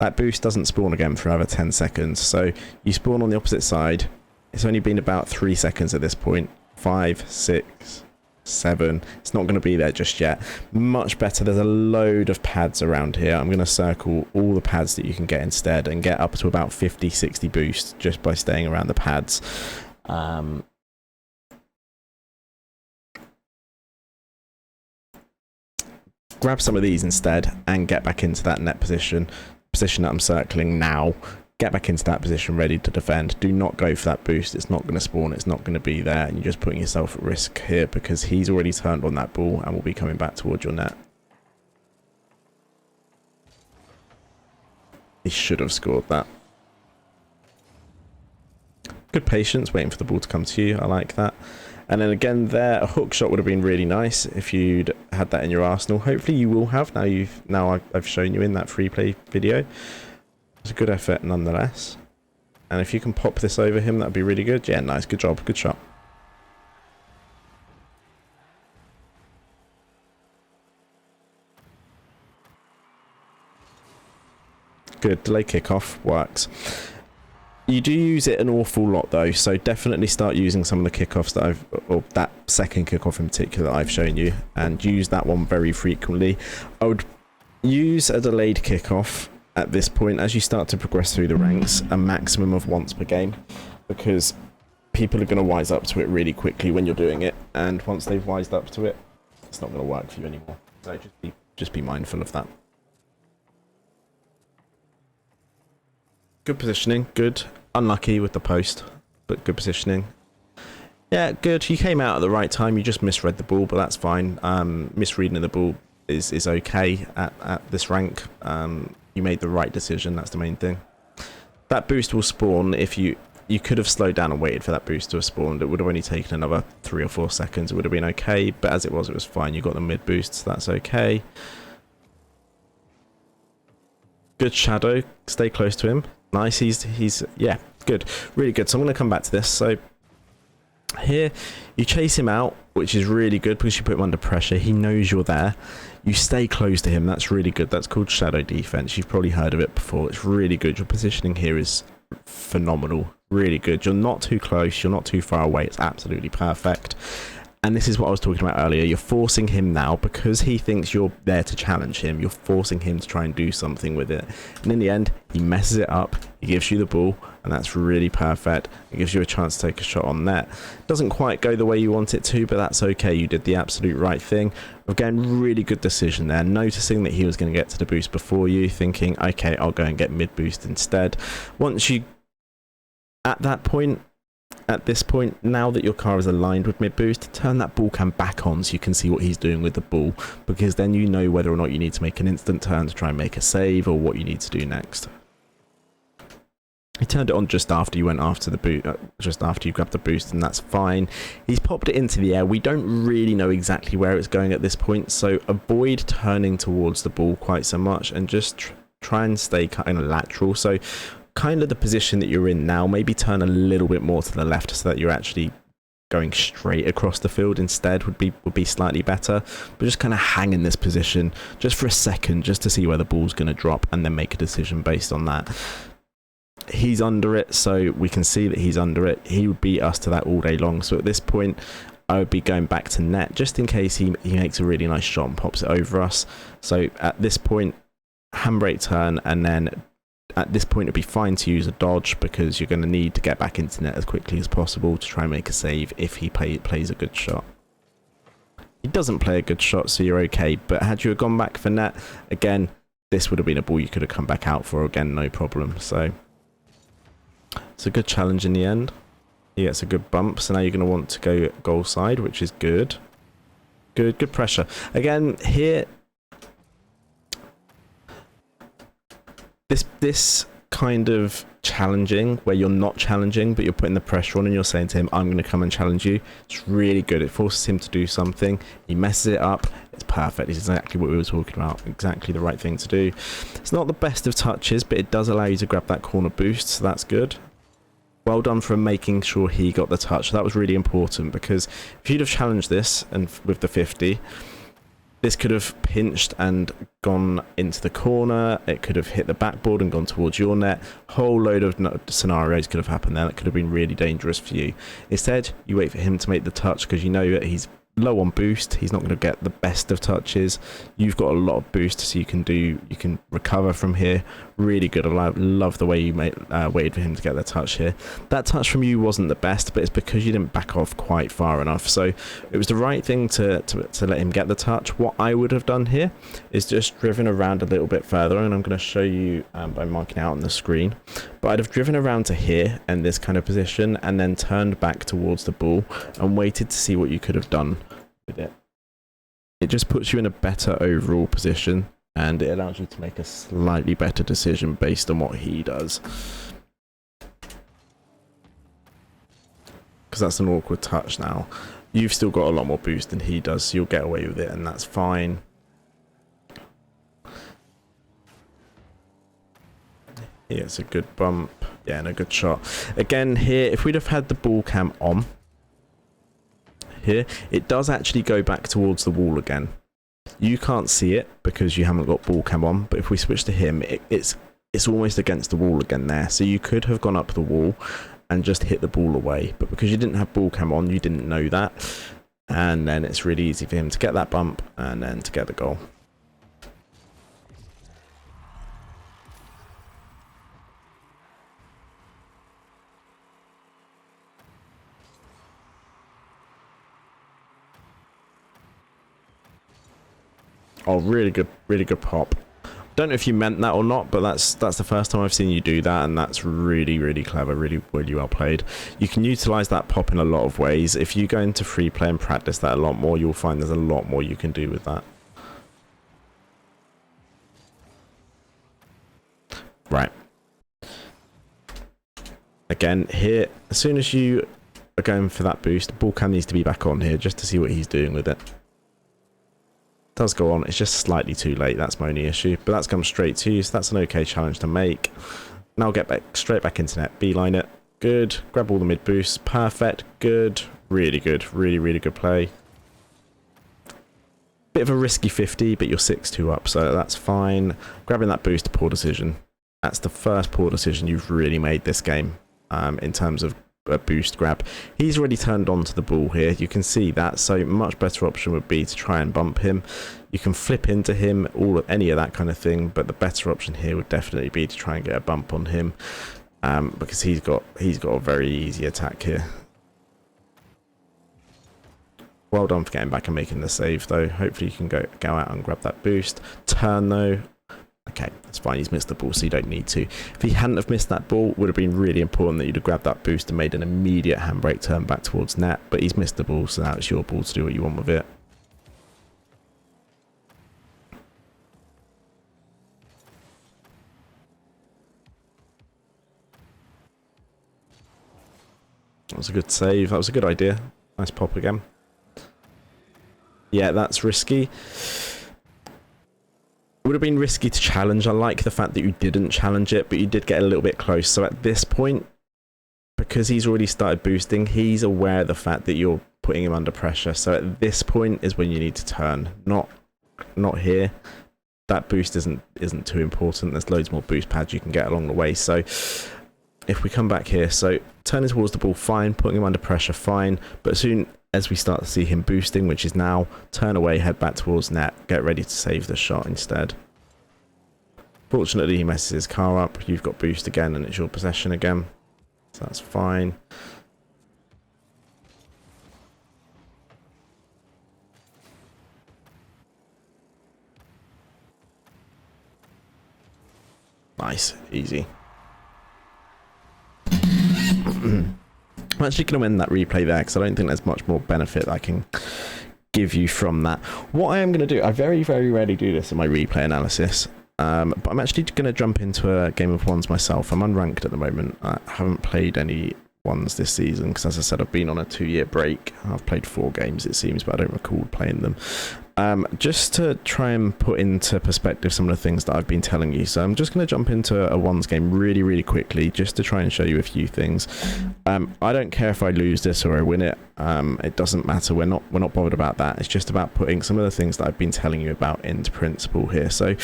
That boost doesn't spawn again for another 10 seconds. So you spawn on the opposite side. It's only been about 3 seconds at this point. 5, 6, 7. It's not going to be there just yet. Much better. There's a load of pads around here. I'm going to circle all the pads that you can get instead and get up to about 50, 60 boosts just by staying around the pads. Grab some of these instead and get back into that net position that I'm circling now. Get back into that position ready to defend. Do not go for that boost. It's not going to spawn. It's not going to be there, and you're just putting yourself at risk here because he's already turned on that ball and will be coming back towards your net. He should have scored that. Good patience waiting for the ball to come to you. I like that. And then again there, a hook shot would have been really nice if you'd had that in your arsenal. Hopefully you will have, now I've shown you in that free play video. It's a good effort nonetheless. And if you can pop this over him, that'd be really good. Yeah, nice, good job, good shot. Good, delay kickoff, works. You do use it an awful lot though, so definitely start using some of the kickoffs that or that second kickoff in particular that I've shown you, and use that one very frequently. I would use a delayed kickoff at this point as you start to progress through the ranks, a maximum of once per game, because people are going to wise up to it really quickly when you're doing it, and once they've wised up to it, it's not going to work for you anymore. So just be mindful of that. Good positioning, good. Unlucky with the post, but good positioning. Yeah, good. You came out at the right time. You just misread the ball, but that's fine. Misreading the ball is okay at this rank. You made the right decision. That's the main thing. That boost will spawn if you could have slowed down and waited for that boost to have spawned. It would have only taken another 3 or 4 seconds. It would have been okay, but as it was fine. You got the mid boost, so that's okay. Good shadow. Stay close to him. Nice. He's yeah, good, really good. So I'm going to come back to this. So here you chase him out, which is really good because you put him under pressure. He knows you're there. You stay close to him. That's really good. That's called shadow defense. You've probably heard of it before. It's really good. Your positioning here is phenomenal. Really good. You're not too close. You're not too far away. It's absolutely perfect. And this is what I was talking about earlier. You're forcing him now because he thinks you're there to challenge him. You're forcing him to try and do something with it. And in the end, he messes it up. He gives you the ball, and that's really perfect. It gives you a chance to take a shot on net. Doesn't quite go the way you want it to, but that's okay. You did the absolute right thing. Again, really good decision there. Noticing that he was going to get to the boost before you, thinking, okay, I'll go and get mid boost instead. Once you, at this point, now that your car is aligned with mid boost, turn that ball cam back on so you can see what he's doing with the ball, because then you know whether or not you need to make an instant turn to try and make a save or what you need to do next. He turned it on just after you went after the boot, just after you grabbed the boost, and that's fine. He's popped it into the air. We don't really know exactly where it's going at this point, so avoid turning towards the ball quite so much and just try and stay kind of lateral. So kind of the position that you're in now, maybe turn a little bit more to the left so that you're actually going straight across the field instead would be slightly better. But just kind of hang in this position just for a second, just to see where the ball's going to drop, and then make a decision based on that. He's under it, so we can see that he's under it. He would beat us to that all day long. So at this point, I would be going back to net just in case he makes a really nice shot and pops it over us. So at this point, handbrake turn, and then at this point it'd be fine to use a dodge because you're going to need to get back into net as quickly as possible to try and make a save if he plays a good shot. He doesn't play a good shot, so you're okay. But had you gone back for net, again, this would have been a ball you could have come back out for, again, no problem. So it's a good challenge in the end. He gets a good bump, so now you're going to want to go goal side, which is good. Good pressure. Again, here, this kind of challenging, where you're not challenging, but you're putting the pressure on and you're saying to him, I'm going to come and challenge you. It's really good. It forces him to do something. He messes it up. It's perfect. It's exactly what we were talking about. Exactly the right thing to do. It's not the best of touches, but it does allow you to grab that corner boost, so that's good. Well done for making sure he got the touch. That was really important, because if you'd have challenged this and with the 50, this could have pinched and gone into the corner. It could have hit the backboard and gone towards your net. Whole load of scenarios could have happened there. That could have been really dangerous for you. Instead, you wait for him to make the touch because you know that he's low on boost. He's not going to get the best of touches. You've got a lot of boost, so you can recover from here. Really good. I love the way you waited for him to get the touch here. That touch from you wasn't the best, but it's because you didn't back off quite far enough. So it was the right thing to let him get the touch. What I would have done here is just driven around a little bit further, and I'm going to show you by marking out on the screen. But I'd have driven around to here and this kind of position, and then turned back towards the ball and waited to see what you could have done with it. It just puts you in a better overall position, and it allows you to make a slightly better decision based on what he does. Because that's an awkward touch now. You've still got a lot more boost than he does, so you'll get away with it, and that's fine. Yeah, it's a good bump. Yeah, and a good shot. Again, here, if we'd have had the ball cam on, here, it does actually go back towards the wall again. You can't see it because you haven't got ball cam on, but if we switch to him, it's almost against the wall again there. So you could have gone up the wall and just hit the ball away, but because you didn't have ball cam on, you didn't know that, and then it's really easy for him to get that bump and then to get the goal. Oh, really good pop. Don't know if you meant that or not, but that's the first time I've seen you do that, and that's really clever, really well played. You can utilize that pop in a lot of ways. If you go into free play and practice that a lot more, you'll find there's a lot more you can do with that. Right. Again, here, as soon as you are going for that boost, the ball cam needs to be back on here just to see what he's doing with it. Does go on, it's just slightly too late. That's my only issue, but that's come straight to you, so that's an okay challenge to make. Now get back straight back into net, beeline it. Good. Grab all the mid boosts. Perfect. Good. Really good. Really good play. Bit of a risky 50, but you're 6-2 up, so that's fine. Grabbing that boost, poor decision. That's the first poor decision you've really made this game, in terms of a boost grab. He's already turned onto the ball here, you can see that, so much better option would be to try and bump him. You can flip into him, any of that kind of thing, but the better option here would definitely be to try and get a bump on him, because he's got a very easy attack here. Well done for getting back and making the save though. Hopefully you can go out and grab that boost. Turn though. Okay, that's fine. He's missed the ball, so you don't need to. If he hadn't have missed that ball, it would have been really important that you'd have grabbed that boost and made an immediate handbrake turn back towards net. But he's missed the ball, so now it's your ball to do what you want with it. That was a good save. That was a good idea. Nice pop again. Yeah, that's risky. Would have been risky to challenge. I like the fact that you didn't challenge it, but you did get a little bit close. So at this point, because he's already started boosting, he's aware of the fact that you're putting him under pressure. So at this point is when you need to turn, not here. That boost isn't too important. There's loads more boost pads you can get along the way. So if we come back here, so turning towards the ball, fine. Putting him under pressure, fine. But as soon as we start to see him boosting, which is now, turn away, head back towards net, get ready to save the shot instead. Fortunately, he messes his car up. You've got boost again, and it's your possession again. So that's fine. Nice, easy. I'm actually going to end that replay there because I don't think there's much more benefit I can give you from that. What I am going to do, I very, very rarely do this in my replay analysis, but I'm actually going to jump into a game of ones myself. I'm unranked at the moment. I haven't played any ones this season because, as I said, I've been on a 2-year break. I've played 4 games, it seems, but I don't recall playing them. Just to try and put into perspective some of the things that I've been telling you. So I'm just going to jump into a ones game really, really quickly just to try and show you a few things. I don't care if I lose this or I win it. It doesn't matter. We're not bothered about that. It's just about putting some of the things that I've been telling you about into principle here. So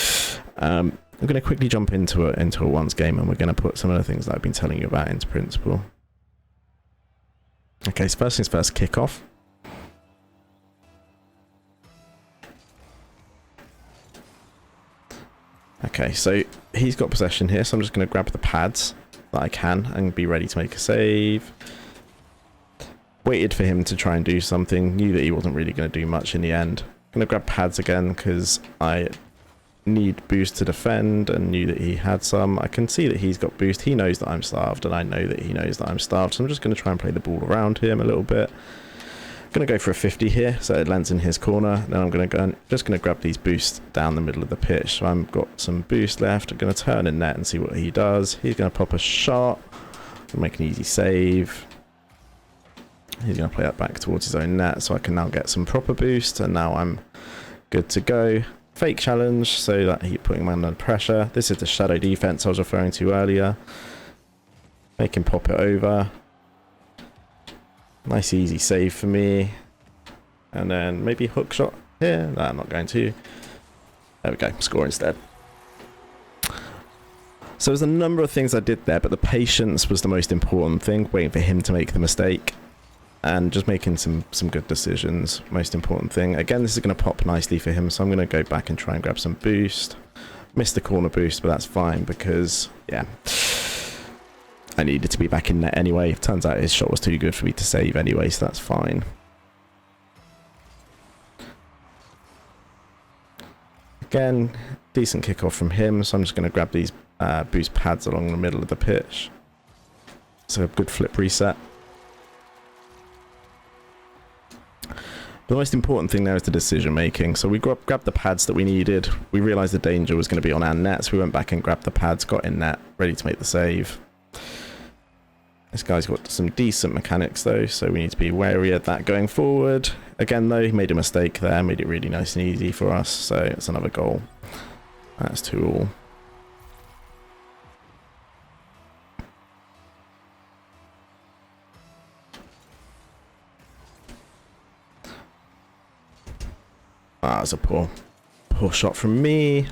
I'm going to quickly jump into a ones game, and we're going to put some of the things that I've been telling you about into principle. Okay, so first things first, kickoff. Okay, so he's got possession here, so I'm just going to grab the pads that I can and be ready to make a save. Waited for him to try and do something, knew that he wasn't really going to do much in the end. Going to grab pads again because I need boost to defend and knew that he had some. I can see that he's got boost. He knows that I'm starved and I know that he knows that I'm starved, so I'm just going to try and play the ball around him a little bit. Going to go for a 50 here, so it lands in his corner. Then I'm going to go and just going to grab these boosts down the middle of the pitch. So I've got some boost left. I'm going to turn in net and see what he does. He's going to pop a shot, make an easy save. He's going to play that back towards his own net, so I can now get some proper boost, and now I'm good to go. Fake challenge, so that he's putting him under pressure. This is the shadow defense I was referring to earlier. Make him pop it over. Nice easy save for me. And then maybe hook shot here. No, I'm not going to. There we go. Score instead. So there's a number of things I did there, but the patience was the most important thing. Waiting for him to make the mistake. And just making some good decisions. Most important thing. Again, this is going to pop nicely for him, so I'm going to go back and try and grab some boost. Missed the corner boost, but that's fine because, yeah, I needed to be back in net anyway. It turns out his shot was too good for me to save anyway, so that's fine. Again, decent kickoff from him, so I'm just going to grab these boost pads along the middle of the pitch. So a good flip reset. The most important thing there is the decision making. So we grabbed the pads that we needed. We realised the danger was going to be on our net, so we went back and grabbed the pads, got in net, ready to make the save. This guy's got some decent mechanics though, so we need to be wary of that going forward. Again though, he made a mistake there, made it really nice and easy for us, so it's another goal. That's 2-2. Ah, that's a poor shot from me.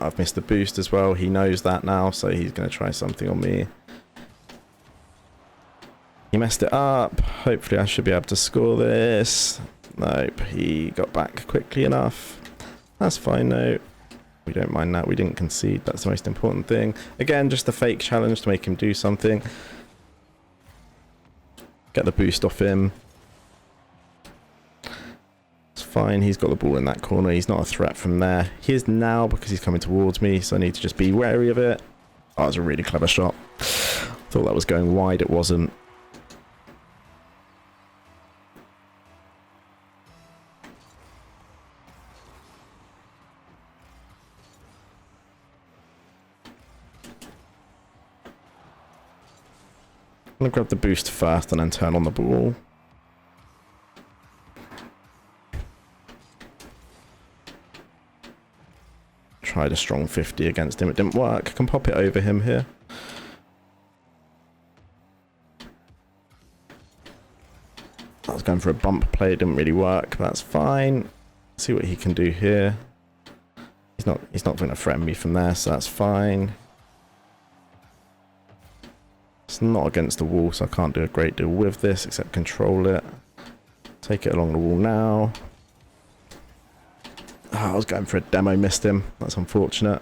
I've missed the boost as well. He knows that now, so he's going to try something on me. He messed it up. Hopefully I should be able to score this. Nope, he got back quickly enough. That's fine though. We don't mind that. We didn't concede. That's the most important thing. Again, just a fake challenge to make him do something. Get the boost off him. It's fine. He's got the ball in that corner. He's not a threat from there. He is now because he's coming towards me, so I need to just be wary of it. Oh, that was a really clever shot. Thought that was going wide. It wasn't. I'm going to grab the boost first and then turn on the ball. Tried a strong 50 against him. It didn't work. I can pop it over him here. I was going for a bump play. It didn't really work. But that's fine. See what he can do here. He's not going to threaten me from there, so that's fine. It's not against the wall, so I can't do a great deal with this except control it. Take it along the wall now. Oh, I was going for a demo, missed him. That's unfortunate.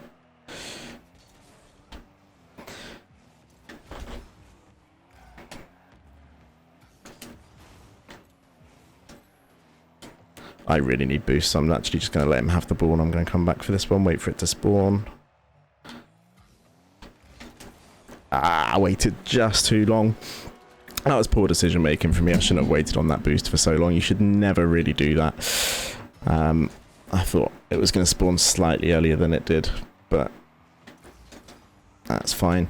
I really need boost, so I'm actually just going to let him have the ball, and I'm going to come back for this one, wait for it to spawn. Ah, I waited just too long. That was poor decision making for me. I shouldn't have waited on that boost for so long. You should never really do that. I thought it was going to spawn slightly earlier than it did, but that's fine.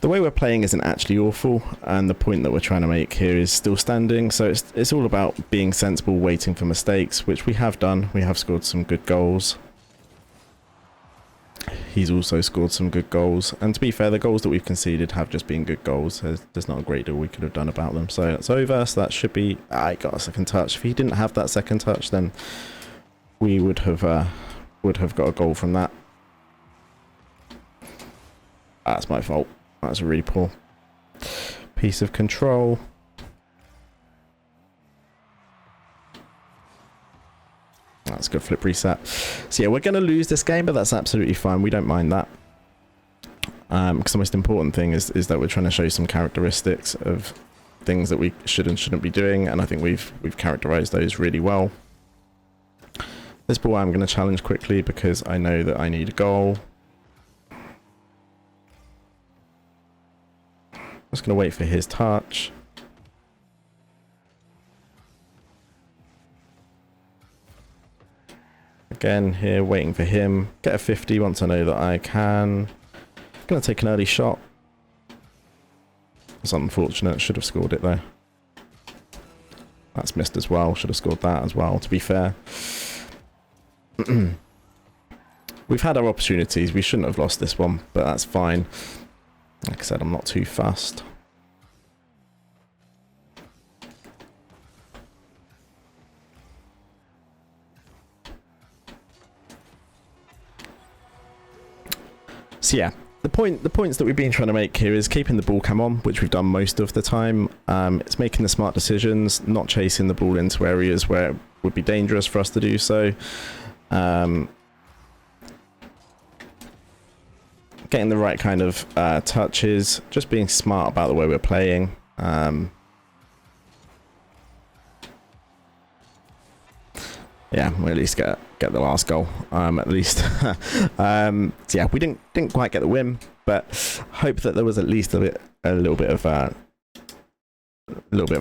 The way we're playing isn't actually awful, and the point that we're trying to make here is still standing. So it's all about being sensible, waiting for mistakes, which we have done. We have scored some good goals. He's also scored some good goals, and to be fair, the goals that we've conceded have just been good goals. There's not a great deal we could have done about them. So it's over, so that should be... I got a second touch. If he didn't have that second touch, then we would have got a goal from that. That's my fault. That's a really poor piece of control. That's a good flip reset. So yeah, we're going to lose this game, but that's absolutely fine. We don't mind that. Because the most important thing is that we're trying to show some characteristics of things that we should and shouldn't be doing, and I think we've characterized those really well. This ball I'm going to challenge quickly because I know that I need a goal. Just going to wait for his touch. Again, here, waiting for him. Get a 50 once I know that I can. Going to take an early shot. It's unfortunate. Should have scored it, though. That's missed as well. Should have scored that as well, to be fair. We've had our opportunities. We shouldn't have lost this one, but that's fine. Like I said, I'm not too fussed. So yeah, the points that we've been trying to make here is keeping the ball cam on, which we've done most of the time. It's making the smart decisions, not chasing the ball into areas where it would be dangerous for us to do so. Getting the right kind of touches, just being smart about the way we're playing. Yeah, we'll at least get the last goal, at least. So yeah, we didn't quite get the win, but hope that there was at least a little bit of a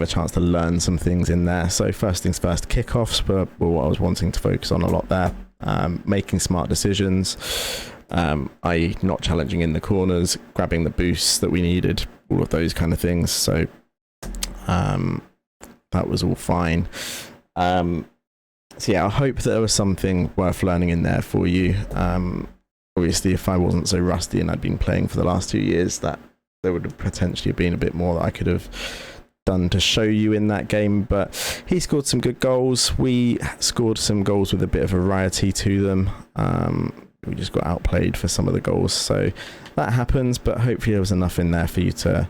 chance to learn some things in there. So first things first, kickoffs were what I was wanting to focus on a lot there. Making smart decisions, i.e. not challenging in the corners, grabbing the boosts that we needed, all of those kind of things. So that was all fine. So yeah, I hope that there was something worth learning in there for you. Obviously, if I wasn't so rusty and I'd been playing for the last 2 years, that there would have potentially been a bit more that I could have done to show you in that game. But he scored some good goals. We scored some goals with a bit of variety to them. We just got outplayed for some of the goals, so that happens. But hopefully there was enough in there for you to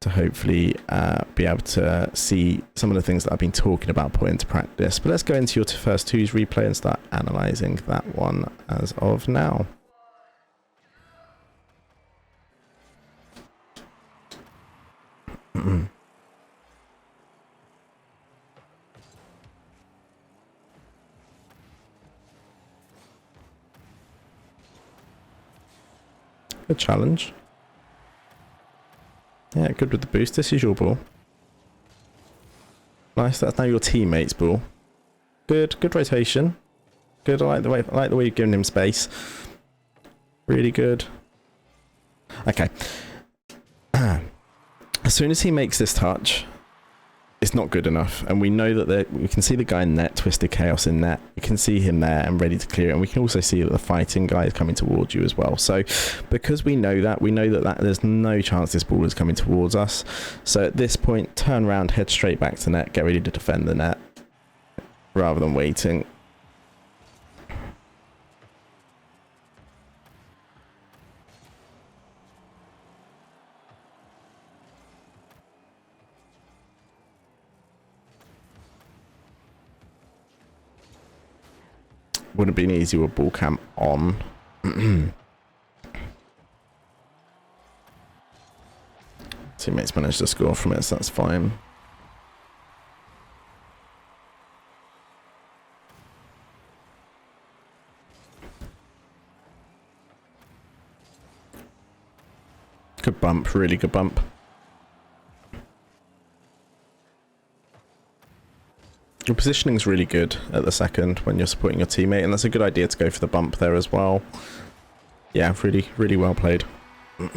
hopefully be able to see some of the things that I've been talking about, put into practice. But let's go into your first twos replay and start analysing that one as of now. Good challenge. Yeah, good with the boost. This is your ball. Nice. That's now your teammate's ball. Good rotation. Good. I like the way you've given him space. Really good. Okay. As soon as he makes this touch, it's not good enough, and we know that we can see the guy in net, Twisted Chaos in net. We can see him there and ready to clear it, and we can also see that the fighting guy is coming towards you as well. So because we know that there's no chance this ball is coming towards us. So at this point, turn around, head straight back to net, get ready to defend the net rather than waiting. would have been easy with ball cam on. Teammates managed to score from it, so that's fine. Good bump, really good bump. Your positioning is really good at the second when you're supporting your teammate, and that's a good idea to go for the bump there as well. Yeah, really, really well played. Yeah,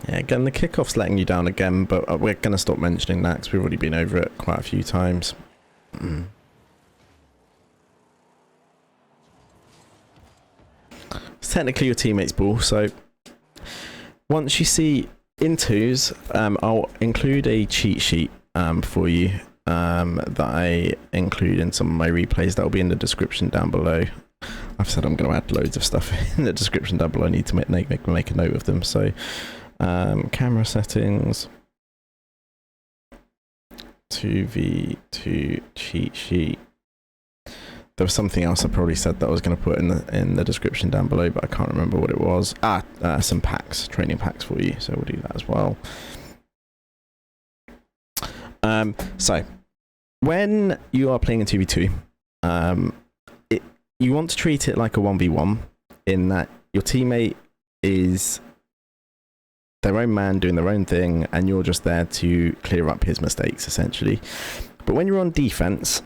again, the kickoff's letting you down again, but we're going to stop mentioning that because we've already been over it quite a few times. It's technically your teammate's ball, so once you see in twos, I'll include a cheat sheet for you that I include in some of my replays. That will be in the description down below. I've said I'm going to add loads of stuff in the description down below. I need to make a note of them. So camera settings, 2v2 cheat sheet. There was something else I probably said that I was going to put in the description down below, but I can't remember what it was. Some packs, training packs for you, so we'll do that as well. So when you are playing in 2v2, you want to treat it like a 1v1 in that your teammate is their own man doing their own thing, and you're just there to clear up his mistakes, essentially. But when you're on defense,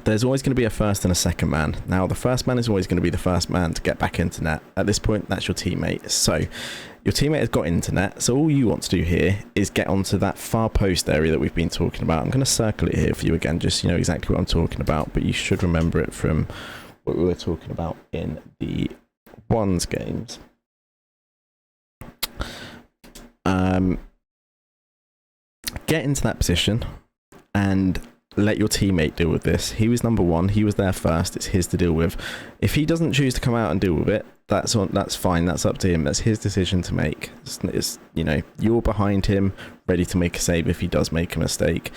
there's always going to be a first and a second man. Now, the first man is always going to be the first man to get back into net. At this point, that's your teammate. So your teammate has got into net, so all you want to do here is get onto that far post area that we've been talking about. I'm going to circle it here for you again, just so you know exactly what I'm talking about, but you should remember it from what we were talking about in the ones games. Get into that position and let your teammate deal with this. He was number one. He was there first. It's his to deal with. If he doesn't choose to come out and deal with it, that's fine. That's up to him. That's his decision to make. It's you know, you're behind him, ready to make a save if he does make a mistake.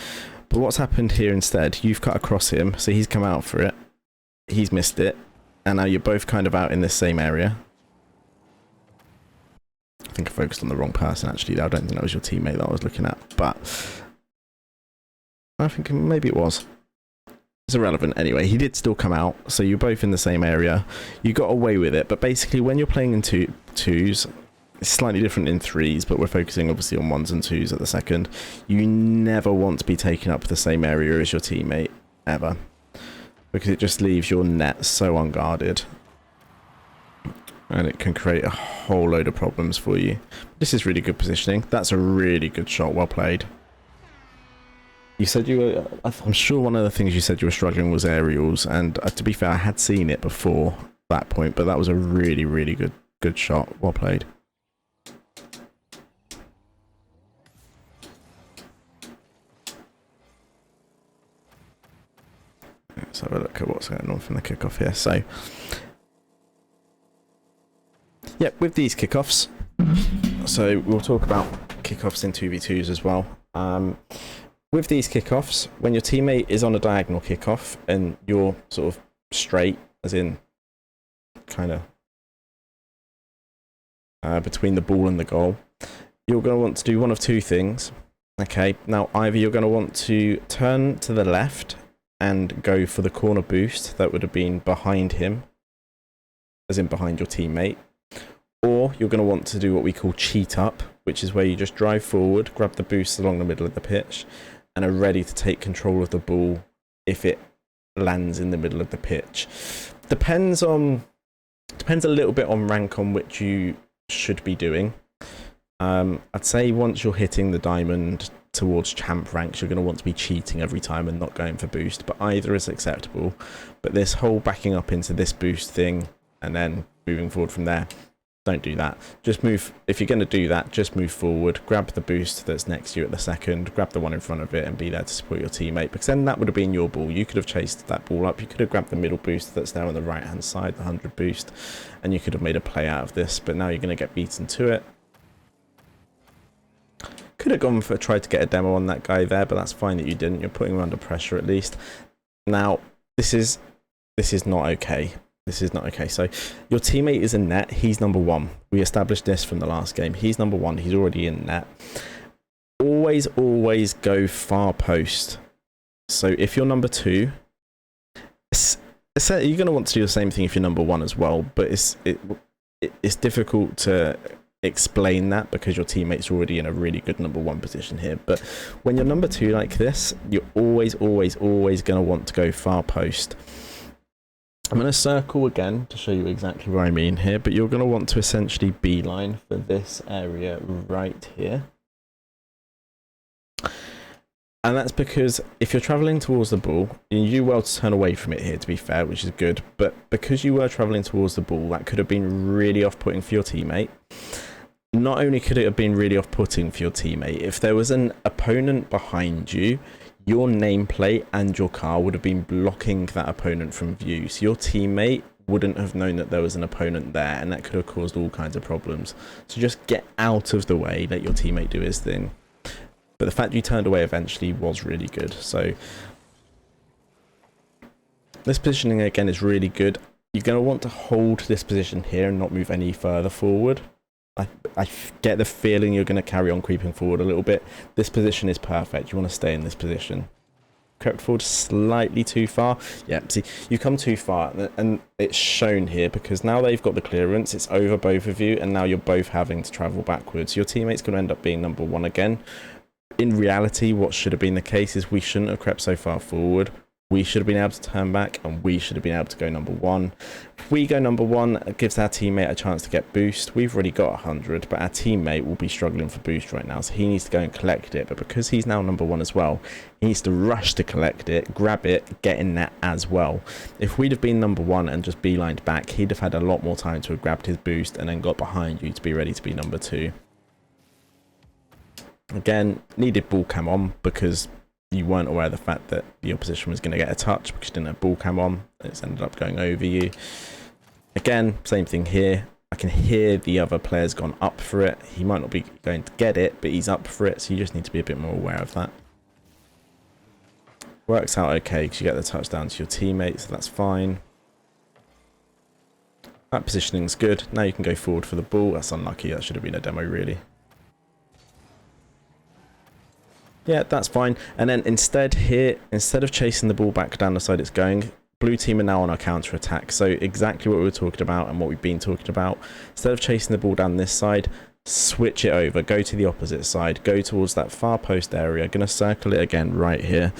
But what's happened here instead? You've cut across him, so he's come out for it. He's missed it, and now you're both kind of out in this same area. I think I focused on the wrong person, actually. I don't think that was your teammate that I was looking at, but I think maybe it was. It's irrelevant. Anyway, he did still come out, so you're both in the same area. You got away with it, but basically when you're playing in twos, it's slightly different in threes, but we're focusing obviously on ones and twos at the second. You never want to be taking up the same area as your teammate, ever. Because it just leaves your net so unguarded. And it can create a whole load of problems for you. This is really good positioning. That's a really good shot. Well played. You said you were... I'm sure one of the things you said you were struggling was aerials. And to be fair, I had seen it before that point. But that was a really, really good shot. Well played. Let's have a look at what's going on from the kickoff here. So... yeah, with these kickoffs, so we'll talk about kickoffs in 2v2s as well. With these kickoffs, when your teammate is on a diagonal kickoff and you're sort of straight, as in kind of between the ball and the goal, you're going to want to do one of two things. Okay, now either you're going to want to turn to the left and go for the corner boost that would have been behind him, as in behind your teammate. Or you're going to want to do what we call cheat up, which is where you just drive forward, grab the boost along the middle of the pitch, and are ready to take control of the ball if it lands in the middle of the pitch. Depends a little bit on rank on which you should be doing. I'd say once you're hitting the diamond towards champ ranks, you're going to want to be cheating every time and not going for boost, but either is acceptable. But this whole backing up into this boost thing and then moving forward from there, don't do that. Just move. If you're going to do that, just move forward, grab the boost that's next to you at the second, grab the one in front of it and be there to support your teammate, because then that would have been your ball. You could have chased that ball up. You could have grabbed the middle boost that's there on the right hand side, the 100 boost, and you could have made a play out of this, but now you're going to get beaten to it. Could could have gone for tried to get a demo on that guy there, but that's fine that you didn't. You're putting him under pressure at least. Now, this is not okay. This is not okay. So your teammate is in net. He's number 1. We established this from the last game. He's number 1. He's already in net. Always go far post. So if you're number 2, you're going to want to do the same thing if you're number 1 as well. But it's difficult to explain that because your teammate's already in a really good number 1 position here. But when you're number 2 like this, you're always going to want to go far post. I'm going to circle again to show you exactly what I mean here, but you're going to want to essentially beeline for this area right here. And that's because if you're travelling towards the ball, you do well to turn away from it here, to be fair, which is good. But because you were travelling towards the ball, that could have been really off-putting for your teammate. Not only could it have been really off-putting for your teammate, if there was an opponent behind you, your nameplate and your car would have been blocking that opponent from view. So your teammate wouldn't have known that there was an opponent there, and that could have caused all kinds of problems. So just get out of the way, let your teammate do his thing. But the fact you turned away eventually was really good. So this positioning again is really good. You're going to want to hold this position here and not move any further forward. I get the feeling you're going to carry on creeping forward a little bit. This position is perfect. You want to stay in this position. Crept forward slightly too far. Yeah, see, you come too far, and it's shown here because now they've got the clearance. It's over both of you, and now you're both having to travel backwards. Your teammate's going to end up being number 1 again. In reality, what should have been the case is we shouldn't have crept so far forward. We should have been able to turn back, and we should have been able to go number 1. If we go number 1, it gives our teammate a chance to get boost. We've already got 100, but our teammate will be struggling for boost right now, so he needs to go and collect it. But because he's now number 1 as well, he needs to rush to collect it, grab it, get in that as well. If we'd have been number 1 and just beelined back, he'd have had a lot more time to have grabbed his boost and then got behind you to be ready to be number 2. Again, needed ball cam on because you weren't aware of the fact that the opposition was going to get a touch because you didn't have ball cam on. It's ended up going over you. Again, same thing here. I can hear the other player's gone up for it. He might not be going to get it, but he's up for it, so you just need to be a bit more aware of that. Works out okay because you get the touchdown to your teammates, so that's fine. That positioning's good. Now you can go forward for the ball. That's unlucky. That should have been a demo, really. Yeah, that's fine. And then instead here, instead of chasing the ball back down the side it's going, blue team are now on our counter attack. So exactly what we were talking about and what we've been talking about. Instead of chasing the ball down this side, switch it over, go to the opposite side, go towards that far post area. Going to circle it again right here.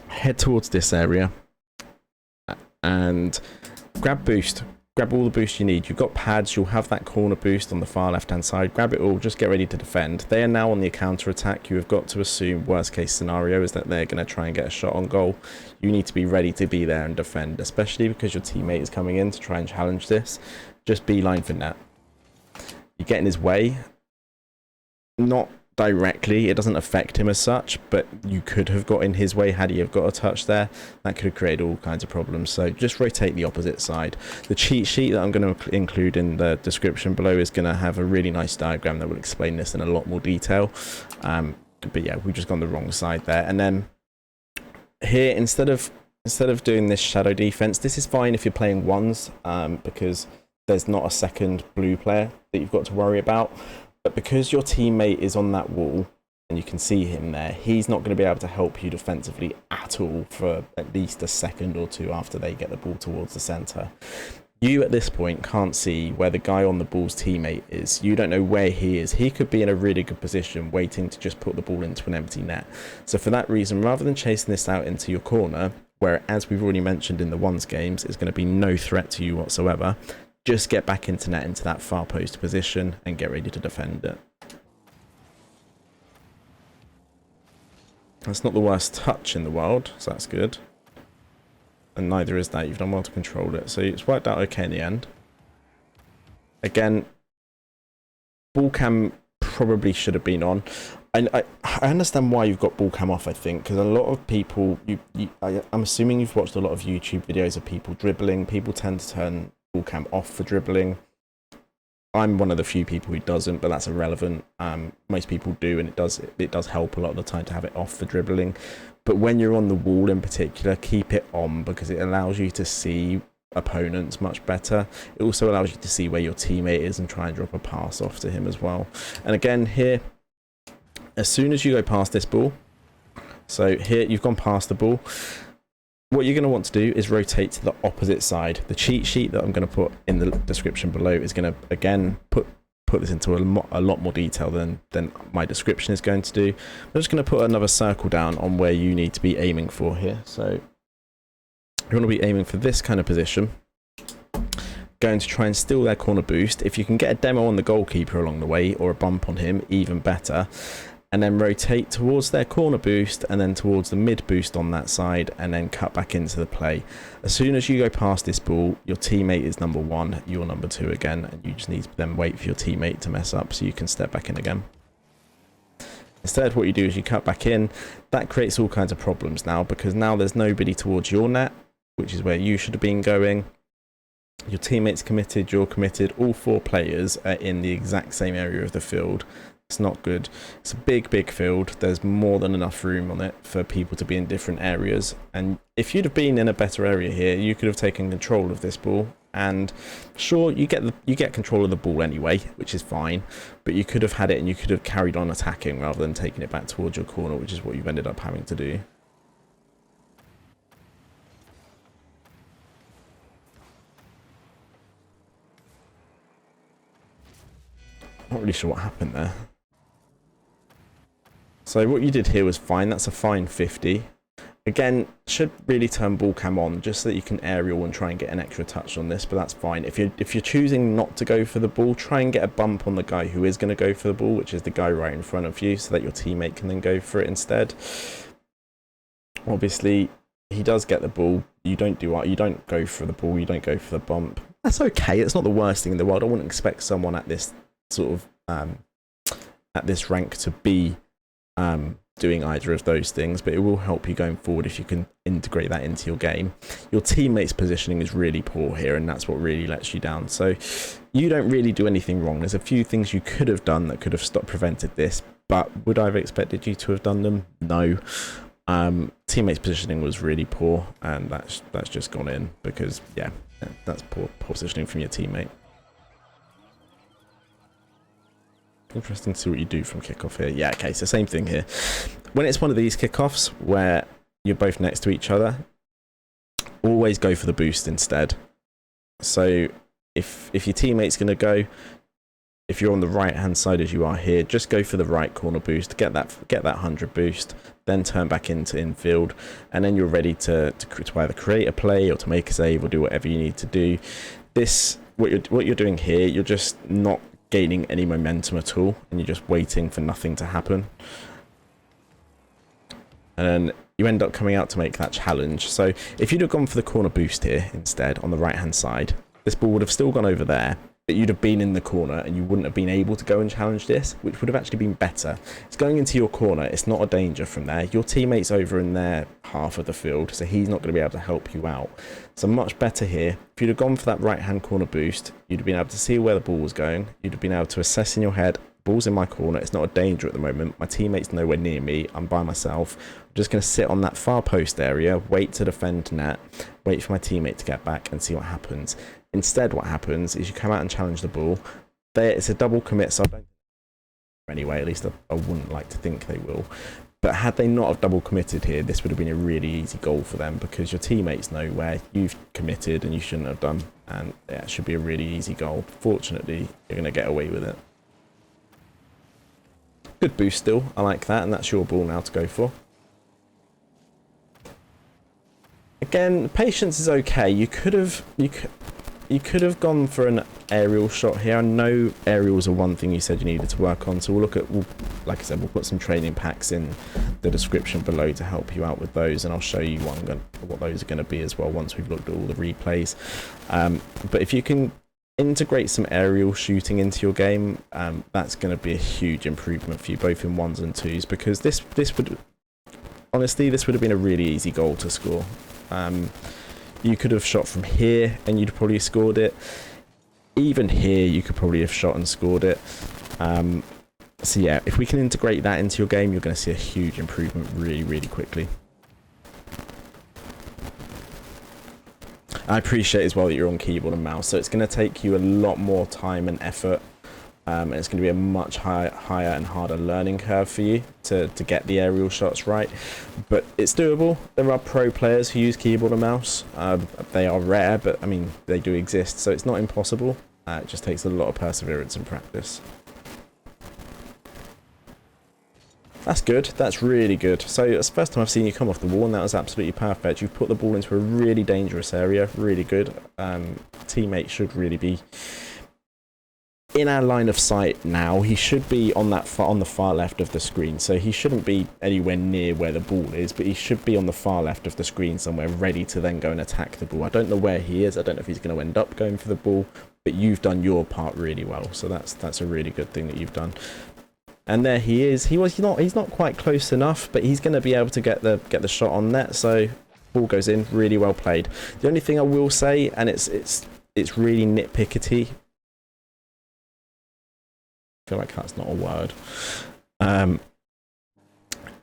Head towards this area and grab boost. Grab all the boost you need. You've got pads, you'll have that corner boost on the far left hand side. Grab it all, just get ready to defend. They are now on the counter attack. You have got to assume worst case scenario is that they're going to try and get a shot on goal. You need to be ready to be there and defend, especially because your teammate is coming in to try and challenge this. Just beeline for net. You get in his way, not directly, it doesn't affect him as such, but you could have got in his way had he have got a touch there. That could have created all kinds of problems, so just rotate the opposite side. The cheat sheet that I'm going to include in the description below is going to have a really nice diagram that will explain this in a lot more detail, but yeah, we've just gone the wrong side there. And then here, instead of doing this shadow defense, this is fine if you're playing ones, because there's not a second blue player that you've got to worry about. But because your teammate is on that wall, and you can see him there, he's not going to be able to help you defensively at all for at least a second or two after they get the ball towards the centre. You, at this point, can't see where the guy on the ball's teammate is. You don't know where he is. He could be in a really good position waiting to just put the ball into an empty net. So for that reason, rather than chasing this out into your corner, where, as we've already mentioned in the ones games, is going to be no threat to you whatsoever, just get back into net, into that far post position, and get ready to defend it. That's not the worst touch in the world, so that's good. And neither is that. You've done well to control it. So it's worked out okay in the end. Again, ball cam probably should have been on. I understand why you've got ball cam off, I think, because a lot of people, I'm assuming you've watched a lot of YouTube videos of people dribbling. People tend to turn ball cam off for dribbling. I'm one of the few people who doesn't, but that's irrelevant. Most people do, and it does help a lot of the time to have it off for dribbling. But when you're on the wall in particular, keep it on, because it allows you to see opponents much better. It also allows you to see where your teammate is and try and drop a pass off to him as well. And again here, as soon as you go past this ball, so here you've gone past the ball, what you're going to want to do is rotate to the opposite side. The cheat sheet that I'm going to put in the description below is going to, again, put this into a lot more detail than my description is going to do. I'm just going to put another circle down on where you need to be aiming for here. So you want to be aiming for this kind of position. Going to try and steal their corner boost. If you can get a demo on the goalkeeper along the way, or a bump on him, even better. And then rotate towards their corner boost, and then towards the mid boost on that side, and then cut back into the play. As soon as you go past this ball, your teammate is number 1, you're number 2 again, and you just need to then wait for your teammate to mess up so you can step back in again. Instead, what you do is you cut back in. That creates all kinds of problems now, because now there's nobody towards your net, which is where you should have been going. Your teammate's committed, you're committed, all 4 players are in the exact same area of the field. It's not good. It's a big field. There's more than enough room on it for people to be in different areas. And if you'd have been in a better area here, you could have taken control of this ball. And sure, you get control of the ball anyway, which is fine. But you could have had it, and you could have carried on attacking rather than taking it back towards your corner, which is what you've ended up having to do. Not really sure what happened there. So what you did here was fine. That's a fine 50. Again, should really turn ball cam on just so that you can aerial and try and get an extra touch on this, but that's fine. If you're choosing not to go for the ball, try and get a bump on the guy who is going to go for the ball, which is the guy right in front of you, so that your teammate can then go for it instead. Obviously, he does get the ball. You don't go for the ball. You don't go for the bump. That's okay. It's not the worst thing in the world. I wouldn't expect someone at this sort of at this rank to be doing either of those things, but it will help you going forward if you can integrate that into your game. Your teammate's positioning is really poor here, and that's what really lets you down. So you don't really do anything wrong. There's a few things you could have done that could have prevented this, but would I have expected you to have done them? No. Teammate's positioning was really poor, and that's just gone in because, yeah, that's poor positioning from your teammate. Interesting to see what you do from kickoff here. Yeah, okay, so same thing here. When it's one of these kickoffs where you're both next to each other, always go for the boost instead. So if your teammate's going to go, if you're on the right hand side as you are here, just go for the right corner boost, get that 100 boost, then turn back into infield, and then you're ready to either create a play or to make a save or do whatever you need to do. What you're doing here, you're just not gaining any momentum at all, and you're just waiting for nothing to happen, and then you end up coming out to make that challenge. So if you'd have gone for the corner boost here instead on the right hand side, this ball would have still gone over there, but you'd have been in the corner and you wouldn't have been able to go and challenge this, which would have actually been better. It's going into your corner, it's not a danger from there. Your teammate's over in their half of the field, so he's not going to be able to help you out. So much better here. If you'd have gone for that right hand corner boost, you'd have been able to see where the ball was going. You'd have been able to assess in your head, ball's in my corner, it's not a danger at the moment, my teammate's nowhere near me, I'm by myself. I'm just going to sit on that far post area, wait to defend net, wait for my teammate to get back and see what happens. Instead, what happens is you come out and challenge the ball. It's a double commit, so I don't, anyway, at least I wouldn't like to think they will. But had they not have double committed here, this would have been a really easy goal for them, because your teammates know where you've committed and you shouldn't have done, and yeah, it should be a really easy goal. Fortunately, you're going to get away with it. Good boost still, I like that, and that's your ball now to go for. Again, patience is okay. You could have gone for an aerial shot here. I know aerials are one thing you said you needed to work on, so like I said, we'll put some training packs in the description below to help you out with those, and I'll show you what those are going to be as well once we've looked at all the replays. But if you can integrate some aerial shooting into your game, that's going to be a huge improvement for you, both in 1s and 2s, because this would have been a really easy goal to score. You could have shot from here and you'd probably scored it. even here you could probably have shot and scored it. So yeah, if we can integrate that into your game, you're going to see a huge improvement really quickly. I appreciate as well that you're on keyboard and mouse, so it's going to take you a lot more time and effort, and it's going to be a much higher and harder learning curve for you to get the aerial shots right. But it's doable. There are pro players who use keyboard and mouse. They are rare, but I mean, they do exist, so it's not impossible. It just takes a lot of perseverance and practice. That's good. That's really good. So it's the first time I've seen you come off the wall, and that was absolutely perfect. You've put the ball into a really dangerous area. Really good. Teammate should really be in our line of sight now. He should be on the far left of the screen. So he shouldn't be anywhere near where the ball is, but he should be on the far left of the screen somewhere, ready to then go and attack the ball. I don't know where he is. I don't know if he's going to end up going for the ball, but you've done your part really well. So that's a really good thing that you've done. And there he is. He's not quite close enough, but he's going to be able to get the shot on net. So ball goes in. Really well played. The only thing I will say, and it's really nitpickety. I feel like that's not a word.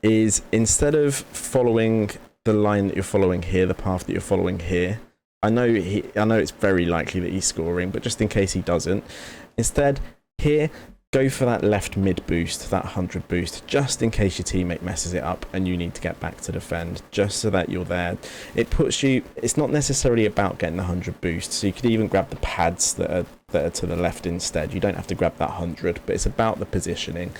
Is instead of following the line that you're following here, the path that you're following here. I know it's very likely that he's scoring, but just in case he doesn't, instead here. Go for that left mid boost, that 100 boost, just in case your teammate messes it up and you need to get back to defend, just so that you're there. It puts you, it's not necessarily about getting the 100 boost, so you could even grab the pads that are to the left instead. You don't have to grab that 100, but it's about the positioning.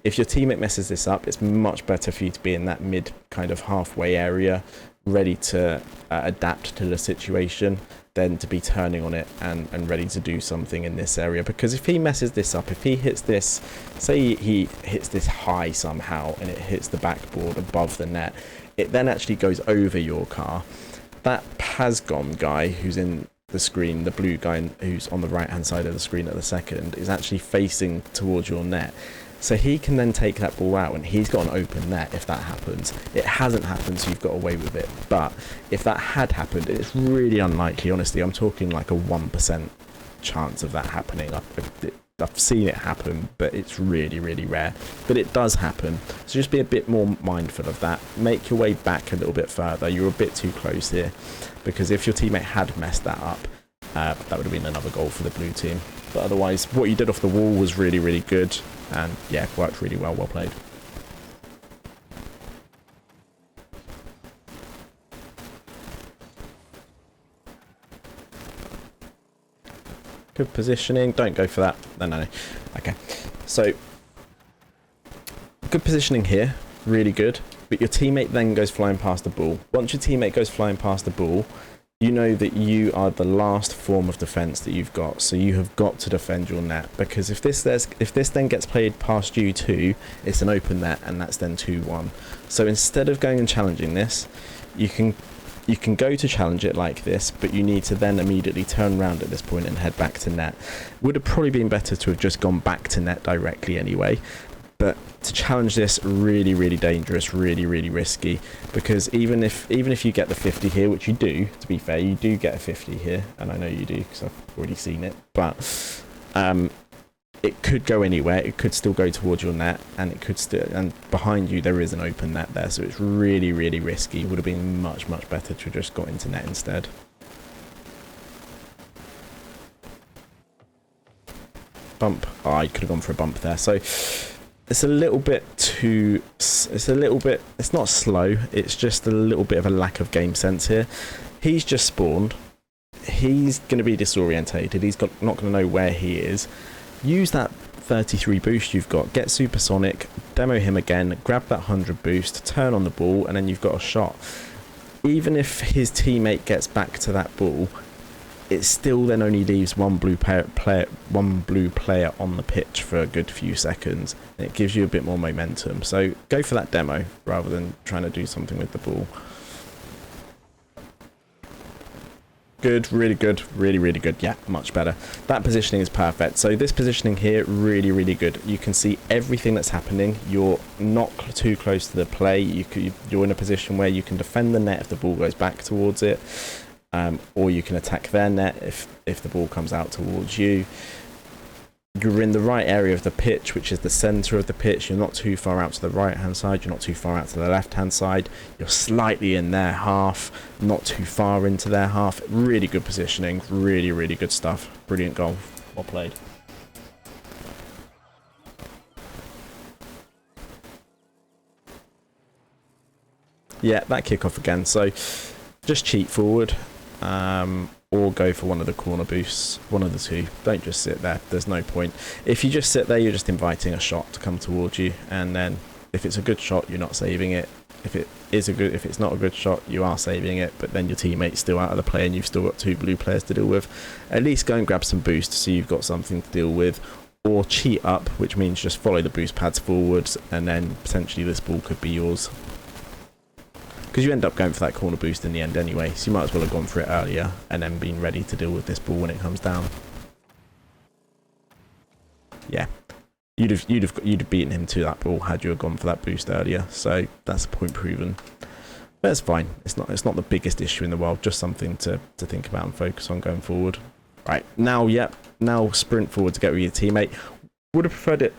If your teammate messes this up, it's much better for you to be in that mid kind of halfway area, ready to adapt to the situation, than to be turning on it and ready to do something in this area. Because if he messes this up, if he hits this, say he hits this high somehow and it hits the backboard above the net, it then actually goes over your car. That Pasgon guy who's in the screen, the blue guy who's on the right hand side of the screen at the second, is actually facing towards your net. So he can then take that ball out and he's got an open net if that happens. It hasn't happened, so you've got away with it. But if that had happened, it's really unlikely, honestly. I'm talking like a 1% chance of that happening. I've seen it happen, but it's really rare. But it does happen. So just be a bit more mindful of that. Make your way back a little bit further. You're a bit too close here. Because if your teammate had messed that up, that would have been another goal for the blue team. But otherwise, what you did off the wall was really good. And yeah, worked really well. Well played. Good positioning. Don't go for that. No. Okay. So, good positioning here. Really good. But your teammate then goes flying past the ball. Once your teammate goes flying past the ball, you know that you are the last form of defense that you've got, so you have got to defend your net, because if this then gets played past you too, it's an open net, and that's then 2-1. So instead of going and challenging this, you can go to challenge it like this, but you need to then immediately turn around at this point and head back to net. Would have probably been better to have just gone back to net directly anyway. But to challenge this, really dangerous, really risky, because even if you get the 50 here, which you do, to be fair, you do get a 50 here, and I know you do because I've already seen it, but it could go anywhere. It could still go towards your net, and it could still, and behind you there is an open net there, so it's really risky. Would have been much better to have just got into net instead. Bump. Oh, I could have gone for a bump there. So it's a little bit too, it's not slow, it's just a little bit of a lack of game sense here. He's just spawned. He's going to be disorientated. He's not going to know where he is. Use that 33 boost you've got. Get supersonic, demo him again, grab that 100 boost, turn on the ball, and then you've got a shot. Even if his teammate gets back to that ball, it still then only leaves one blue player on the pitch for a good few seconds. And it gives you a bit more momentum. So go for that demo rather than trying to do something with the ball. Good, really good, really good. Yeah, much better. That positioning is perfect. So this positioning here, really good. You can see everything that's happening. You're not too close to the play. You're in a position where you can defend the net if the ball goes back towards it. or you can attack their net if the ball comes out towards you. You're in the right area of the pitch, which is the centre of the pitch. You're not too far out to the right hand side, you're not too far out to the left hand side, you're slightly in their half, not too far into their half. Really good positioning, really, really good stuff. Brilliant goal, well played. Yeah, that kickoff again, so just cheat forward, or go for one of the corner boosts, one of the two. Don't just sit there, there's no point. If you just sit there, you're just inviting a shot to come towards you, and then if it's a good shot, you're not saving it. If it's not a good shot, you are saving it, but then your teammate's still out of the play and you've still got 2 blue players to deal with. At least go and grab some boost so you've got something to deal with, or cheat up, which means just follow the boost pads forwards, and then potentially this ball could be yours. Because you end up going for that corner boost in the end anyway, so you might as well have gone for it earlier and then been ready to deal with this ball when it comes down. Yeah, you'd have beaten him to that ball had you have gone for that boost earlier. So that's a point proven. But it's fine. It's not the biggest issue in the world. Just something to think about and focus on going forward. Right now, now sprint forward to get with your teammate. Would have preferred it.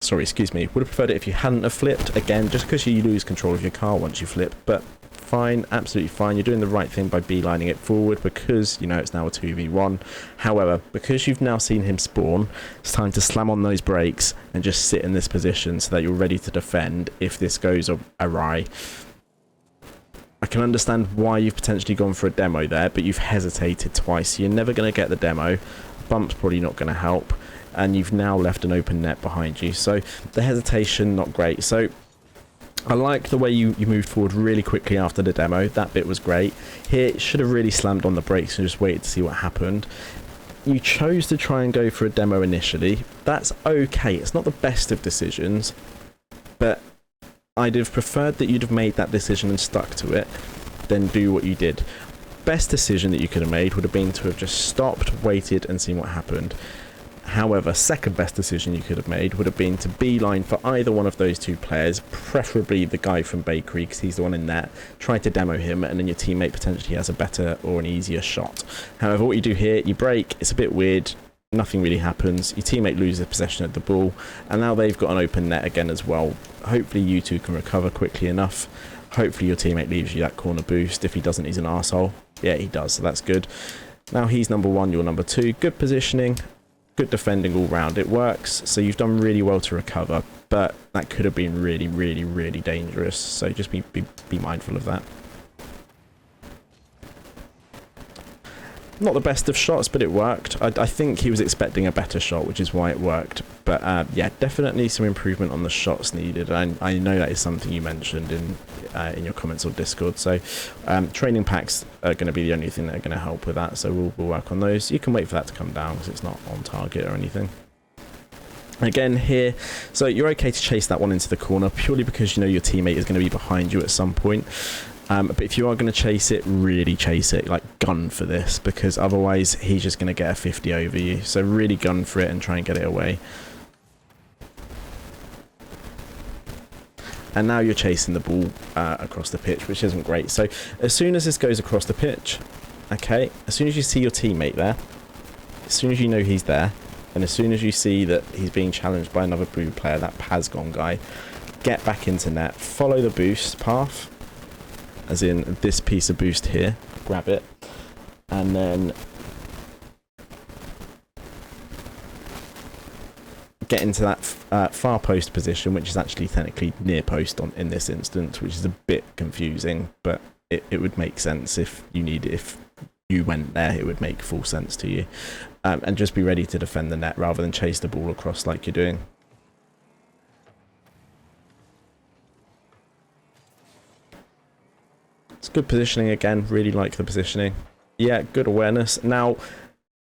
Sorry, excuse me. Would have preferred it if you hadn't have flipped. Again, just because you lose control of your car once you flip. But fine, absolutely fine. You're doing the right thing by beelining it forward because, you know, it's now a 2v1. However, because you've now seen him spawn, it's time to slam on those brakes and just sit in this position so that you're ready to defend if this goes awry. I can understand why you've potentially gone for a demo there, but you've hesitated twice. So you're never going to get the demo. Bump's probably not going to help. And you've now left an open net behind you. So the hesitation, not great. So I like the way you moved forward really quickly after the demo. That bit was great. Here, it should have really slammed on the brakes and just waited to see what happened. You chose to try and go for a demo initially. That's okay. It's not the best of decisions, but I'd have preferred that you'd have made that decision and stuck to it than do what you did. Best decision that you could have made would have been to have just stopped, waited, and seen what happened. However, second best decision you could have made would have been to beeline for either one of those 2 players, preferably the guy from Bakery because he's the one in net, try to demo him, and then your teammate potentially has a better or an easier shot. However, what you do here, you break, it's a bit weird, nothing really happens, your teammate loses possession of the ball, and now they've got an open net again as well. Hopefully you two can recover quickly enough. Hopefully your teammate leaves you that corner boost. If he doesn't, he's an arsehole. Yeah, he does, so that's good. Now he's number 1, you're number 2. Good positioning. Good defending all round. It works, so you've done really well to recover, but that could have been really, really, really dangerous, so just be mindful of that. Not the best of shots, but it worked. I think he was expecting a better shot, which is why it worked. But yeah, definitely some improvement on the shots needed. I know that is something you mentioned in your comments on Discord. So training packs are going to be the only thing that are going to help with that. So we'll work on those. You can wait for that to come down because it's not on target or anything. Again here, so you're okay to chase that one into the corner purely because you know your teammate is going to be behind you at some point. But if you are going to chase it, really chase it, like gun for this, because otherwise he's just going to get a 50 over you. So really gun for it and try and get it away. And now you're chasing the ball across the pitch, which isn't great. So as soon as this goes across the pitch, okay, as soon as you see your teammate there, as soon as you know he's there, and as soon as you see that he's being challenged by another blue player, that Pasgon guy, get back into net, follow the boost path, as in this piece of boost here, grab it, and then get into that far post position, which is actually technically near post in this instance, which is a bit confusing, but it would make sense if you went there, it would make full sense to you. And just be ready to defend the net rather than chase the ball across like you're doing. It's good positioning again, really like the positioning. Yeah, good awareness. Now,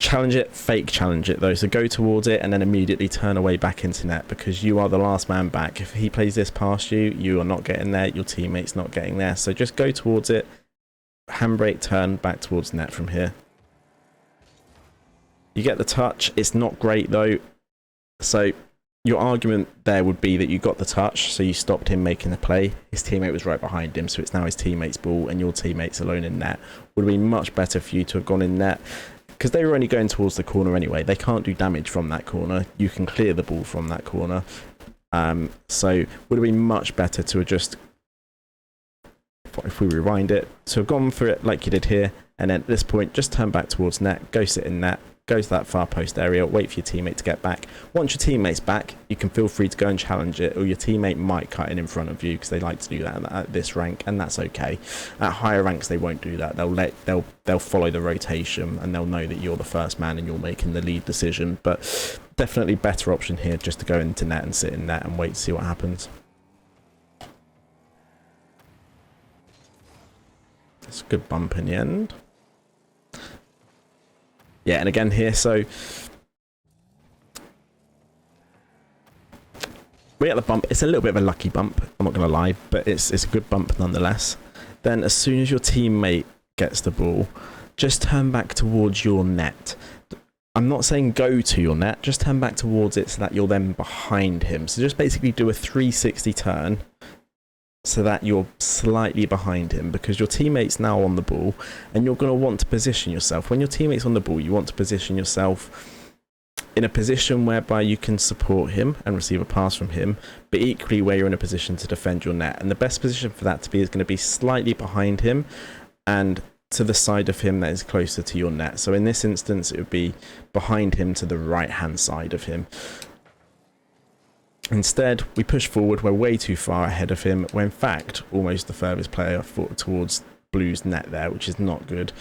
challenge it, fake challenge it though. So go towards it and then immediately turn away back into net because you are the last man back. If he plays this past you, you are not getting there, your teammate's not getting there. So just go towards it, handbrake, turn back towards net from here. You get the touch, it's not great though. So your argument there would be that you got the touch, so you stopped him making the play. His teammate was right behind him, so it's now his teammate's ball, and your teammate's alone in net. Would have been much better for you to have gone in net, because they were only going towards the corner anyway. They can't do damage from that corner. You can clear the ball from that corner. So would have been much better to have just, if we rewind it, to have gone for it like you did here, and then at this point just turn back towards net, go sit in net, go to that far post area, wait for your teammate to get back. Once your teammate's back, you can feel free to go and challenge it, or your teammate might cut in front of you, because they like to do that at this rank, and that's okay. At higher ranks they won't do that. They'll follow the rotation, and they'll know that you're the first man and you're making the lead decision. But definitely better option here just to go into net and sit in net and wait to see what happens. It's a good bump in the end. Yeah, and again here, so we at the bump. It's a little bit of a lucky bump, I'm not going to lie, but it's a good bump nonetheless. Then as soon as your teammate gets the ball, just turn back towards your net. I'm not saying go to your net, just turn back towards it so that you're then behind him. So just basically do a 360 turn so that you're slightly behind him, because your teammate's now on the ball and you're going to want to position yourself. When your teammate's on the ball, you want to position yourself in a position whereby you can support him and receive a pass from him, but equally where you're in a position to defend your net. And the best position for that to be is going to be slightly behind him and to the side of him that is closer to your net. So in this instance, it would be behind him to the right hand side of him. Instead, we push forward. We're way too far ahead of him. We're in fact almost the furthest player towards Blue's net there, which is not good.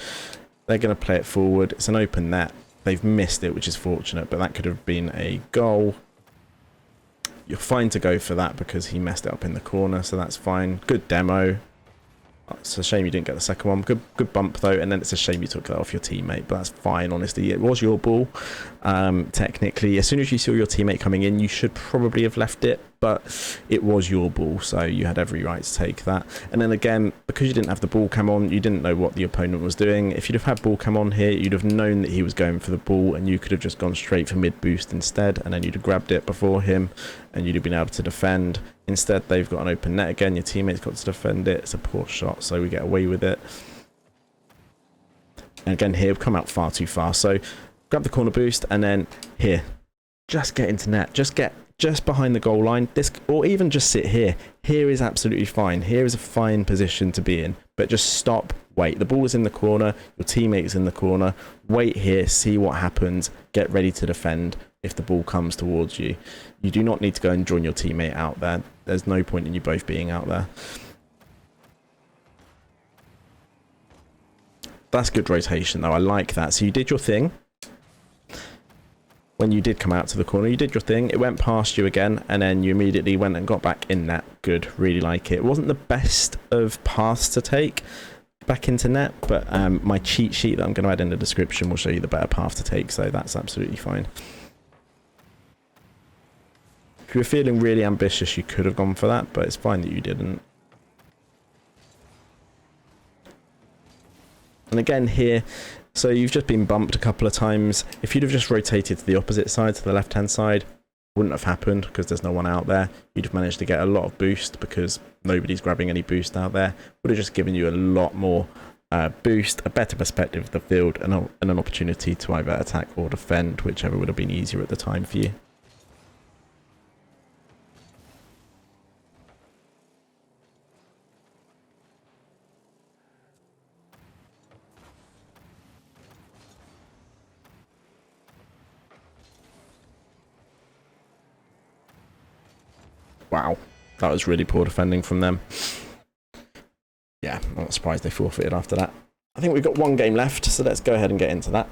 They're going to play it forward. It's an open net. They've missed it, which is fortunate, but that could have been a goal. You're fine to go for that because he messed it up in the corner, so that's fine. Good demo. It's a shame you didn't get the second one. Good bump though, and then it's a shame you took that off your teammate, but that's fine, honestly. It was your ball. Technically, as soon as you saw your teammate coming in, you should probably have left it, but it was your ball, so you had every right to take that. And then again, because you didn't have the ball cam on, you didn't know what the opponent was doing. If you'd have had ball cam on here, you'd have known that he was going for the ball, and you could have just gone straight for mid boost instead, and then you'd have grabbed it before him, and you'd have been able to defend. Instead, they've got an open net again. Your teammate's got to defend it. It's a poor shot, so we get away with it. And again here, we've come out far too far. So grab the corner boost, and then here, just get into net. Just get just behind the goal line. This, or even just sit here. Here is absolutely fine. Here is a fine position to be in. But just stop, wait. The ball is in the corner. Your teammate is in the corner. Wait here, see what happens. Get ready to defend if the ball comes towards you. You do not need to go and join your teammate out there. There's no point in you both being out there. That's good rotation though. I like that. So you did your thing. When you did come out to the corner, you did your thing. It went past you again, and then you immediately went and got back in net. Good. Really like it. It wasn't the best of paths to take back into net, but my cheat sheet that I'm going to add in the description will show you the better path to take, so that's absolutely fine. If you were feeling really ambitious, you could have gone for that, but it's fine that you didn't. And again here, so you've just been bumped a couple of times. If you'd have just rotated to the opposite side, to the left-hand side, wouldn't have happened because there's no one out there. You'd have managed to get a lot of boost because nobody's grabbing any boost out there. Would have just given you a lot more boost, a better perspective of the field, and an opportunity to either attack or defend, whichever would have been easier at the time for you. Wow, that was really poor defending from them. Yeah, I'm not surprised they forfeited after that. I think we've got one game left, so let's go ahead and get into that.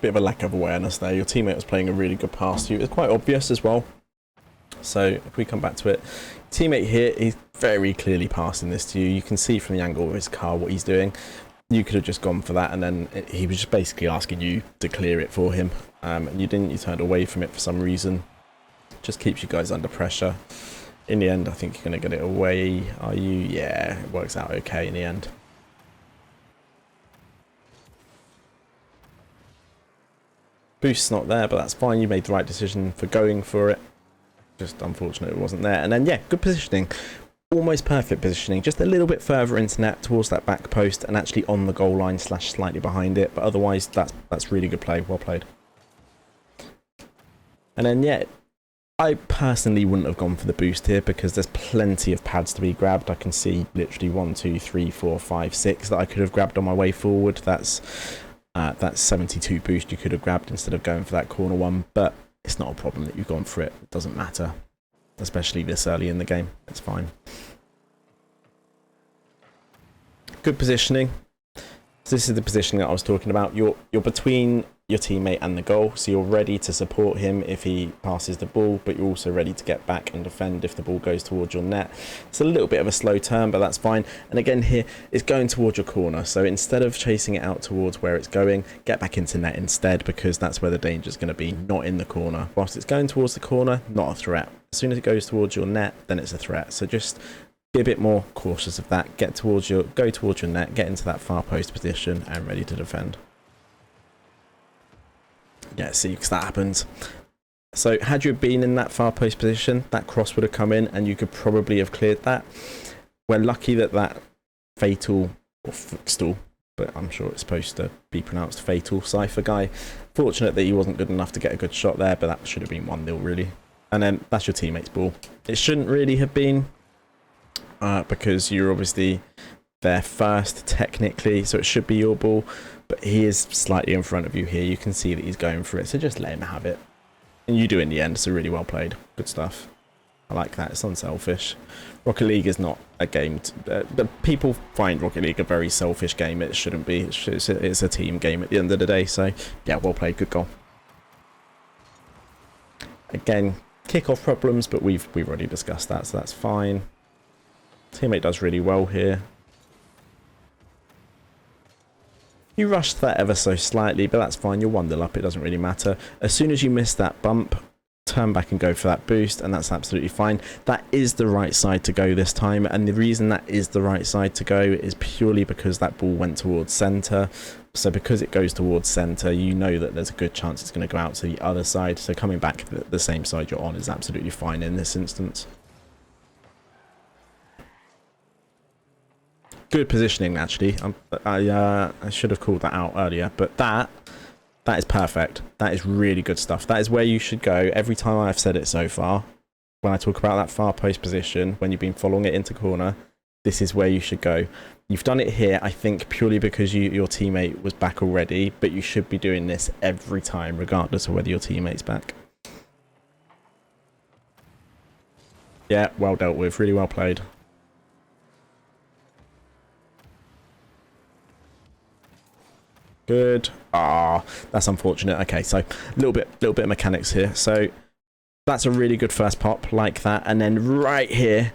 Bit of a lack of awareness there. Your teammate was playing a really good pass to you. It's quite obvious as well. So if we come back to it, teammate here is very clearly passing this to you. You can see from the angle of his car what he's doing. You could have just gone for that, and then he was just basically asking you to clear it for him. And you didn't, you turned away from it for some reason. Just keeps you guys under pressure. In the end, I think you're going to get it away. Are you? Yeah, it works out okay in the end. Boost's not there, but that's fine. You made the right decision for going for it. Just unfortunate it wasn't there. And then, yeah, good positioning. Almost perfect positioning. Just a little bit further into net towards that back post and actually on the goal line / slightly behind it. But otherwise, that's really good play. Well played. And then, yeah, I personally wouldn't have gone for the boost here because there's plenty of pads to be grabbed. I can see literally 1, 2, 3, 4, 5, 6 that I could have grabbed on my way forward. That's 72 boost you could have grabbed instead of going for that corner one. But it's not a problem that you've gone for it. It doesn't matter, especially this early in the game. It's fine. Good positioning. So this is the positioning that I was talking about. You're between your teammate and the goal, so you're ready to support him if he passes the ball, but you're also ready to get back and defend if the ball goes towards your net. It's a little bit of a slow turn, but that's fine. And again here, it's going towards your corner, so instead of chasing it out towards where it's going, get back into net instead, because that's where the danger is going to be, not in the corner. Whilst it's going towards the corner, not a threat. As soon as it goes towards your net, then it's a threat. So just be a bit more cautious of that. Go towards your net, get into that far post position and ready to defend. Yeah, see, because that happens. So had you been in that far post position, that cross would have come in and you could probably have cleared that. We're lucky that that fatal, or footstool, but I'm sure it's supposed to be pronounced fatal, Cypher guy. Fortunate that he wasn't good enough to get a good shot there, but that should have been 1-0 really. And then that's your teammate's ball. It shouldn't really have been, because you're obviously there first technically, so it should be your ball, but he is slightly in front of you here. You can see that he's going for it, so just let him have it. And you do in the end, so really well played. Good stuff. I like that. It's unselfish. Rocket League is not a game. People find Rocket League a very selfish game. It shouldn't be. It's a team game at the end of the day, so yeah, well played. Good goal. Again, kick-off problems, but we've already discussed that, so that's fine. Teammate does really well here. You rushed that ever so slightly, but that's fine. You're 1-0 up. It doesn't really matter. As soon as you miss that bump, turn back and go for that boost, and that's absolutely fine. That is the right side to go this time, and the reason that is the right side to go is purely because that ball went towards centre. So because it goes towards centre, you know that there's a good chance it's going to go out to the other side. So coming back the same side you're on is absolutely fine in this instance. Good positioning, actually. I should have called that out earlier, but that is perfect. That is really good stuff. That is where you should go every time I've said it so far. When I talk about that far post position, when you've been following it into corner, this is where you should go. You've done it here, I think, purely because your teammate was back already, but you should be doing this every time, regardless of whether your teammate's back. Yeah, well dealt with. Really well played. Good. Ah, that's unfortunate. Okay, so a little bit of mechanics here. So that's a really good first pop like that, and then right here,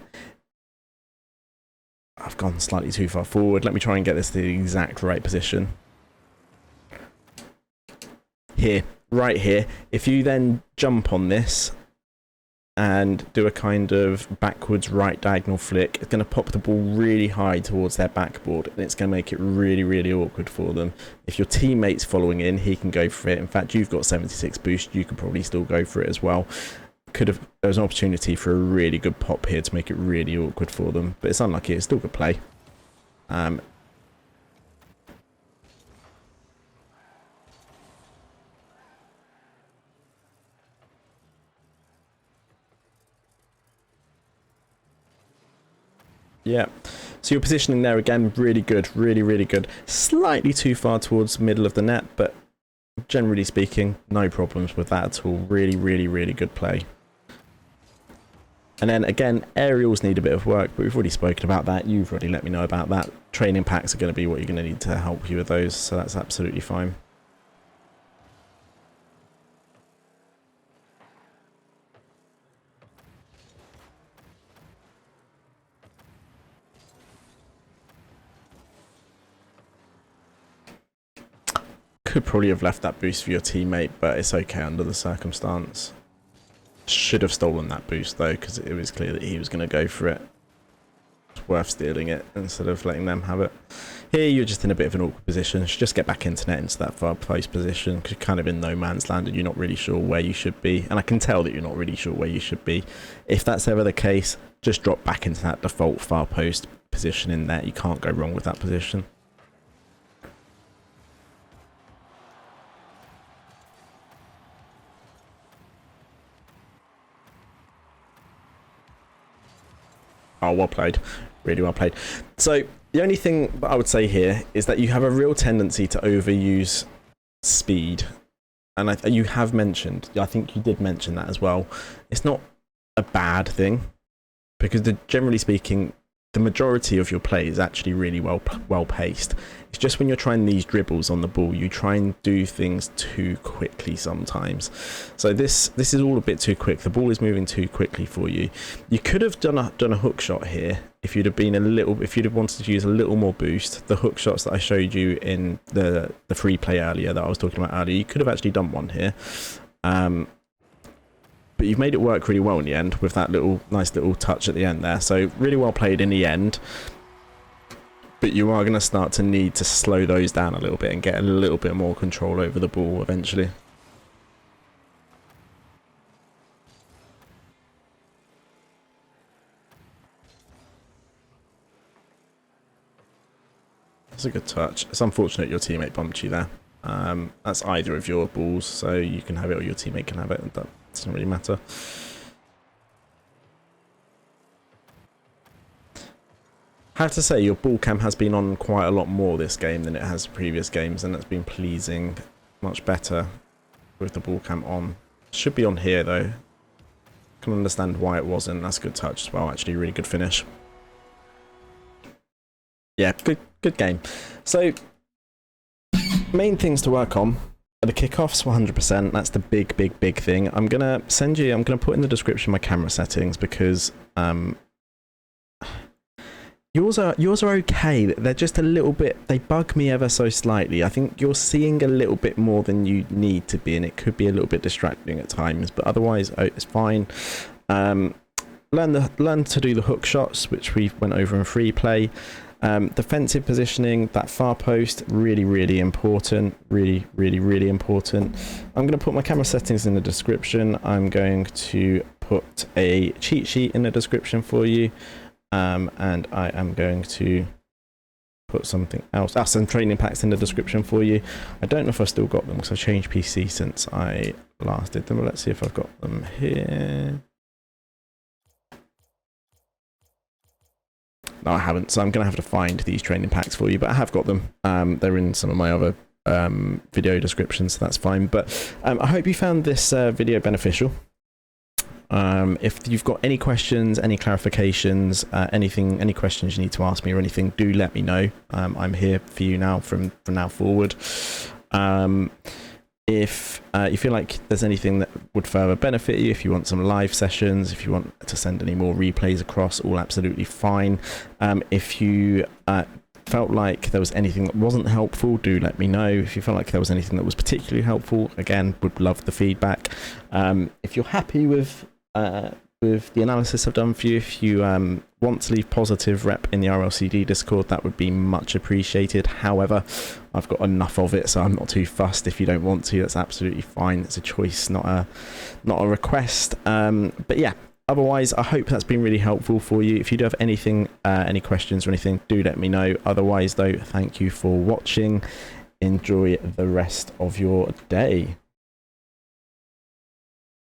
I've gone slightly too far forward. Let me try and get this to the exact right position. Here, right here. If you then jump on this and do a kind of backwards right diagonal flick, it's going to pop the ball really high towards their backboard, and it's going to make it really, really awkward for them. If your teammate's following in, he can go for it. In fact, you've got 76 boost, you could probably still go for it as well. There's an opportunity for a really good pop here to make it really awkward for them, but it's unlucky. It's still good play. Yeah, so your positioning there again, really good, really, really good. Slightly too far towards the middle of the net, but generally speaking, no problems with that at all. Really, really, really good play. And then again, aerials need a bit of work, but we've already spoken about that. You've already let me know about that. Training packs are going to be what you're going to need to help you with those, so that's absolutely fine. could probably have left that boost for your teammate, but it's okay under the circumstance. Should have stolen that boost though, because it was clear that he was going to go for it. It's worth stealing it instead of letting them have it. Here you're just in a bit of an awkward position. You should just get back into net, into that far post position, because you're kind of in no man's land and you're not really sure where you should be. And I can tell that you're not really sure where you should be. If that's ever the case, just drop back into that default far post position in there. You can't go wrong with that position. Oh, well played. Really well played. So the only thing I would say here is that you have a real tendency to overuse speed. And you have mentioned, I think you did mention that as well. It's not a bad thing, because generally speaking, the majority of your play is actually really well paced. It's just when you're trying these dribbles on the ball, you try and do things too quickly sometimes. So this is all a bit too quick. The ball is moving too quickly for you. You could have done a hook shot here if you'd have been if you'd have wanted to use a little more boost. The hook shots that I showed you in the free play earlier, that I was talking about earlier, you could have actually done one here. But you've made it work really well in the end with that nice little touch at the end there. So really well played in the end. But you are going to start to need to slow those down a little bit and get a little bit more control over the ball eventually. That's a good touch. It's unfortunate your teammate bumped you there. That's either of your balls, so you can have it or your teammate can have it. That doesn't really matter. I have to say, your ball cam has been on quite a lot more this game than it has previous games, and it's been pleasing. Much better with the ball cam on. Should be on here though. Can understand why it wasn't. That's a good touch as well. Actually, really good finish. Yeah, good game. So, main things to work on are the kickoffs, 100%. That's the big thing. I'm gonna put in the description my camera settings, because yours are okay. They're just a little bit, they bug me ever so slightly. I think you're seeing a little bit more than you need to be, and it could be a little bit distracting at times, but otherwise it's fine. Learn to do the hook shots, which we went over in free play. Defensive positioning, that far post, really important. Really important. I'm going to put my camera settings in the description. I'm going to put a cheat sheet in the description for you. And I am going to put something else. Some training packs in the description for you. I don't know if I've still got them, because I've changed PC since I last did them. Let's see if I've got them here. No, I haven't, so I'm going to have to find these training packs for you, but I have got them. They're in some of my other video descriptions, so that's fine. But I hope you found this video beneficial. If you've got any questions, any clarifications, any questions you need to ask me or anything, do let me know. I'm here for you now from now forward. If you feel like there's anything that would further benefit you, if you want some live sessions, if you want to send any more replays across, all absolutely fine. If you felt like there was anything that wasn't helpful, do let me know. If you felt like there was anything that was particularly helpful, again, would love the feedback. If you're happy with the analysis I've done for you, if you want to leave positive rep in the RLCD Discord, that would be much appreciated. However, I've got enough of it, so I'm not too fussed. If you don't want to, that's absolutely fine. It's a choice, not a request. But yeah, otherwise, I hope that's been really helpful for you. If you do have anything, any questions or anything, do let me know. Otherwise, though, thank you for watching. Enjoy the rest of your day.